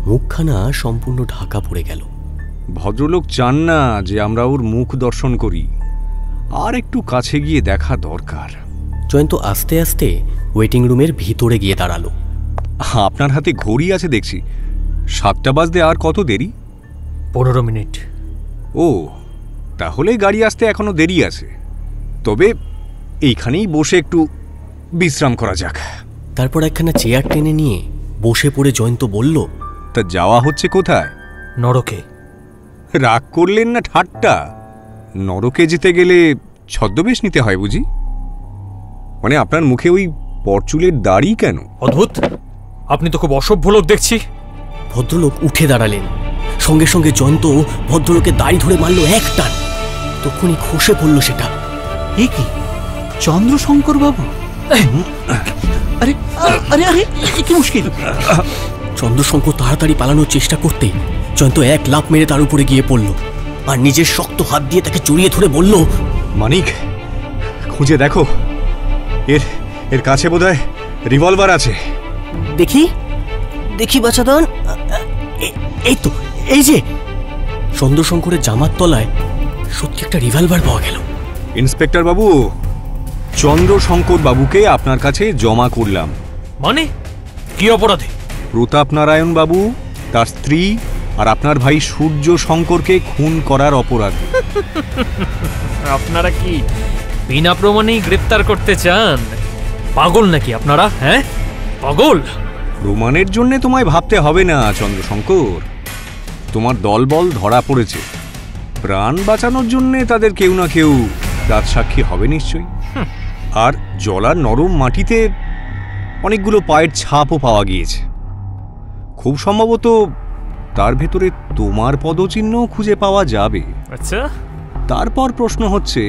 [SPEAKER 1] মুখখানা সম্পূর্ণ ঢাকা পড়ে গেল।
[SPEAKER 3] ভদ্রলোক চান না যে আমরা ওর মুখ দর্শন করি, আর একটু কাছে গিয়ে দেখা দরকার।
[SPEAKER 1] জয়ন্ত আস্তে আস্তে ওয়েটিং রুমের ভিতরে গিয়ে দাঁড়ালো।
[SPEAKER 3] আপনার হাতে ঘড়ি আছে দেখছি, 7টা বাজতে আর কত দেরি?
[SPEAKER 6] 15 মিনিট।
[SPEAKER 3] ও, তাহলে গাড়ি আসতে এখনো দেরি আছে। তবে এইখানেই বসে একটু বিশ্রাম করা যাক।
[SPEAKER 1] তারপর একখানা চেয়ার টেনে নিয়ে বসে পড়ে জয়ন্ত বলল,
[SPEAKER 3] তা যাওয়া হচ্ছে কোথায়?
[SPEAKER 6] নরকে।
[SPEAKER 3] রাগ করলেন না ঠাট্টা? নরকে যেতে গেলে ছদ্মবেশ নিতে হয় বুঝি? মানে আপনার মুখে ওই পরচুলের দাড়ি কেন?
[SPEAKER 6] অদ্ভুত, আপনি তো খুব অসভ্য লোক দেখছি।
[SPEAKER 1] ভদ্রলোক উঠে দাঁড়ালেন। সঙ্গে সঙ্গে জয়ন্ত ভদ্রলোকের দাড়ি ধরে মারল এক টান। তখনই খসে পড়ল সেটা।
[SPEAKER 5] এ কি চন্দ্রশঙ্কর বাবু? আরে আরে আরে, কি মুশকিল!
[SPEAKER 1] চন্দ্রশঙ্কর তাড়াতাড়ি পালানোর চেষ্টা করতে জয়ন্ত এক লাফ মেরে তার উপরে গিয়ে পড়ল আর নিজের শক্ত হাত দিয়ে তাকে জড়িয়ে ধরে বলল,
[SPEAKER 3] মানিক, খুঁজে দেখো, এর এর কাছে বোধহয় রিভলভার আছে।
[SPEAKER 1] দেখি দেখি বাছাধন, এই তো, এই যে। চন্দ্রশঙ্করের জামার তলায় সত্যি একটা রিভলভার পাওয়া গেল।
[SPEAKER 3] ইন্সপেক্টর বাবু, চন্দ্রশঙ্কর বাবুকে আপনার কাছে জমা করলাম।
[SPEAKER 6] মানে কি অপরাধে?
[SPEAKER 3] প্রতাপ নারায়ণ বাবু, তার স্ত্রী আর আপনার ভাই সূর্য শঙ্করকে খুন করার অপরাধে।
[SPEAKER 6] আপনারা কি বিনা প্রমাণেই গ্রেপ্তার করতে চান? পাগল নাকি আপনারা? হ্যাঁ, পাগল।
[SPEAKER 3] প্রমাণের জন্য তোমায় ভাবতে হবে না চন্দ্রশঙ্কর, তোমার দলবল ধরা পড়েছে। প্রাণ বাঁচানোর জন্য তাদের কেউ না কেউ রাজসাক্ষী হবে নিশ্চয়ই। আর জলার নরম মাটিতে অনেকগুলো পায়ের ছাপও পাওয়া গিয়েছে। খুব সম্ভবত তার ভেতরে তোমার পদচিহ্ন খুঁজে পাওয়া যাবে।
[SPEAKER 6] আচ্ছা,
[SPEAKER 3] তারপর প্রশ্ন হচ্ছে,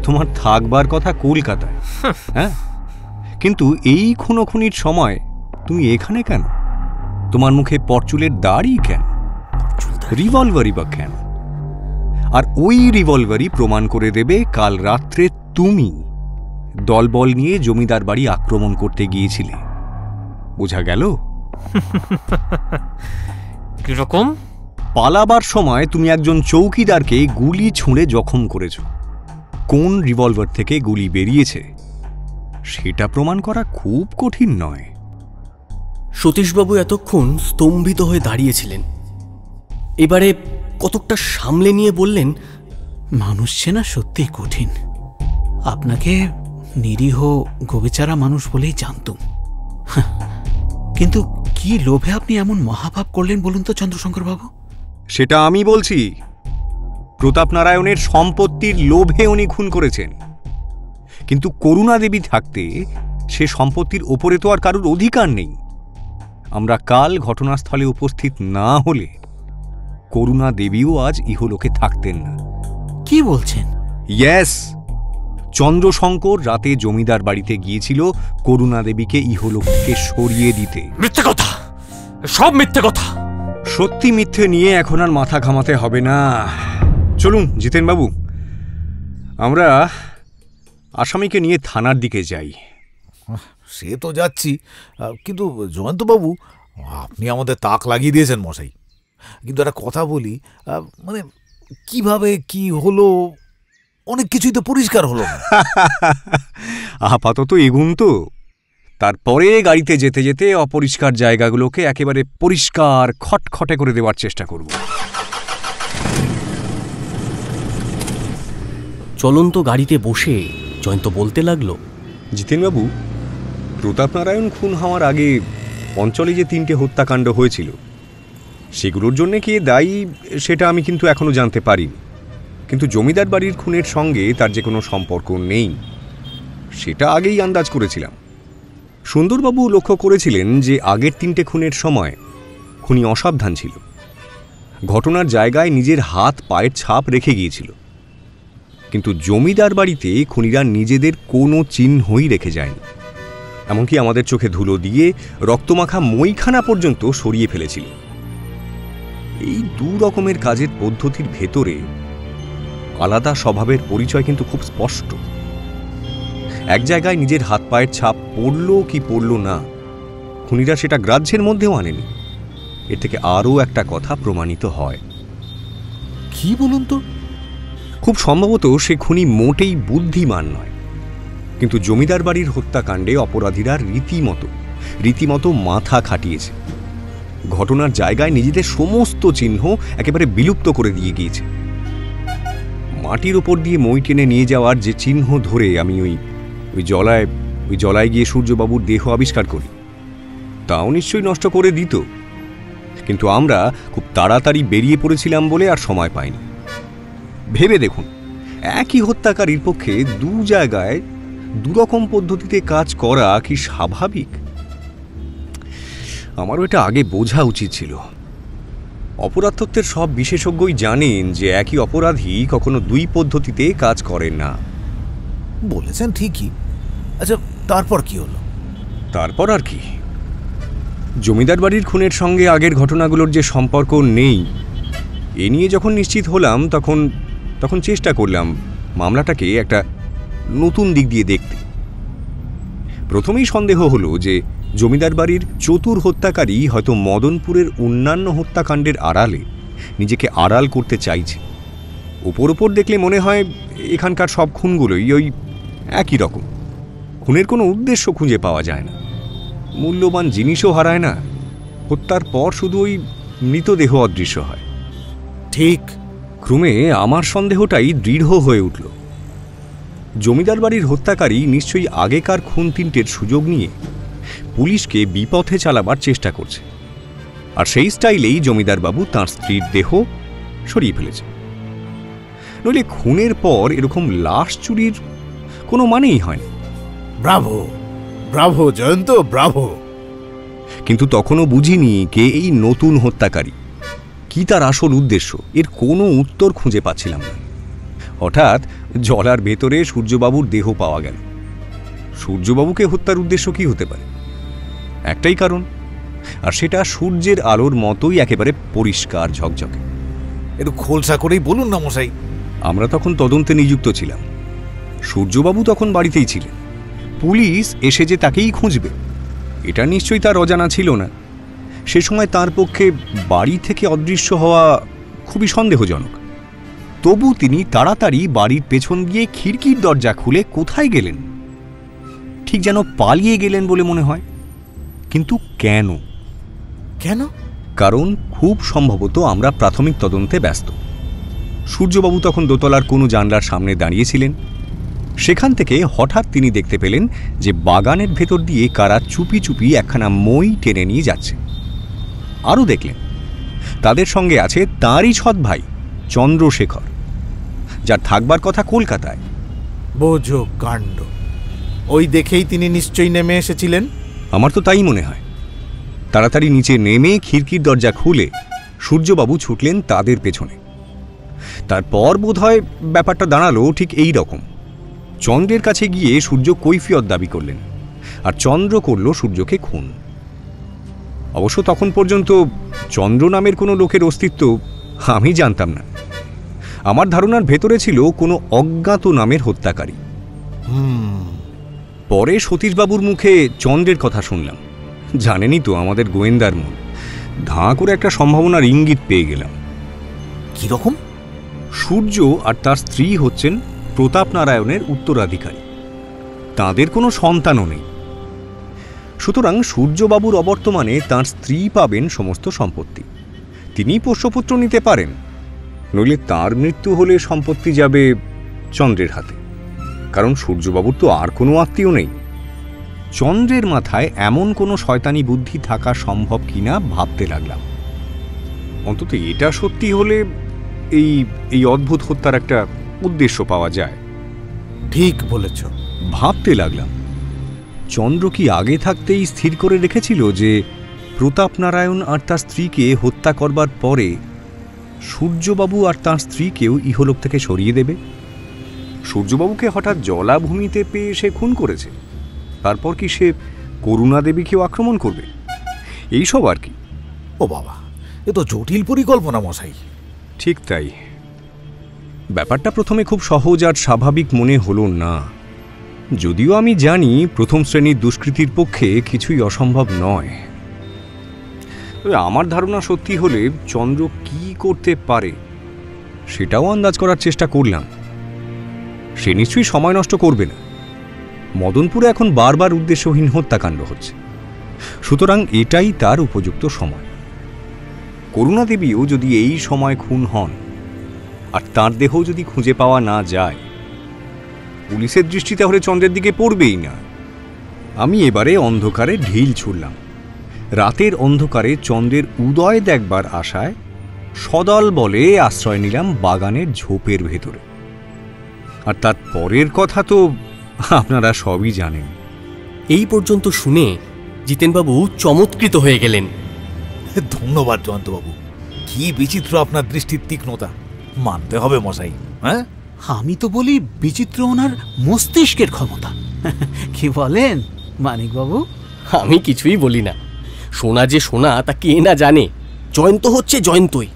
[SPEAKER 3] তোমার থাকবার কথা কলকাতায়, হ্যাঁ, কিন্তু এই খুনোখুনির সময় তুমি এখানে কেন? তোমার মুখে পরচুলের দাড়ি কেন? রিভলভারই বা কেন? আর ওই রিভলভারই প্রমাণ করে দেবে কাল রাত্রে তুমি দলবল নিয়ে জমিদার বাড়ি আক্রমণ করতে গিয়েছিলে। বোঝা গেল?
[SPEAKER 6] কিরকম?
[SPEAKER 3] পালাবার সময় তুমি একজন চৌকিদারকে গুলি ছুঁড়ে জখম করেছ। কোন রিভলভার থেকে গুলি বেরিয়েছে সেটা প্রমাণ করা খুব কঠিন নয়।
[SPEAKER 1] সতীশবাবু এতক্ষণ স্তম্ভিত হয়ে দাঁড়িয়েছিলেন। এবারে কতকটা সামলে নিয়ে বললেন,
[SPEAKER 5] মানুষ চেনা সত্যিই কঠিন। আপনাকে নিরীহ গোবেচারা মানুষ বলেই জানতুম, কিন্তু কি লোভে আপনি এমন মহাপাপ করলেন বলুন তো চন্দ্রশঙ্কর বাবু?
[SPEAKER 3] সেটা আমি বলছি। প্রতাপ নারায়ণের সম্পত্তির লোভে উনি খুন করেছেন, কিন্তু করুণা দেবী থাকতে সে সম্পত্তির ওপরে তো আর কারুর অধিকার নেই। আমরা কাল ঘটনাস্থলে উপস্থিত না হলে করুণা দেবীও আজ ইহলোকে থাকতেন না।
[SPEAKER 5] কি বলছেন?
[SPEAKER 3] ইয়েস, চন্দ্রশঙ্কর রাতে জমিদার বাড়িতে গিয়েছিল করুণা দেবীকে ইহলোক থেকে সরিয়ে দিতে।
[SPEAKER 6] মিথ্যে কথা, সব মিথ্যে কথা।
[SPEAKER 3] সত্যি মিথ্যে নিয়ে এখন আর মাথা ঘামাতে হবে না। চলুন জিতেন বাবু, আসামিকে নিয়ে থানার দিকে যাই।
[SPEAKER 4] সে তো যাচ্ছি, কিন্তু জয়ন্তবাবু, আপনি আমাদের তাক লাগিয়ে দিয়েছেন মশাই। কিন্তু একটা কথা বলি, মানে কিভাবে কি হলো, অনেক কিছুই তো পরিষ্কার হলো না।
[SPEAKER 3] আপাতত এগুন তো, তারপরে গাড়িতে যেতে যেতে অপরিষ্কার জায়গাগুলোকে একেবারে পরিষ্কার খটখটে করে দেওয়ার চেষ্টা করব।
[SPEAKER 1] চলন্ত গাড়িতে বসে জয়ন্ত বলতে লাগলো,
[SPEAKER 3] জিতেনবাবু, প্রতাপনারায়ণ খুন হওয়ার আগে অঞ্চলে যে 3টে হত্যাকাণ্ড হয়েছিল, সেগুলোর জন্য কে দায়ী সেটা আমি কিন্তু এখনো জানতে পারিনি। কিন্তু জমিদার বাড়ির খুনের সঙ্গে তার যে কোনো সম্পর্ক নেই সেটা আগেই আন্দাজ করেছিলাম। সুন্দরবাবু লক্ষ্য করেছিলেন যে আগের 3টে খুনের সময় খুনি অসাবধান ছিল, ঘটনার জায়গায় নিজের হাত পায়ের ছাপ রেখে গিয়েছিল। কিন্তু জমিদার বাড়িতে খুনিরা নিজেদের কোনো চিহ্নই রেখে যায়নি, এমনকি আমাদের চোখে ধুলো দিয়ে রক্তমাখা মইখানা পর্যন্ত সরিয়ে ফেলেছিল। এই 2 রকমের কাজের পদ্ধতির ভেতরে আলাদা স্বভাবের পরিচয় কিন্তু খুব স্পষ্ট। এক জায়গায় নিজের হাত পায়ের ছাপ পড়ল কি পড়ল না, খুনিরা সেটা গ্রাহ্যের মধ্যেও আনেনি। এর থেকে আরও একটা কথা প্রমাণিত হয়।
[SPEAKER 2] কি বলুন তো?
[SPEAKER 3] খুব সম্ভবত সে খুনি মোটেই বুদ্ধিমান নয়, কিন্তু জমিদার বাড়ির হত্যাকাণ্ডে অপরাধীরা রীতিমতো মাথা খাটিয়েছে। ঘটনার জায়গায় নিজেদের সমস্ত চিহ্ন একেবারে বিলুপ্ত করে দিয়ে গিয়েছে। মাটির ওপর দিয়ে মই টেনে নিয়ে যাওয়ার যে চিহ্ন ধরে আমি ওই জলায় গিয়ে সূর্যবাবুর দেহ আবিষ্কার করি, তাও নিশ্চয়ই নষ্ট করে দিত। কিন্তু আমরা খুব তাড়াতাড়ি বেরিয়ে পড়েছিলাম বলে আর সময় পাইনি। ভেবে দেখুন, একই হত্যাকারীর পক্ষে 2 জায়গায় 2 রকম পদ্ধতিতে কাজ করা কি স্বাভাবিক? আমারও এটা আগে বোঝা উচিত ছিল। অপরাধতত্ত্বের সব বিশেষজ্ঞই জানেন যে একই অপরাধী কখনো 2 পদ্ধতিতে কাজ করেন না।
[SPEAKER 4] বলেছেন ঠিকই। আচ্ছা, তারপর কি হলো?
[SPEAKER 3] তারপর আর কি, জমিদার বাড়ির খুনের সঙ্গে আগের ঘটনাগুলোর যে সম্পর্ক নেই এ নিয়ে যখন নিশ্চিত হলাম, তখন চেষ্টা করলাম মামলাটাকে একটা নতুন দিক দিয়ে দেখতে। প্রথমেই সন্দেহ হলো যে জমিদার বাড়ির চতুর হত্যাকারী হয়তো মদনপুরের অন্যান্য হত্যাকাণ্ডের আড়ালে নিজেকে আড়াল করতে চাইছে। ওপর দেখলে মনে হয় এখানকার সব খুনগুলোই ওই একই রকম। খুনের কোনো উদ্দেশ্য খুঁজে পাওয়া যায় না, মূল্যবান জিনিসও হারায় না, হত্যার পর শুধু ওই মৃতদেহ অদৃশ্য হয়।
[SPEAKER 2] ঠিক।
[SPEAKER 3] ক্রমে আমার সন্দেহটাই দৃঢ় হয়ে উঠল। জমিদার বাড়ির হত্যাকারী নিশ্চয়ই আগেকার খুন 3টের সুযোগ নিয়ে পুলিশকে বিপথে চালাবার চেষ্টা করছে, আর সেই স্টাইলেই জমিদার বাবু তাঁর স্ত্রীর দেহ সরিয়ে ফেলেছে। নইলে খুনের পর এরকম লাশ চুরির কোনো মানেই হয়নি।
[SPEAKER 2] Bravo, Bravo Jayanta, Bravo.
[SPEAKER 3] কিন্তু তখনও বুঝিনি কে এই নতুন হত্যাকারী, কি তার আসল উদ্দেশ্য, এর কোনো উত্তর খুঁজে পাচ্ছিলাম না। হঠাৎ জলার ভেতরে সূর্যবাবুর দেহ পাওয়া গেল। সূর্যবাবুকে হত্যার উদ্দেশ্য কি হতে পারে? একটাই কারণ, আর সেটা সূর্যের আলোর মতোই একেবারে পরিষ্কার ঝকঝকে।
[SPEAKER 4] একটু খোলসা করেই বলুন না মশাই।
[SPEAKER 3] আমরা তখন তদন্তে নিযুক্ত ছিলাম, সূর্যবাবু তখন বাড়িতেই ছিলেন। পুলিশ এসে যে তাকেই খুঁজবে এটা নিশ্চয়ই তার অজানা ছিল না। সে সময় তার পক্ষে বাড়ি থেকে অদৃশ্য হওয়া খুবই সন্দেহজনক। তবু তিনি তাড়াতাড়ি বাড়ির পেছন দিয়ে খিড়কির দরজা খুলে কোথায় গেলেন? ঠিক যেন পালিয়ে গেলেন বলে মনে হয়। কিন্তু কেন? কারণ খুব সম্ভবত আমরা প্রাথমিক তদন্তে ব্যস্ত। সূর্যবাবু তখন দোতলার কোনো জানলার সামনে দাঁড়িয়েছিলেন। সেখান থেকে হঠাৎ তিনি দেখতে পেলেন যে বাগানের ভেতর দিয়ে কারা চুপি চুপি একখানা মই টেনে নিয়ে যাচ্ছে। আরও দেখলেন তাদের সঙ্গে আছে তাঁরই সৎ ভাই চন্দ্রশেখর, যার থাকবার কথা কলকাতায়।
[SPEAKER 2] বোঝো কাণ্ড। ওই দেখেই তিনি নিশ্চয়ই নেমে এসেছিলেন।
[SPEAKER 3] আমার তো তাই মনে হয়। তাড়াতাড়ি নিচে নেমে খিড়কির দরজা খুলে সূর্যবাবু ছুটলেন তাদের পেছনে। তারপর বোধহয় ব্যাপারটা দাঁড়ালো ঠিক এই রকম। চন্দ্রের কাছে গিয়ে সূর্য কৈফিয়ত দাবি করলেন, আর চন্দ্র করল সূর্যকে খুন। অবশ্য তখন পর্যন্ত চন্দ্র নামের কোনো লোকের অস্তিত্ব আমি জানতাম না। আমার ধারণার ভেতরে ছিল কোনো অজ্ঞাত নামের হত্যাকারী। পরে সতীশবাবুর মুখে চন্দ্রের কথা শুনলাম। জানেনই তো আমাদের গোয়েন্দার মন, ধাঁ করে একটা সম্ভাবনার ইঙ্গিত পেয়ে গেলাম।
[SPEAKER 4] কিরকম?
[SPEAKER 3] সূর্য আর তার স্ত্রী হচ্ছেন প্রতাপ নারায়ণের উত্তরাধিকারী, তাদের কোনো সন্তানও নেই। সুতরাং সূর্যবাবুর অবর্তমানে তার স্ত্রী পাবেন সমস্ত সম্পত্তি, তিনি পোষ্যপুত্র নিতে পারেন, নইলে তার মৃত্যু হলে সম্পত্তি যাবে চন্দ্রের হাতে, কারণ সূর্যবাবুর তো আর কোনো আত্মীয় নেই। চন্দ্রের মাথায় এমন কোনো শয়তানি বুদ্ধি থাকা সম্ভব কিনা ভাবতে লাগলাম। অন্তত এটা সত্যি হলে এই এই অদ্ভুত হত্যার একটা উদ্দেশ্য পাওয়া যায়।
[SPEAKER 2] ঠিক বলেছ।
[SPEAKER 3] ভাবতে লাগলাম, চন্দ্র কি আগে থাকতেই স্থির করে রেখেছিল যে প্রতাপ নারায়ণ আর তার স্ত্রীকে হত্যা করবার পরে সূর্যবাবু আর তার স্ত্রীকেও ইহলোক থেকে সরিয়ে দেবে? সূর্যবাবুকে হঠাৎ জলাভূমিতে পেয়ে সে খুন করেছে, তারপর কি সে করুণা দেবীকেও আক্রমণ করবে? এইসব আর কি।
[SPEAKER 4] ও বাবা, এ তো জটিল পরিকল্পনা মশাই।
[SPEAKER 3] ঠিক তাই। ব্যাপারটা প্রথমে খুব সহজ আর স্বাভাবিক মনে হলো না, যদিও আমি জানি প্রথম শ্রেণীর দুষ্কৃতির পক্ষে কিছুই অসম্ভব নয়। তবে আমার ধারণা সত্যি হলে চন্দ্র কি করতে পারে সেটাও আন্দাজ করার চেষ্টা করলাম। সে নিশ্চয়ই সময় নষ্ট করবে না। মদনপুরে এখন বারবার উদ্দেশ্যহীন হত্যাকাণ্ড হচ্ছে, সুতরাং এটাই তার উপযুক্ত সময়। করুণা দেবীও যদি এই সময় খুন হন আর তার দেহ যদি খুঁজে পাওয়া না যায়, পুলিশের দৃষ্টি তাহলে চন্দ্রের দিকে পড়বেই না। আমি এবারে অন্ধকারে ঢিল ছুড়লাম। রাতের অন্ধকারে চন্দ্রের উদয় দেখবার আশায় সদল বলে আশ্রয় নিলাম বাগানের ঝোপের ভেতরে। আর তার পরের কথা তো আপনারা সবই জানেন।
[SPEAKER 1] এই পর্যন্ত শুনে জিতেনবাবু চমৎকৃত হয়ে গেলেন।
[SPEAKER 4] ধন্যবাদ জয়ন্তবাবু, কি বিচিত্র আপনার দৃষ্টির তীক্ষ্ণতা, মানতে হবে মশাই। হ্যাঁ,
[SPEAKER 5] আমি তো বলি বিচিত্র ওনার মস্তিষ্কের ক্ষমতা। কি বলেন মানিকবাবু?
[SPEAKER 1] আমি কিছুই বলি না। সোনা যে সোনা তা কে না জানে। জয়ন্ত হচ্ছে জয়ন্তই,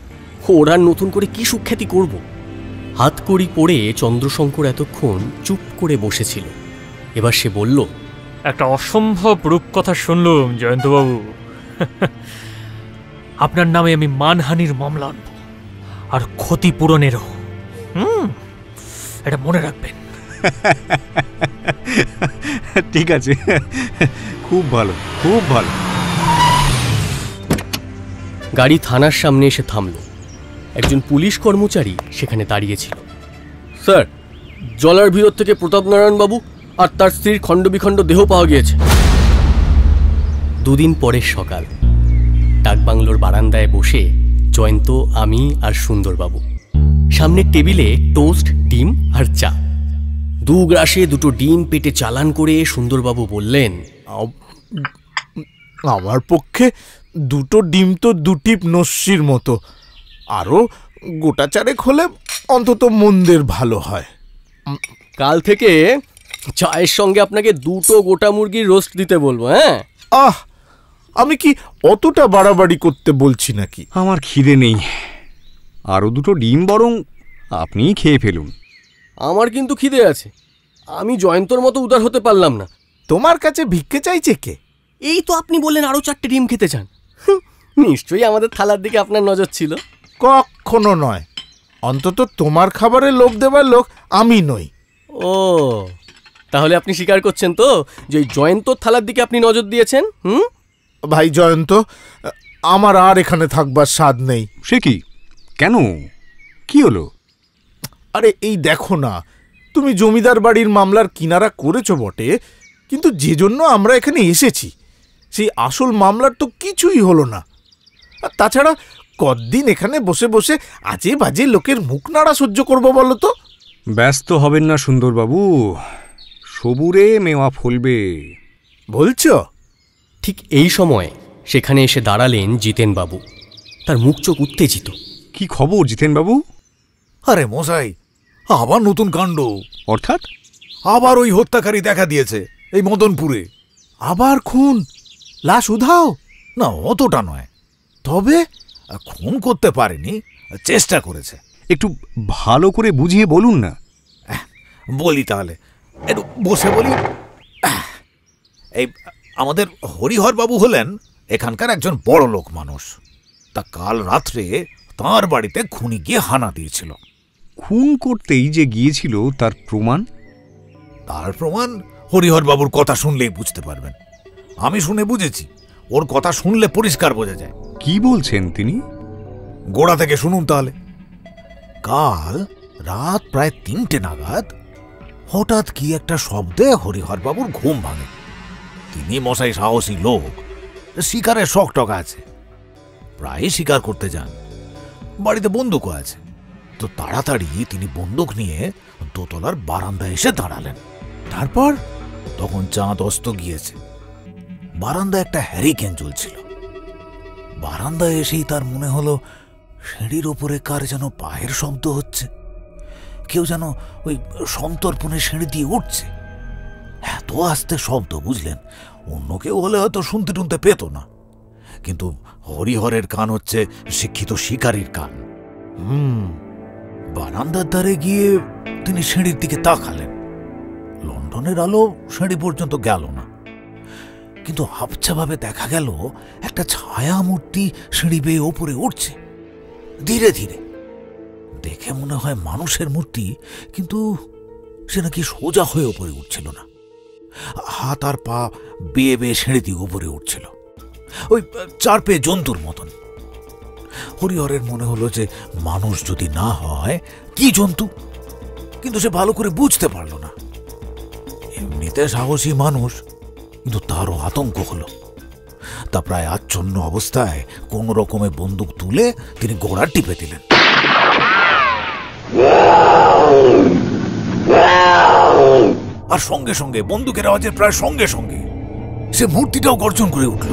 [SPEAKER 1] ওরা নতুন করে কি সুখ্যাতি করব। হাতকড়ি পড়ে চন্দ্রশঙ্কর এতক্ষণ চুপ করে বসেছিল। এবার সে বলল,
[SPEAKER 6] একটা অসম্ভব রূপকথা শুনলুম জয়ন্তবাবু। আপনার নামে আমি মানহানির মামলা আনব, আর ক্ষতিপূরণেরও। এটা মনে রাখবেন।
[SPEAKER 3] ঠিক আছে, খুব ভালো, খুব ভালো।
[SPEAKER 1] গাড়ি থানার সামনে এসে থামল। একজন পুলিশ কর্মচারী সেখানে দাঁড়িয়েছিল। স্যার, জলার ভিতর থেকে প্রতাপ নারায়ণ বাবু আর তার স্ত্রীর খণ্ডবিখণ্ড দেহ পাওয়া গিয়েছে। দুদিন পরের সকাল, ডাকবাংলোর বারান্দায় বসে জয়ন্ত, আমি আর সুন্দরবাবু। সামনের টেবিলে টোস্ট, ডিম আর চা। দু গ্রাসে দুটো ডিম পেটে চালান করে সুন্দরবাবু বললেন,
[SPEAKER 2] আমার পক্ষে দুটো ডিম তো দুটিপ নস্যির মতো, আরও গোটা চারেক হলে অন্তত মন্দের ভালো হয়।
[SPEAKER 1] কাল থেকে চায়ের সঙ্গে আপনাকে দুটো গোটা মুরগির রোস্ট দিতে বলবো। হ্যাঁ,
[SPEAKER 2] আহ, আমি কি অতটা বাড়াবাড়ি করতে বলছি নাকি?
[SPEAKER 3] আমার খিদে নেই, আরও দুটো ডিম বরং আপনিই খেয়ে ফেলুন।
[SPEAKER 1] আমার কিন্তু খিদে আছে। আমি জয়ন্তর মতো উদার হতে পারলাম না।
[SPEAKER 2] তোমার কাছে ভিক্ষে চাইছে কে?
[SPEAKER 1] এই তো আপনি বললেন আরো 4টে ডিম খেতে চান। নিশ্চয়ই আমাদের থালার দিকে আপনার নজর ছিল।
[SPEAKER 2] কখনো নয়, অন্তত তোমার খাবারে লোভ দেবার লোক আমি নই।
[SPEAKER 1] ও, তাহলে আপনি স্বীকার করছেন তো যে ওই জয়ন্তর থালার দিকে আপনি নজর দিয়েছেন?
[SPEAKER 2] ভাই জয়ন্ত, আমার আর এখানে থাকবার স্বাদ নেই।
[SPEAKER 3] সে কি? কেন, কি হলো?
[SPEAKER 2] আরে এই দেখো না, তুমি জমিদার বাড়ির মামলার কিনারা করেছো বটে, কিন্তু যে জন্য আমরা এখানে এসেছি সেই আসল মামলার তো কিছুই হলো না। আর তাছাড়া কতদিন এখানে বসে বসে আজে বাজে লোকের মুখ নাড়া সহ্য করবো বলো তো?
[SPEAKER 3] ব্যস্ত হবেন না সুন্দরবাবু, সবুরে মেওয়া ফলবে।
[SPEAKER 2] বলছো?
[SPEAKER 1] ঠিক এই সময় সেখানে এসে দাঁড়ালেন জিতেনবাবু। তার মুখ চোখ উত্তেজিত।
[SPEAKER 3] কি খবর জিতেনবাবু?
[SPEAKER 4] আরে মশাই, আবার নতুন কাণ্ড।
[SPEAKER 3] অর্থাৎ?
[SPEAKER 4] আবার ওই হত্যাকারী দেখা দিয়েছে এই মদনপুরে।
[SPEAKER 2] আবার খুন? লাশ উধাও?
[SPEAKER 4] না, অতটা নয়,
[SPEAKER 2] তবে
[SPEAKER 4] খুন করতে পারেনি, চেষ্টা করেছে।
[SPEAKER 3] একটু ভালো করে বুঝিয়ে বলুন না।
[SPEAKER 4] বলি তাহলে, একটু বসে বলি। এই আমাদের হরিহর বাবু হলেন এখানকার একজন বড় লোক মানুষ। তা কাল রাত্রে তাঁর বাড়িতে খুনি গিয়ে হানা দিয়েছিল।
[SPEAKER 3] খুন করতেই যে গিয়েছিল তার প্রমাণ?
[SPEAKER 4] তার প্রমাণ হরিহর বাবুর কথা শুনলেই বুঝতে পারবেন। আমি শুনে বুঝেছি, ওর কথা শুনলে পরিষ্কার বোঝা যায়।
[SPEAKER 3] কি বলছেন তিনি?
[SPEAKER 4] গোড়া থেকে শুনুন তাহলে। কাল রাত প্রায় ৩টে নাগাদ হঠাৎ কি একটা শব্দে হরিহর বাবুর ঘুম ভাঙে। তিনি মশাই সাহসী লোক, শিকারের শখ টক আছে, প্রায় শিকার করতে যান। বাড়িতে বন্দুকও আছে। তো তাড়াতাড়ি তিনি বন্দুক নিয়ে দোতলার বারান্দায় এসে দাঁড়ালেন। তারপর তখন চাঁদ অস্ত গিয়েছে। বারান্দায় একটা হ্যারিকেন জ্বলছিল। বারান্দায় এসেই তার মনে হলো সিঁড়ির ওপরে কার যেন পায়ের শব্দ হচ্ছে। কেউ যেন ওই সন্তর্পণে সিঁড়ি দিয়ে উঠছে। এত আস্তে শব্দ, বুঝলেন, অন্য কেউ হলে হয়তো শুনতে টুনতে পেত না, কিন্তু হরিহরের কান হচ্ছে শিক্ষিত শিকারীর কান। বারান্দার ধারে গিয়ে তিনি সিঁড়ির দিকে তাকালেন। লন্ডনের আলো সিঁড়ি পর্যন্ত গেল না, কিন্তু হাবছাভাবে দেখা গেল একটা ছায়া মূর্তি সিঁড়ি বেয়ে ওপরে উঠছে ধীরে ধীরে। দেখে মনে হয় মানুষের মূর্তি, কিন্তু সে নাকি সোজা হয়ে ওপরে উঠছিল না, হাত আর পা বেয়ে বেয়ে সিঁড়ি দিয়ে ওপরে উঠছিল, ওই 4 পেয়ে জন্তুর মতন। হরিহরের মনে হলো যে মানুষ যদি না হয় কি জন্তু, কিন্তু সে ভালো করে বুঝতে পারল না। এমনিতে সাহসী মানুষ, কিন্তু তারও আতঙ্ক হলো। তা প্রায় আচ্ছন্ন অবস্থায় কোন রকমে বন্দুক তুলে তিনি গোড়া টিপে দিলেন। আর সঙ্গে সঙ্গে বন্দুকের আওয়াজের প্রায় সঙ্গে সঙ্গে সে মূর্তিটাও গর্জন করে উঠল।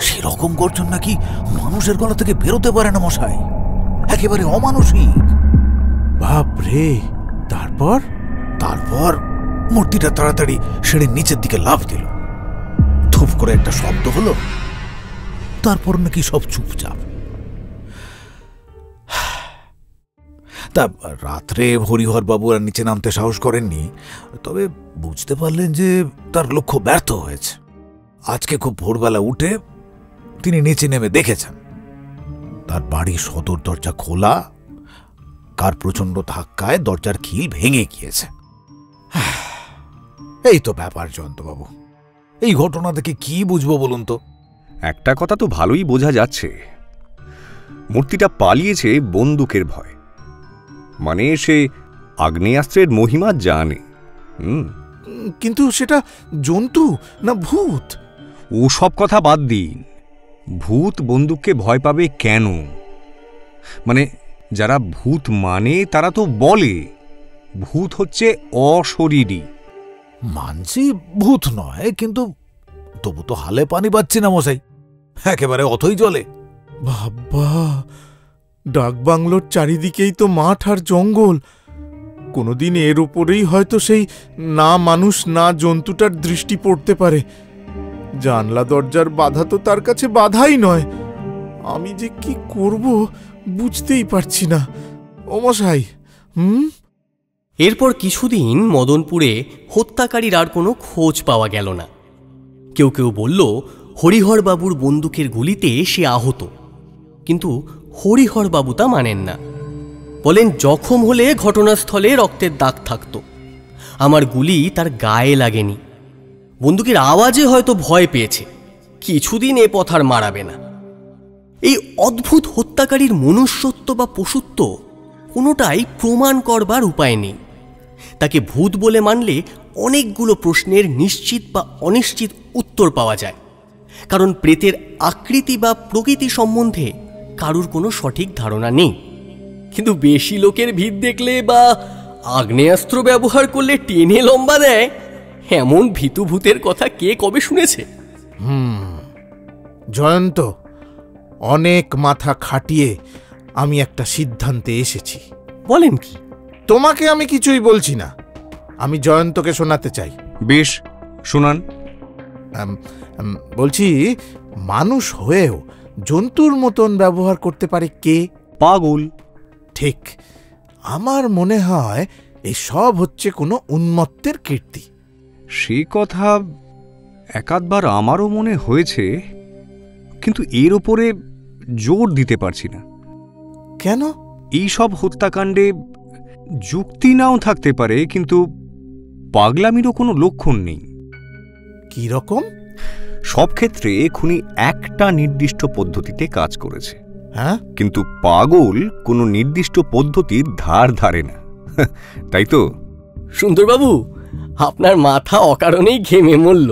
[SPEAKER 4] সেরকম গর্জন নাকি মানুষের গলা থেকে বেরোতে পারে না মশাই, একেবারে অমানসিক।
[SPEAKER 2] বাপরে! তারপর
[SPEAKER 4] তারপর মূর্তিটা তাড়াতাড়ি সিঁড়ির নিচের দিকে লাফ দিল। ধূপ করে একটা শব্দ হলো, তারপর নাকি সব চুপচাপ। তা রাত্রে হরিহর বাবু আর নিচে নামতে সাহস করেননি, তবে বুঝতে পারলেন যে তার লক্ষ্য ব্যর্থ হয়েছে। আজকে খুব ভোরবেলা উঠে তিনি নিচে নেমে দেখেছেন তার বাড়ির সদর দরজা খোলা, কার প্রচন্ড ধাক্কায় দরজার খিল ভেঙে গিয়েছে। এই তো ব্যাপার জয়ন্তবাবু। এই ঘটনা থেকে কি বুঝবো বলুন তো?
[SPEAKER 3] একটা কথা তো ভালোই বোঝা যাচ্ছে, মূর্তিটা পালিয়েছে বন্দুকের ভয়। মানে সে আগ্নেয়াস্ত্রের মহিমা জানে।
[SPEAKER 2] কিন্তু সেটা জন্তু না ভূত?
[SPEAKER 3] ও সব কথা বাদ দিন, ভূত বন্দুককে ভয় পাবে কেন? মানে যারা ভূত মানে তারা তো বলে ভূত হচ্ছে অশরীরী।
[SPEAKER 4] মানছি ভূত নয়, কিন্তু তবু তো হালে পানি পাচ্ছি না মশাই, একেবারে অথই জলে।
[SPEAKER 2] বাবা, ডাকবাংলোর চারিদিকেই তো মাঠ আর জঙ্গল। কোনোদিন এর উপরেই হয়তো সেই না মানুষ না জন্তুটার দৃষ্টি পড়তে পারে। জানলা দরজার বাধা তো তার কাছে বাধাই নয়। আমি যে কি করব বুঝতেই পারছি না। ও মশাই,
[SPEAKER 1] এরপর কিছুদিন মদনপুরে হত্যাকারীর আর কোনো খোঁজ পাওয়া গেল না। কেউ কেউ বলল হরিহর বাবুর বন্দুকের গুলিতে সে আহত, কিন্তু হরিহর বাবু তা মানেন না। বলেন জখম হলে ঘটনাস্থলে রক্তের দাগ থাকত, আমার গুলি তার গায়ে লাগেনি, বন্দুকের আওয়াজে হয়তো ভয় পেয়েছে, কিছুদিন এ পথ আর মারাবে না। এই অদ্ভুত হত্যাকারীর মনুষ্যত্ব বা পশুত্ব কোনোটাই প্রমাণ করবার উপায় নেই। তাকে ভূত বলে মানলে অনেকগুলো প্রশ্নের নিশ্চিত বা অনিশ্চিত উত্তর পাওয়া যায়, কারণ প্রেতের আকৃতি বা প্রকৃতি সম্বন্ধে কারুর কোনো সঠিক ধারণা নেই। কিন্তু বেশি লোকের ভিড় দেখলে বা আগ্নেয়াস্ত্র ব্যবহার করলে টেনে লম্বা দেয়, এমন ভীতু ভূতের কথা কে কবে শুনেছে?
[SPEAKER 2] জয়ন্ত, অনেক মাথা খাটিয়ে আমি একটা সিদ্ধান্তে এসেছি।
[SPEAKER 1] বলেন কি?
[SPEAKER 2] তোমাকে আমি কিছুই বলছি না, আমি জয়ন্তকে শোনাতে চাই।
[SPEAKER 3] বেশ, শোনান।
[SPEAKER 2] বলছি, মানুষ হয়েও জন্তুর মতন ব্যবহার করতে পারে কে?
[SPEAKER 3] পাগল।
[SPEAKER 2] ঠিক, আমার মনে হয় এই সব হচ্ছে কোনো উন্মত্তের কীর্তি।
[SPEAKER 3] সে কথা একাধবার আমারও মনে হয়েছে, কিন্তু এর ওপরে জোর দিতে পারছি না।
[SPEAKER 2] কেন?
[SPEAKER 3] এই সব হত্যাকাণ্ডে যুক্তি নাও থাকতে পারে, কিন্তু পাগলামিরও কোনো লক্ষণ নেই।
[SPEAKER 2] কি রকম?
[SPEAKER 3] সব ক্ষেত্রে খুনি একটা নির্দিষ্ট পদ্ধতিতে কাজ করেছে,
[SPEAKER 2] হ্যাঁ,
[SPEAKER 3] কিন্তু পাগল কোনো নির্দিষ্ট পদ্ধতির ধার ধারে না, তাই তো?
[SPEAKER 1] সুন্দরবাবু, আপনার মাথা অকারণেই ঘেমে মরল,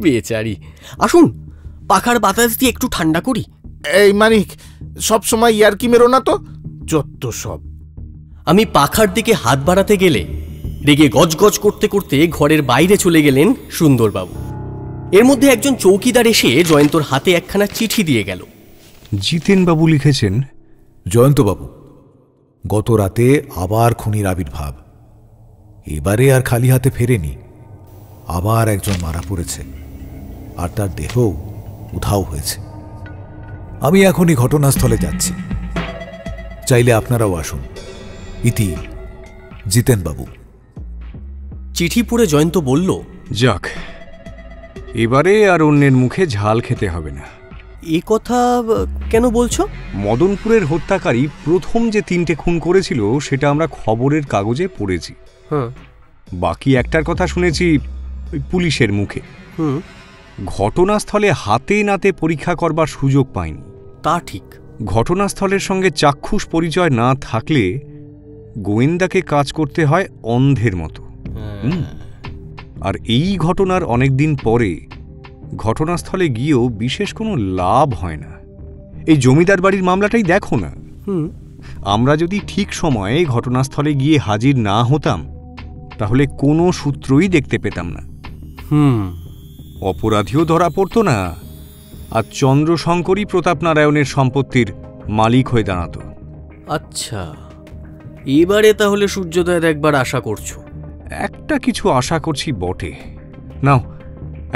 [SPEAKER 1] বেচারি। আসুন, পাখার বাতাস দিয়ে একটু ঠান্ডা করি।
[SPEAKER 2] এই মানিক, সবসময় ইয়ার্কি মেরো না তো, যত সব।
[SPEAKER 1] আমি পাখার দিকে হাত বাড়াতে গেলে রেগে গজগজ করতে করতে ঘরের বাইরে চলে গেলেন সুন্দরবাবু। এর মধ্যে একজন চৌকিদার এসে জয়ন্তর হাতে একখানা চিঠি দিয়ে গেল।
[SPEAKER 3] জিতেনবাবু লিখেছেন,
[SPEAKER 8] জয়ন্তবাবু, গত রাতে আবার খুনির আবির্ভাব। এবারে আর খালি হাতে ফেরেনি, আবার একজন মারা পড়েছে, আর তার দেহও উধাও হয়েছে। আমি এখনই ঘটনাস্থলে যাচ্ছি, চাইলে আপনারাও আসুন। ইতি, জিতেনবাবু।
[SPEAKER 1] চিঠি পড়ে জয়ন্ত বলল,
[SPEAKER 3] যাক, এবারে আর অন্যের মুখে ঝাল খেতে হবে না।
[SPEAKER 1] এ কথা কেন বলছো?
[SPEAKER 3] মদনপুরের হত্যাকারী প্রথম যে 3টে খুন করেছিল সেটা আমরা খবরের কাগজে পড়েছি।
[SPEAKER 1] হ্যাঁ,
[SPEAKER 3] বাকি একটার কথা শুনেছি ওই পুলিশের মুখে।
[SPEAKER 1] হুম,
[SPEAKER 3] ঘটনাস্থলে হাতে নাতে পরীক্ষা করবার সুযোগ পাইনি।
[SPEAKER 1] তা ঠিক।
[SPEAKER 3] ঘটনাস্থলের সঙ্গে চাক্ষুষ পরিচয় না থাকলে গোয়েন্দাকে কাজ করতে হয় অন্ধের মতো। আর এই ঘটনার অনেকদিন পরে ঘটনাস্থলে গিয়েও বিশেষ কোনো লাভ হয় না। এই জমিদার বাড়ির মামলাটাই দেখো না। আমরা যদি ঠিক সময়ে ঘটনাস্থলে গিয়ে হাজির না হতাম তাহলে কোনো সূত্রই দেখতে পেতাম না। অপরাধীও ধরা পড়তো না, আর চন্দ্রশঙ্করই প্রতাপনারায়ণের সম্পত্তির মালিক হয়ে দাঁড়াতো।
[SPEAKER 1] আচ্ছা, এবারে তাহলে সূর্যোদয়ের একবার আশা করছো?
[SPEAKER 3] একটা কিছু আশা করছি বটে। নাও,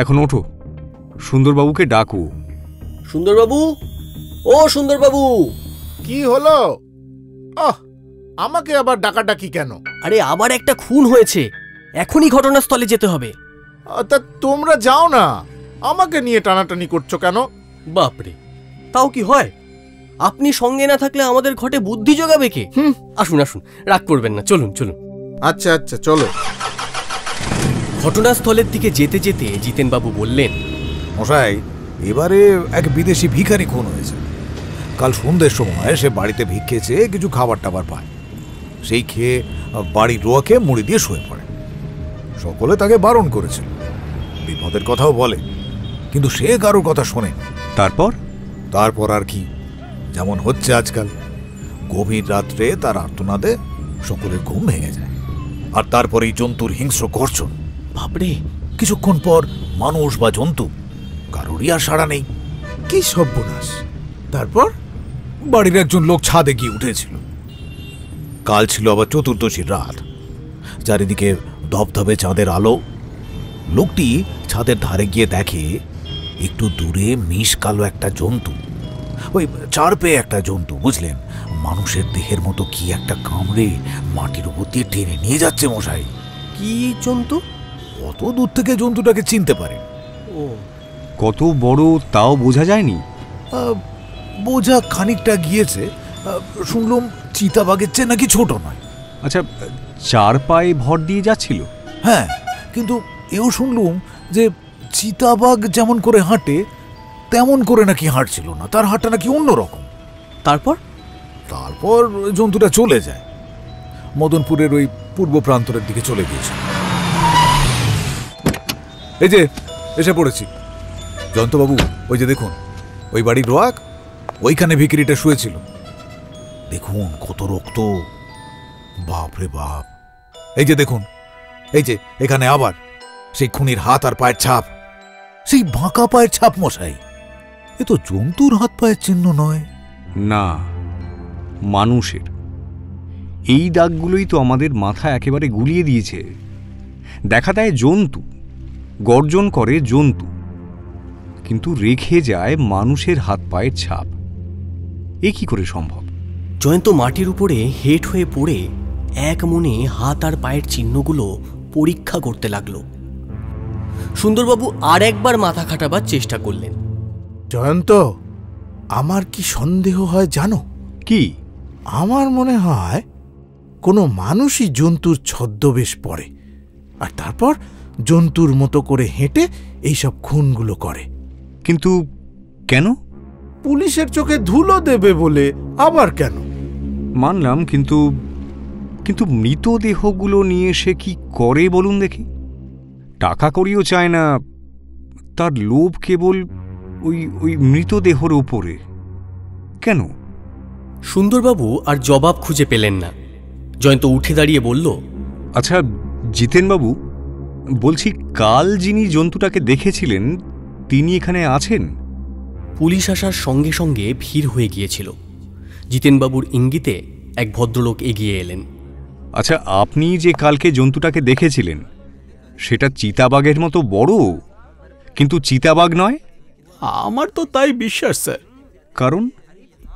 [SPEAKER 3] এখন ওঠো, সুন্দরবাবুকে ডাকু।
[SPEAKER 1] সুন্দরবাবু, ও সুন্দরবাবু!
[SPEAKER 2] কি হলো? আমাকে আবার ডাকাডাকি কেন?
[SPEAKER 1] আরে, আবার একটা খুন হয়েছে, এখনই ঘটনাস্থলে যেতে হবে।
[SPEAKER 2] তা তোমরা যাও না, আমাকে নিয়ে টানাটানি করছো কেন?
[SPEAKER 1] বাপরে, তাও কি হয়? আপনি সঙ্গে না থাকলে আমাদের ঘটে বুদ্ধি জোগাবে কে? আসুন আসুন, রাগ করবেন না, চলুন চলুন।
[SPEAKER 2] আচ্ছা আচ্ছা, চলো।
[SPEAKER 1] ঘটনাস্থলের দিকে যেতে যেতে জিতেনবাবু বললেন,
[SPEAKER 8] মশাই, এবারে এক বিদেশি ভিখারি খুন হয়েছে। কাল সন্ধ্যের সময় সে বাড়িতে ভিক্ষে চেয়ে কিছু খাবার টাবার পায়, সেই খেয়ে বাড়ির রোয়াকে মুড়ি দিয়ে শুয়ে পড়ে। সকলে তাকে বারণ করেছিল, বিপদের কথাও বলে, কিন্তু সে কারোর কথা শোনে। তারপর আর কি, যেমন হচ্ছে আজকাল। গভীর রাত্রে তার আর্তনাদে সকলের ঘুম ভেঙে যায়, আর তারপরেই জন্তুর হিংস্র গর্জন।
[SPEAKER 1] বাপরে!
[SPEAKER 8] কিছুক্ষণ পর মানুষ বা জন্তু কারোরই আর সাড়া নেই।
[SPEAKER 2] কি সর্বনাশ! তারপর
[SPEAKER 8] বাড়ির একজন লোক ছাদে গিয়ে উঠেছিল। কাল ছিল আবার চতুর্দশীর রাত, চারিদিকে ধবধবে চাঁদের আলো। লোকটি ছাদের ধারে গিয়ে দেখে একটু দূরে মিশ কালো একটা জন্তু, ওই 4 পেয়ে একটা জন্তু, বুঝলেন, মানুষের দেহের মতো কি একটা কামড়ে মাটির উপর দিয়ে টেনে নিয়ে যাচ্ছে। মশাই,
[SPEAKER 1] কি জন্তু?
[SPEAKER 8] অত দূর থেকে জন্তুটাকে চিনতে পারে।
[SPEAKER 1] ও,
[SPEAKER 3] কত বড় তাও বোঝা যায়নি?
[SPEAKER 8] বোঝা খানিকটা গিয়েছে। শুনলাম চিতাবাঘের চেয়ে নাকি ছোট নয়।
[SPEAKER 3] আচ্ছা, 4 পায়ে ভর দিয়ে যাচ্ছিল?
[SPEAKER 8] হ্যাঁ, কিন্তু এও শুনলুম যে চিতাবাঘ যেমন করে হাঁটে তেমন করে নাকি হাঁটছিল না, তার হাঁটা নাকি অন্যরকম।
[SPEAKER 1] তারপর
[SPEAKER 8] জন্তুটা চলে যায়, মদনপুরের ওই পূর্ব প্রান্তরের দিকে চলে গিয়েছে। এই যে এসে পড়েছি। জয়ন্তবাবু, ওই যে দেখুন, ওই বাড়ির রোয়াক, ওইখানে ভিখিরিটা শুয়েছিল। দেখুন কত রক্ত, বাপ রে বাপ। এই যে দেখুন, এই যে এখানে আবার সেই খুনির হাত আর পায়ের ছাপ, সেই বাঁকা পায়ের ছাপ। মশাই, এ তো জন্তুর হাত পায়ের চিহ্ন নয়।
[SPEAKER 3] না, মানুষের। এই দাগগুলোই তো আমাদের মাথা একেবারে গুলিয়ে দিয়েছে। দেখা দেয় জন্তু, গর্জন করে জন্তু, কিন্তু রেখে যায় মানুষের হাত পায়ের ছাপ। এ কি করে সম্ভব?
[SPEAKER 1] জয়ন্ত মাটির উপরে হেঁট হয়ে পড়ে এক মনে হাত আর পায়ের চিহ্নগুলো পরীক্ষা করতে লাগলো। সুন্দরবাবু আর একবার মাথা খাটাবার চেষ্টা করলেন।
[SPEAKER 2] জয়ন্ত, আমার কি সন্দেহ হয় জানো?
[SPEAKER 3] কি?
[SPEAKER 2] আমার মনে হয় কোনো মানুষই জন্তুর ছদ্মবেশ পরে আর তারপর জন্তুর মতো করে হেঁটে এইসব খুনগুলো করে।
[SPEAKER 3] কিন্তু কেন?
[SPEAKER 2] পুলিশের চোখে ধুলো দেবে বলে। আবার কেন?
[SPEAKER 3] মানলাম, কিন্তু কিন্তু মৃতদেহগুলো নিয়ে সে কি করে বলুন দেখি? টাকা করিও চায় না, তার লোভ কেবল ওই ওই মৃতদেহর উপরে। কেন?
[SPEAKER 1] সুন্দরবাবু আর জবাব খুঁজে পেলেন না। জয়ন্ত উঠে দাঁড়িয়ে বলল,
[SPEAKER 3] আচ্ছা জিতেনবাবু, বলছি কাল যিনি জন্তুটাকে দেখেছিলেন তিনি এখানে আছেন?
[SPEAKER 1] পুলিশ আসার সঙ্গে সঙ্গে ভিড় হয়ে গিয়েছিল। জিতেনবাবুর ইঙ্গিতে এক ভদ্রলোক এগিয়ে এলেন।
[SPEAKER 3] আচ্ছা, আপনি যে কালকে জন্তুটাকে দেখেছিলেন সেটা চিতাবাঘের মতো বড়, কিন্তু চিতাবাঘ নয়?
[SPEAKER 5] আমার তো তাই বিশ্বাস স্যার।
[SPEAKER 3] কারণ?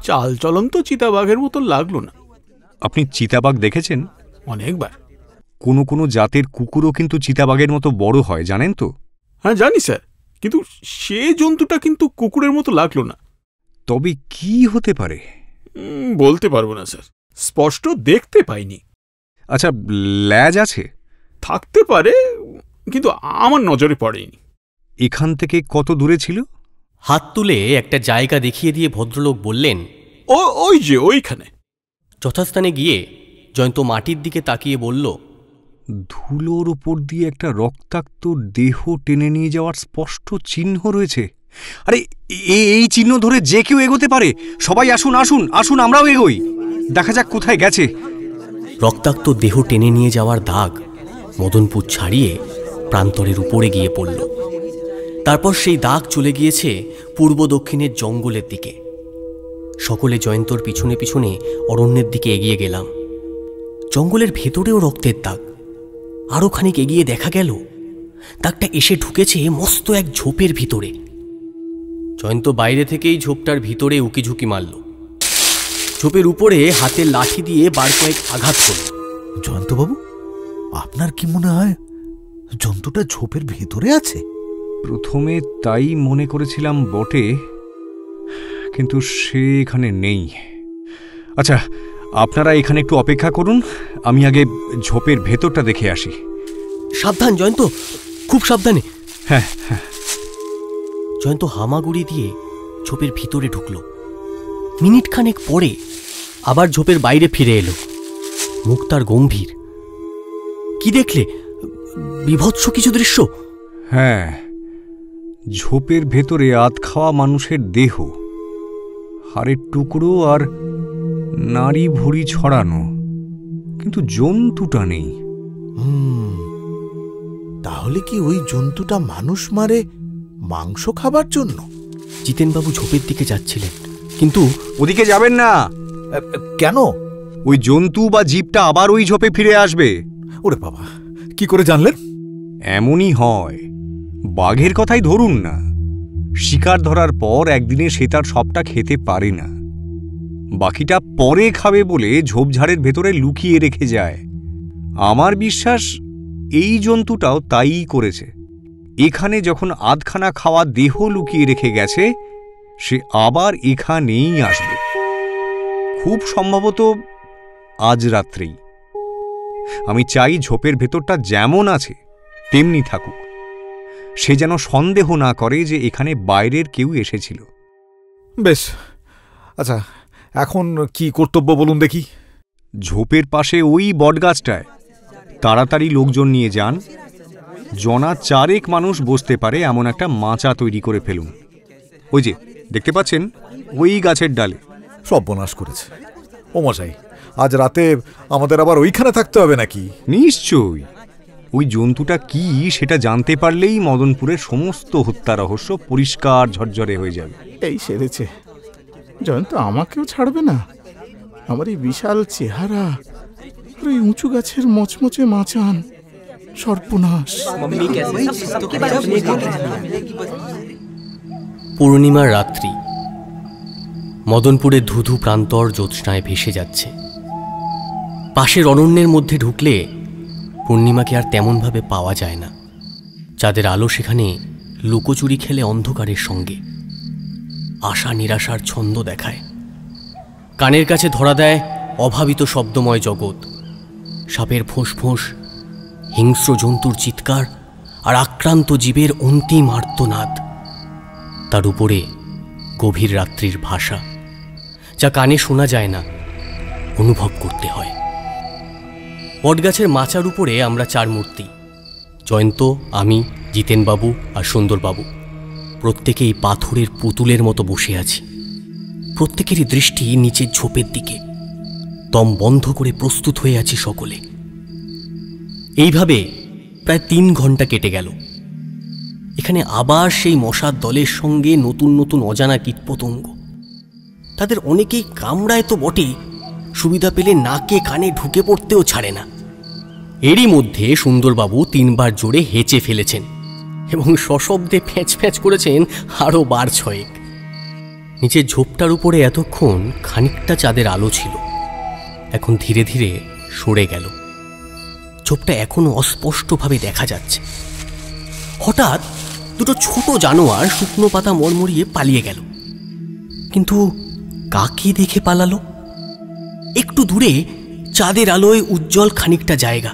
[SPEAKER 5] চাল চলন তো চিতাবাঘের মতো লাগলো না।
[SPEAKER 3] আপনি চিতাবাঘ দেখেছেন?
[SPEAKER 5] অনেকবার।
[SPEAKER 3] কোনো কোনো জাতের কুকুরও কিন্তু চিতাবাঘের মতো বড় হয়, জানেন তো?
[SPEAKER 5] হ্যাঁ জানি স্যার, কিন্তু সে জন্তুটা কিন্তু কুকুরের মতো লাগলো না।
[SPEAKER 3] তবে কি হতে পারে?
[SPEAKER 5] বলতে পারবো না স্যার, স্পষ্ট দেখতে পাইনি।
[SPEAKER 3] আচ্ছা, ল্যাজ আছে?
[SPEAKER 5] থাকতে পারে, কিন্তু আমার নজরে পড়েনি।
[SPEAKER 3] এখান থেকে কত দূরে ছিল?
[SPEAKER 1] হাত তুলে একটা জায়গা দেখিয়ে দিয়ে ভদ্রলোক বললেন,
[SPEAKER 5] ওই যে ওইখানে।
[SPEAKER 1] যথাস্থানে গিয়ে জয়ন্ত মাটির দিকে তাকিয়ে বলল,
[SPEAKER 3] ধুলোর উপর দিয়ে একটা রক্তাক্ত দেহ টেনে নিয়ে যাওয়ার স্পষ্ট চিহ্ন রয়েছে। আরে এই চিহ্ন ধরে যে কেউ এগোতে পারে। সবাই আসুন আসুন আসুন, আমরাও এগোই, দেখা যাক কোথায় গেছে।
[SPEAKER 1] রক্তাক্ত দেহ টেনে নিয়ে যাওয়ার দাগ মদনপুর ছাড়িয়ে প্রান্তরের উপরে গিয়ে পড়ল। তারপর সেই দাগ চলে গিয়েছে পূর্ব দক্ষিণের জঙ্গলের দিকে। সকলে জয়ন্তর পিছনে পিছনে অরণ্যের দিকে এগিয়ে গেলাম। জঙ্গলের ভেতরেও রক্তের দাগ। আরও খানিক এগিয়ে দেখা গেল দাগটা এসে ঢুকেছে মস্ত এক ঝোপের ভিতরে। জয়ন্ত বাইরে থেকেই ঝোপটার ভিতরে উকিঝুঁকি মারল। ঝোপের উপরে হাতের লাঠি দিয়ে বার কয়েক আঘাত করল।
[SPEAKER 8] জয়ন্তবাবু, আপনার কি মনে হয় জন্তুটা ঝোপের ভেতরে আছে?
[SPEAKER 3] প্রথমে তাই মনে করেছিলাম বটে, কিন্তু সে এখানে নেই। আচ্ছা, আপনারা এখানে একটু অপেক্ষা করুন, আমি আগে ঝোপের ভেতরটা দেখে আসি।
[SPEAKER 1] সাবধান জয়ন্ত, খুব সাবধানে।
[SPEAKER 3] হ্যাঁ হ্যাঁ।
[SPEAKER 1] জয়ন্ত হামাগুড়ি দিয়ে ঝোপের ভিতরে ঢুকল। মিনিট খানেক পরে আবার ঝোপের বাইরে ফিরে এলো। মুখ তার গম্ভীর। কি দেখলে? বিভৎস কিছু দৃশ্য।
[SPEAKER 3] হ্যাঁ, ঝোপের ভেতরে আধ খাওয়া মানুষের দেহ, হাড়ের টুকরো আর নাড়ি ভুঁড়ি ছড়ানো, কিন্তু জন্তুটা নেই।
[SPEAKER 2] তাহলে কি ওই জন্তুটা মানুষ মারে মাংস খাবার জন্য?
[SPEAKER 1] জিতেনবাবু ঝোপের দিকে যাচ্ছিলেন, কিন্তু
[SPEAKER 3] ওদিকে যাবেন না।
[SPEAKER 8] কেন?
[SPEAKER 3] ওই জন্তু বা জীবটা আবার ওই ঝোপে ফিরে আসবে।
[SPEAKER 8] ওরে বাবা, কি করে জানলেন?
[SPEAKER 3] এমনই হয়। বাঘের কথাই ধরুন না, শিকার ধরার পর একদিনে সে তার সবটা খেতে পারে না, বাকিটা পরে খাবে বলে ঝোপঝাড়ের ভেতরে লুকিয়ে রেখে যায়। আমার বিশ্বাস এই জন্তুটাও তাই করেছে। এখানে যখন আধখানা খাওয়া দেহ লুকিয়ে রেখে গেছে, সে আবার এখানেই আসবে। খুব সম্ভবত আজ রাত্রেই। আমি চাই ঝোপের ভেতরটা যেমন আছে তেমনি থাকুক। সে যেন সন্দেহ না করে যে এখানে বাইরের কেউ এসেছিল।
[SPEAKER 8] বেশ, আচ্ছা এখন কি কর্তব্য বলুন দেখি?
[SPEAKER 3] ঝোপের পাশে ওই বটগাছটায় তাড়াতাড়ি লোকজন নিয়ে যান। জনা চারেক মানুষ বসতে পারে এমন একটা মাচা তৈরি করে ফেলুন। ওই যে দেখতে পাচ্ছেন, ওই গাছের ডালে।
[SPEAKER 8] সর্বনাশ করেছে। ও মশাই, আজ রাতে আমাদের আবার ওইখানে থাকতে হবে নাকি?
[SPEAKER 3] নিশ্চয়ই। ওই জন্তুটা কি সেটা জানতে পারলেই মদনপুরের সমস্ত হত্যা রহস্য পরিষ্কার ঝরঝরে হয়ে যাবে।
[SPEAKER 2] এই সেরেছে। জয়ন্ত আমাকেও ছাড়বে না। আমার এই বিশাল চেহারা আর এই উঁচু গাছের মচমচে মাচান, সর্বনাশ।
[SPEAKER 1] পূর্ণিমার রাত্রি। মদনপুরের ধুধু প্রান্তর জ্যোৎস্নায় ভেসে যাচ্ছে। পাশের অরণ্যের মধ্যে ঢুকলে পূর্ণিমাকে আর তেমনভাবে পাওয়া যায় না। চাঁদের আলো সেখানে লুকোচুরি খেলে অন্ধকারের সঙ্গে আশা নিরাশার ছন্দ দেখায়। কানের কাছে ধরা দেয় অভাবিত শব্দময় জগৎ, সাপের ফোঁস, হিংস্র জন্তুর চিৎকার আর আক্রান্ত জীবের অন্তিম আর্তনাদ। তার উপরে গভীর রাত্রির ভাষা, যা কানে শোনা যায় না, অনুভব করতে হয়। বটগাছের মাচার উপরে আমরা 4 মূর্তি, জয়ন্ত, আমি, জিতেনবাবু আর সুন্দরবাবু, প্রত্যেকেই পাথরের পুতুলের মতো বসে আছি। প্রত্যেকেরই দৃষ্টি নিচের ঝোপের দিকে, দম বন্ধ করে প্রস্তুত হয়ে আছি সকলে। এইভাবে প্রায় 3 ঘন্টা কেটে গেল। এখানে আবার সেই মশার দলের সঙ্গে নতুন নতুন অজানা কীটপতঙ্গ। তাদের অনেকেই কামড়ায় তো বটে, সুবিধা পেলে নাকে কানে ঢুকে পড়তেও ছাড়ে না। এরই মধ্যে সুন্দরবাবু 3 বার জোরে হেঁচে ফেলেছেন এবং সশব্দে ফ্যাঁচ ফ্যাঁচ করেছেন আরও 6 নিচের ঝোপটার উপরে এতক্ষণ খানিকটা চাঁদের আলো ছিল, এখন ধীরে ধীরে সরে গেল। ঝোপটা এখনো অস্পষ্টভাবে দেখা যাচ্ছে। হঠাৎ 2 ছোট জানোয়ার শুকনো পাতা মরমরিয়ে পালিয়ে গেল। কিন্তু কাকে দেখে পালালো? একটু দূরে চাঁদের আলোয় উজ্জ্বল খানিকটা জায়গা।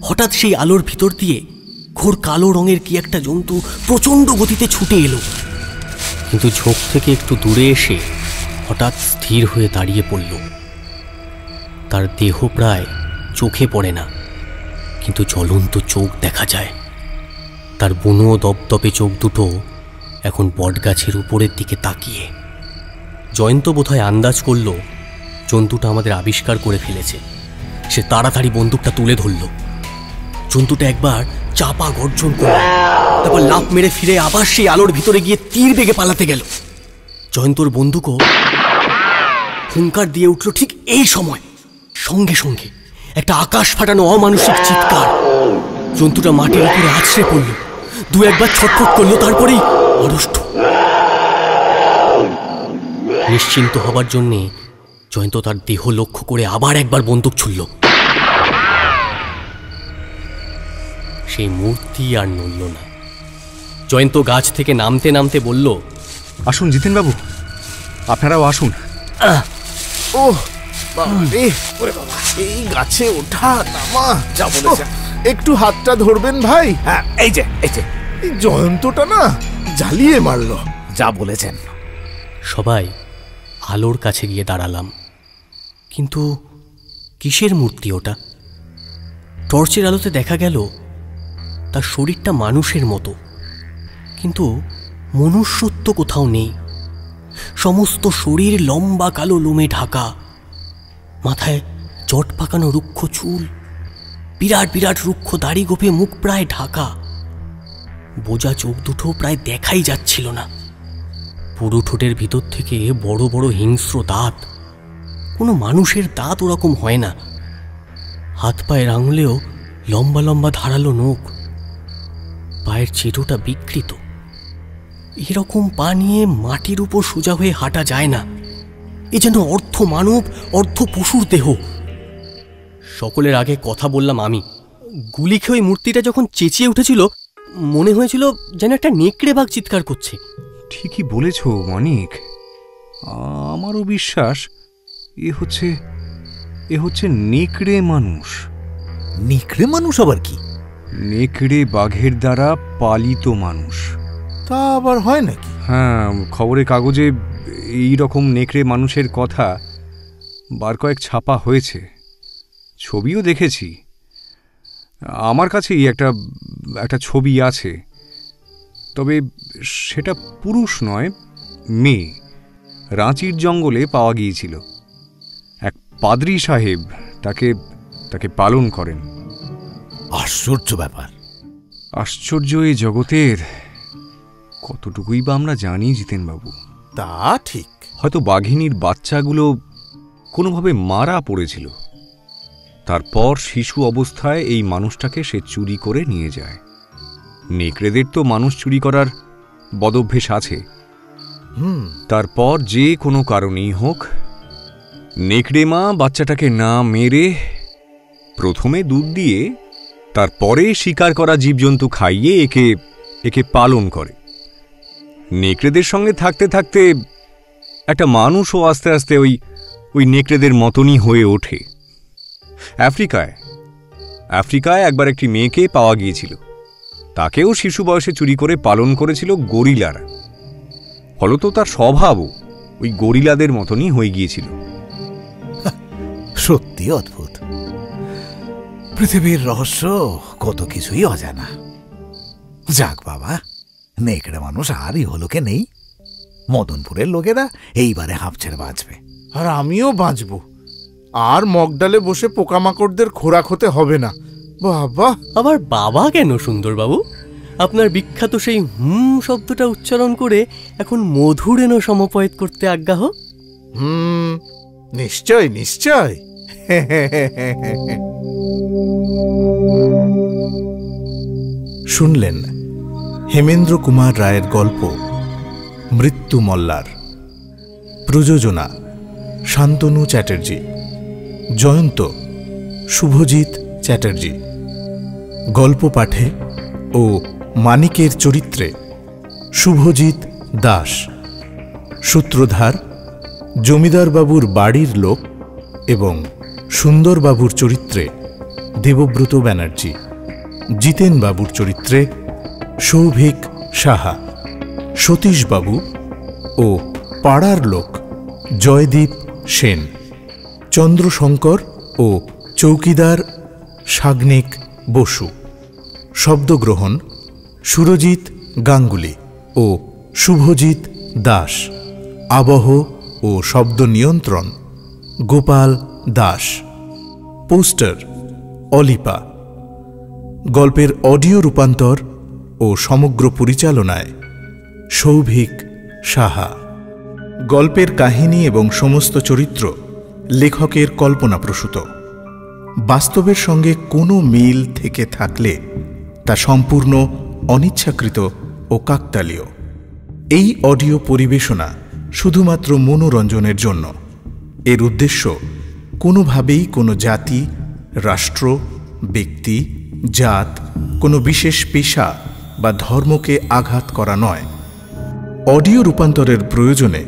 [SPEAKER 1] হঠাৎ সেই আলোর ভিতর দিয়ে ঘোর কালো রঙের কি একটা জন্তু প্রচণ্ড গতিতে ছুটে এলো, কিন্তু ঝোপ থেকে একটু দূরে এসে হঠাৎ স্থির হয়ে দাঁড়িয়ে পড়ল। তার দেহ প্রায় চোখে পড়ে না, কিন্তু জ্বলন্ত চোখ দেখা যায়। তার বুনো দপদপে চোখ দুটো এখন বটগাছের উপরের দিকে তাকিয়ে। জয়ন্ত বোধহয় আন্দাজ করল জন্তুটা আমাদের আবিষ্কার করে ফেলেছে। সে তাড়াতাড়ি বন্দুকটা তুলে ধরল। জন্তুটা একবার চাপা গর্জন করল, তারপর লাফ মেরে ফিরে আবার সেই আলোর ভিতরে গিয়ে তীর বেগে পালাতে গেল। জয়ন্তর বন্দুকও হুঙ্কার দিয়ে উঠল ঠিক এই সময়। সঙ্গে সঙ্গে একটা আকাশ ফাটানো অমানুষিক চিৎকার। জন্তুটা মাটির উপরে আছড়ে পড়ল, 2-1 ছটফট করলো, তারপরেই অরষ্ট। নিশ্চিন্ত হবার জন্যে জয়ন্ত তার দেহ লক্ষ্য করে আবার একবার বন্দুক ছুড়ল। সেই মূর্তি আর নড়ল না। জয়ন্ত গাছ থেকে নামতে নামতে বলল,
[SPEAKER 3] আসুন জিতেনবাবু, আপনারাও আসুন।
[SPEAKER 2] ও বাবা রে, ওরে বাবা, এই গাছে ওঠা নামা,
[SPEAKER 4] যা বলেছেন।
[SPEAKER 2] একটু হাতটা ধরবেন ভাই।
[SPEAKER 4] হ্যাঁ, এই যে
[SPEAKER 2] এই জয়ন্তটা না জ্বালিয়ে মারলো।
[SPEAKER 4] যা বলেছেন।
[SPEAKER 1] সবাই আলোর কাছে গিয়ে দাঁড়ালাম। কিন্তু কিসের মূর্তি ওটা? টর্চের আলোতে দেখা গেল তার শরীরটা মানুষের মতো, কিন্তু মনুষ্যত্ব কোথাও নেই। সমস্ত শরীর লম্বা কালো লোমে ঢাকা, মাথায় চট পাকানো রুক্ষ চুল, বিরাট বিরাট রুক্ষ দাড়ি গোপে মুখ প্রায় ঢাকা। বোজা চোখ দুটো প্রায় দেখাই যাচ্ছিল না। পুরো ঠোঁটের ভিতর থেকে বড় বড় হিংস্র দাঁত। কোনো মানুষের দাঁত ওরকম হয় না। হাত পায়ের আঙুলেও লম্বা লম্বা ধারালো নখ, পায়ের চেটোটা বিকৃত। এরকম পা নিয়ে মাটির উপর সোজা হয়ে হাঁটা যায় না। এ যেন অর্ধ মানব অর্ধ পশুর দেহ। সকলের আগে কথা বললাম আমি। গুলি খেয়ে ওই মূর্তিটা যখন চেঁচিয়ে উঠেছিল, মনে হয়েছিল যেন একটা নেকড়ে বাঘ চিৎকার করছে।
[SPEAKER 3] ঠিকই বলেছ মানিক, আমারও বিশ্বাস এ হচ্ছে নেকড়ে মানুষ।
[SPEAKER 4] নেকড়ে মানুষ আবার কি?
[SPEAKER 3] নেকড়ে বাঘের দ্বারা পালিত মানুষ।
[SPEAKER 2] তা আবার হয় নাকি?
[SPEAKER 3] হ্যাঁ, খবরের কাগজে এই রকম নেকড়ে মানুষের কথা বার কয়েক ছাপা হয়েছে, ছবিও দেখেছি। আমার কাছেই একটা ছবি আছে, তবে সেটা পুরুষ নয়, মেয়ে। রাঁচির জঙ্গলে পাওয়া গিয়েছিল। এক পাদ্রী সাহেব তাকে পালন করেন।
[SPEAKER 4] আশ্চর্য ব্যাপার।
[SPEAKER 3] আশ্চর্য এই জগতের কতটুকুই বা আমরা জানি জিতেনবাবু।
[SPEAKER 2] তা ঠিক।
[SPEAKER 3] হয়তো বাঘিনীর বাচ্চাগুলো কোনোভাবে মারা পড়েছিল, তারপর শিশু অবস্থায় এই মানুষটাকে সে চুরি করে নিয়ে যায়। নেকড়েদের তো মানুষ চুরি করার বদভ্যেস আছে, তারপর যে কোনো কারণেই হোক নেকড়ে মা বাচ্চাটাকে না মেরে প্রথমে দুধ দিয়ে তারপরে শিকার করা জীবজন্তু খাইয়ে একে পালন করে। নেকড়েদের সঙ্গে থাকতে থাকতে একটা মানুষও আস্তে আস্তে ওই নেকড়েদের মতনই হয়ে ওঠে। আফ্রিকায় একবার একটি মেয়েকে পাওয়া গিয়েছিল, তাকেও শিশু বয়সে চুরি করে পালন করেছিল গরিলারা। ফলত তার স্বভাবও ওই গরিলাদের মতনই হয়ে গিয়েছিল।
[SPEAKER 4] সত্যি অদ্ভুত, পৃথিবীর রহস্য কত কিছুই অজানা। যাক বাবা, নেকড়ে মানুষ আরই হলোকে নেই। মদনপুরের লোকেরা এইবারে হাঁপ ছেড়ে বাঁচবে।
[SPEAKER 2] আর আমিও বাঁচব, আর মগডালে বসে পোকামাকড়দের খোরাক হতে হবে না। বাবা!
[SPEAKER 1] আবার বাবা কেন সুন্দরবাবু? আপনার বিখ্যাত সেই শব্দটা উচ্চারণ করে এখন মধুরেণ সমপয়েত করতে আজ্ঞা হোক।
[SPEAKER 2] নিশ্চয় নিশ্চয়। শুনলেন হেমেন্দ্র কুমার রায়ের গল্প মৃত্যু মল্লার। প্রযোজনা শান্তনু চ্যাটার্জি, জয়ন্ত শুভজিৎ চ্যাটার্জি। গল্প পাঠে ও মানিকের চরিত্রে শুভজিৎ দাস। সূত্রধার জমিদারবাবুর বাড়ির লোক এবং সুন্দরবাবুর চরিত্রে দেবব্রত ব্যানার্জি। জিতেনবাবুর চরিত্রে সৌভিক সাহা। সতীশবাবু ও পাড়ার লোক জয়দীপ সেন। চন্দ্রশঙ্কর ও চৌকিদার সাগ্নিক বসু। শব্দগ্রহণ সুরজিৎ গাঙ্গুলি ও শুভজিৎ দাস। আবহ ও শব্দ নিয়ন্ত্রণ গোপাল দাস। পোস্টার অলিপা। গল্পের অডিও রূপান্তর ও সমগ্র পরিচালনায় সৌভিক সাহা। গল্পের কাহিনী এবং সমস্ত চরিত্র লেখকের কল্পনাপ্রসূত। বাস্তবের সঙ্গে কোনো মিল থেকে থাকলে তা সম্পূর্ণ অনিচ্ছাকৃত ও কাকতালীয়। এই অডিও পরিবেশনা শুধুমাত্র মনোরঞ্জনের জন্য। এর উদ্দেশ্য কোনোভাবেই কোনো জাতি, রাষ্ট্র, ব্যক্তি, জাত, কোনো বিশেষ পেশা বা ধর্মকে আঘাত করা নয়। অডিও রূপান্তরের প্রয়োজনে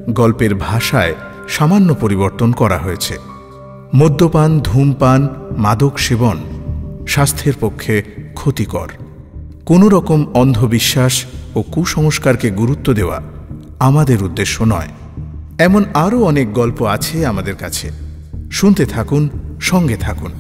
[SPEAKER 2] গল্পের ভাষায় সামান্য পরিবর্তন করা হয়েছে। মদ্যপান, ধূমপান, মাদক সেবন স্বাস্থ্যের পক্ষে ক্ষতিকর। কোনো রকম অন্ধবিশ্বাস ও কুসংস্কারকে গুরুত্ব দেওয়া আমাদের উদ্দেশ্য নয়। এমন আরও অনেক গল্প আছে আমাদের কাছে। শুনতে থাকুন, সঙ্গে থাকুন।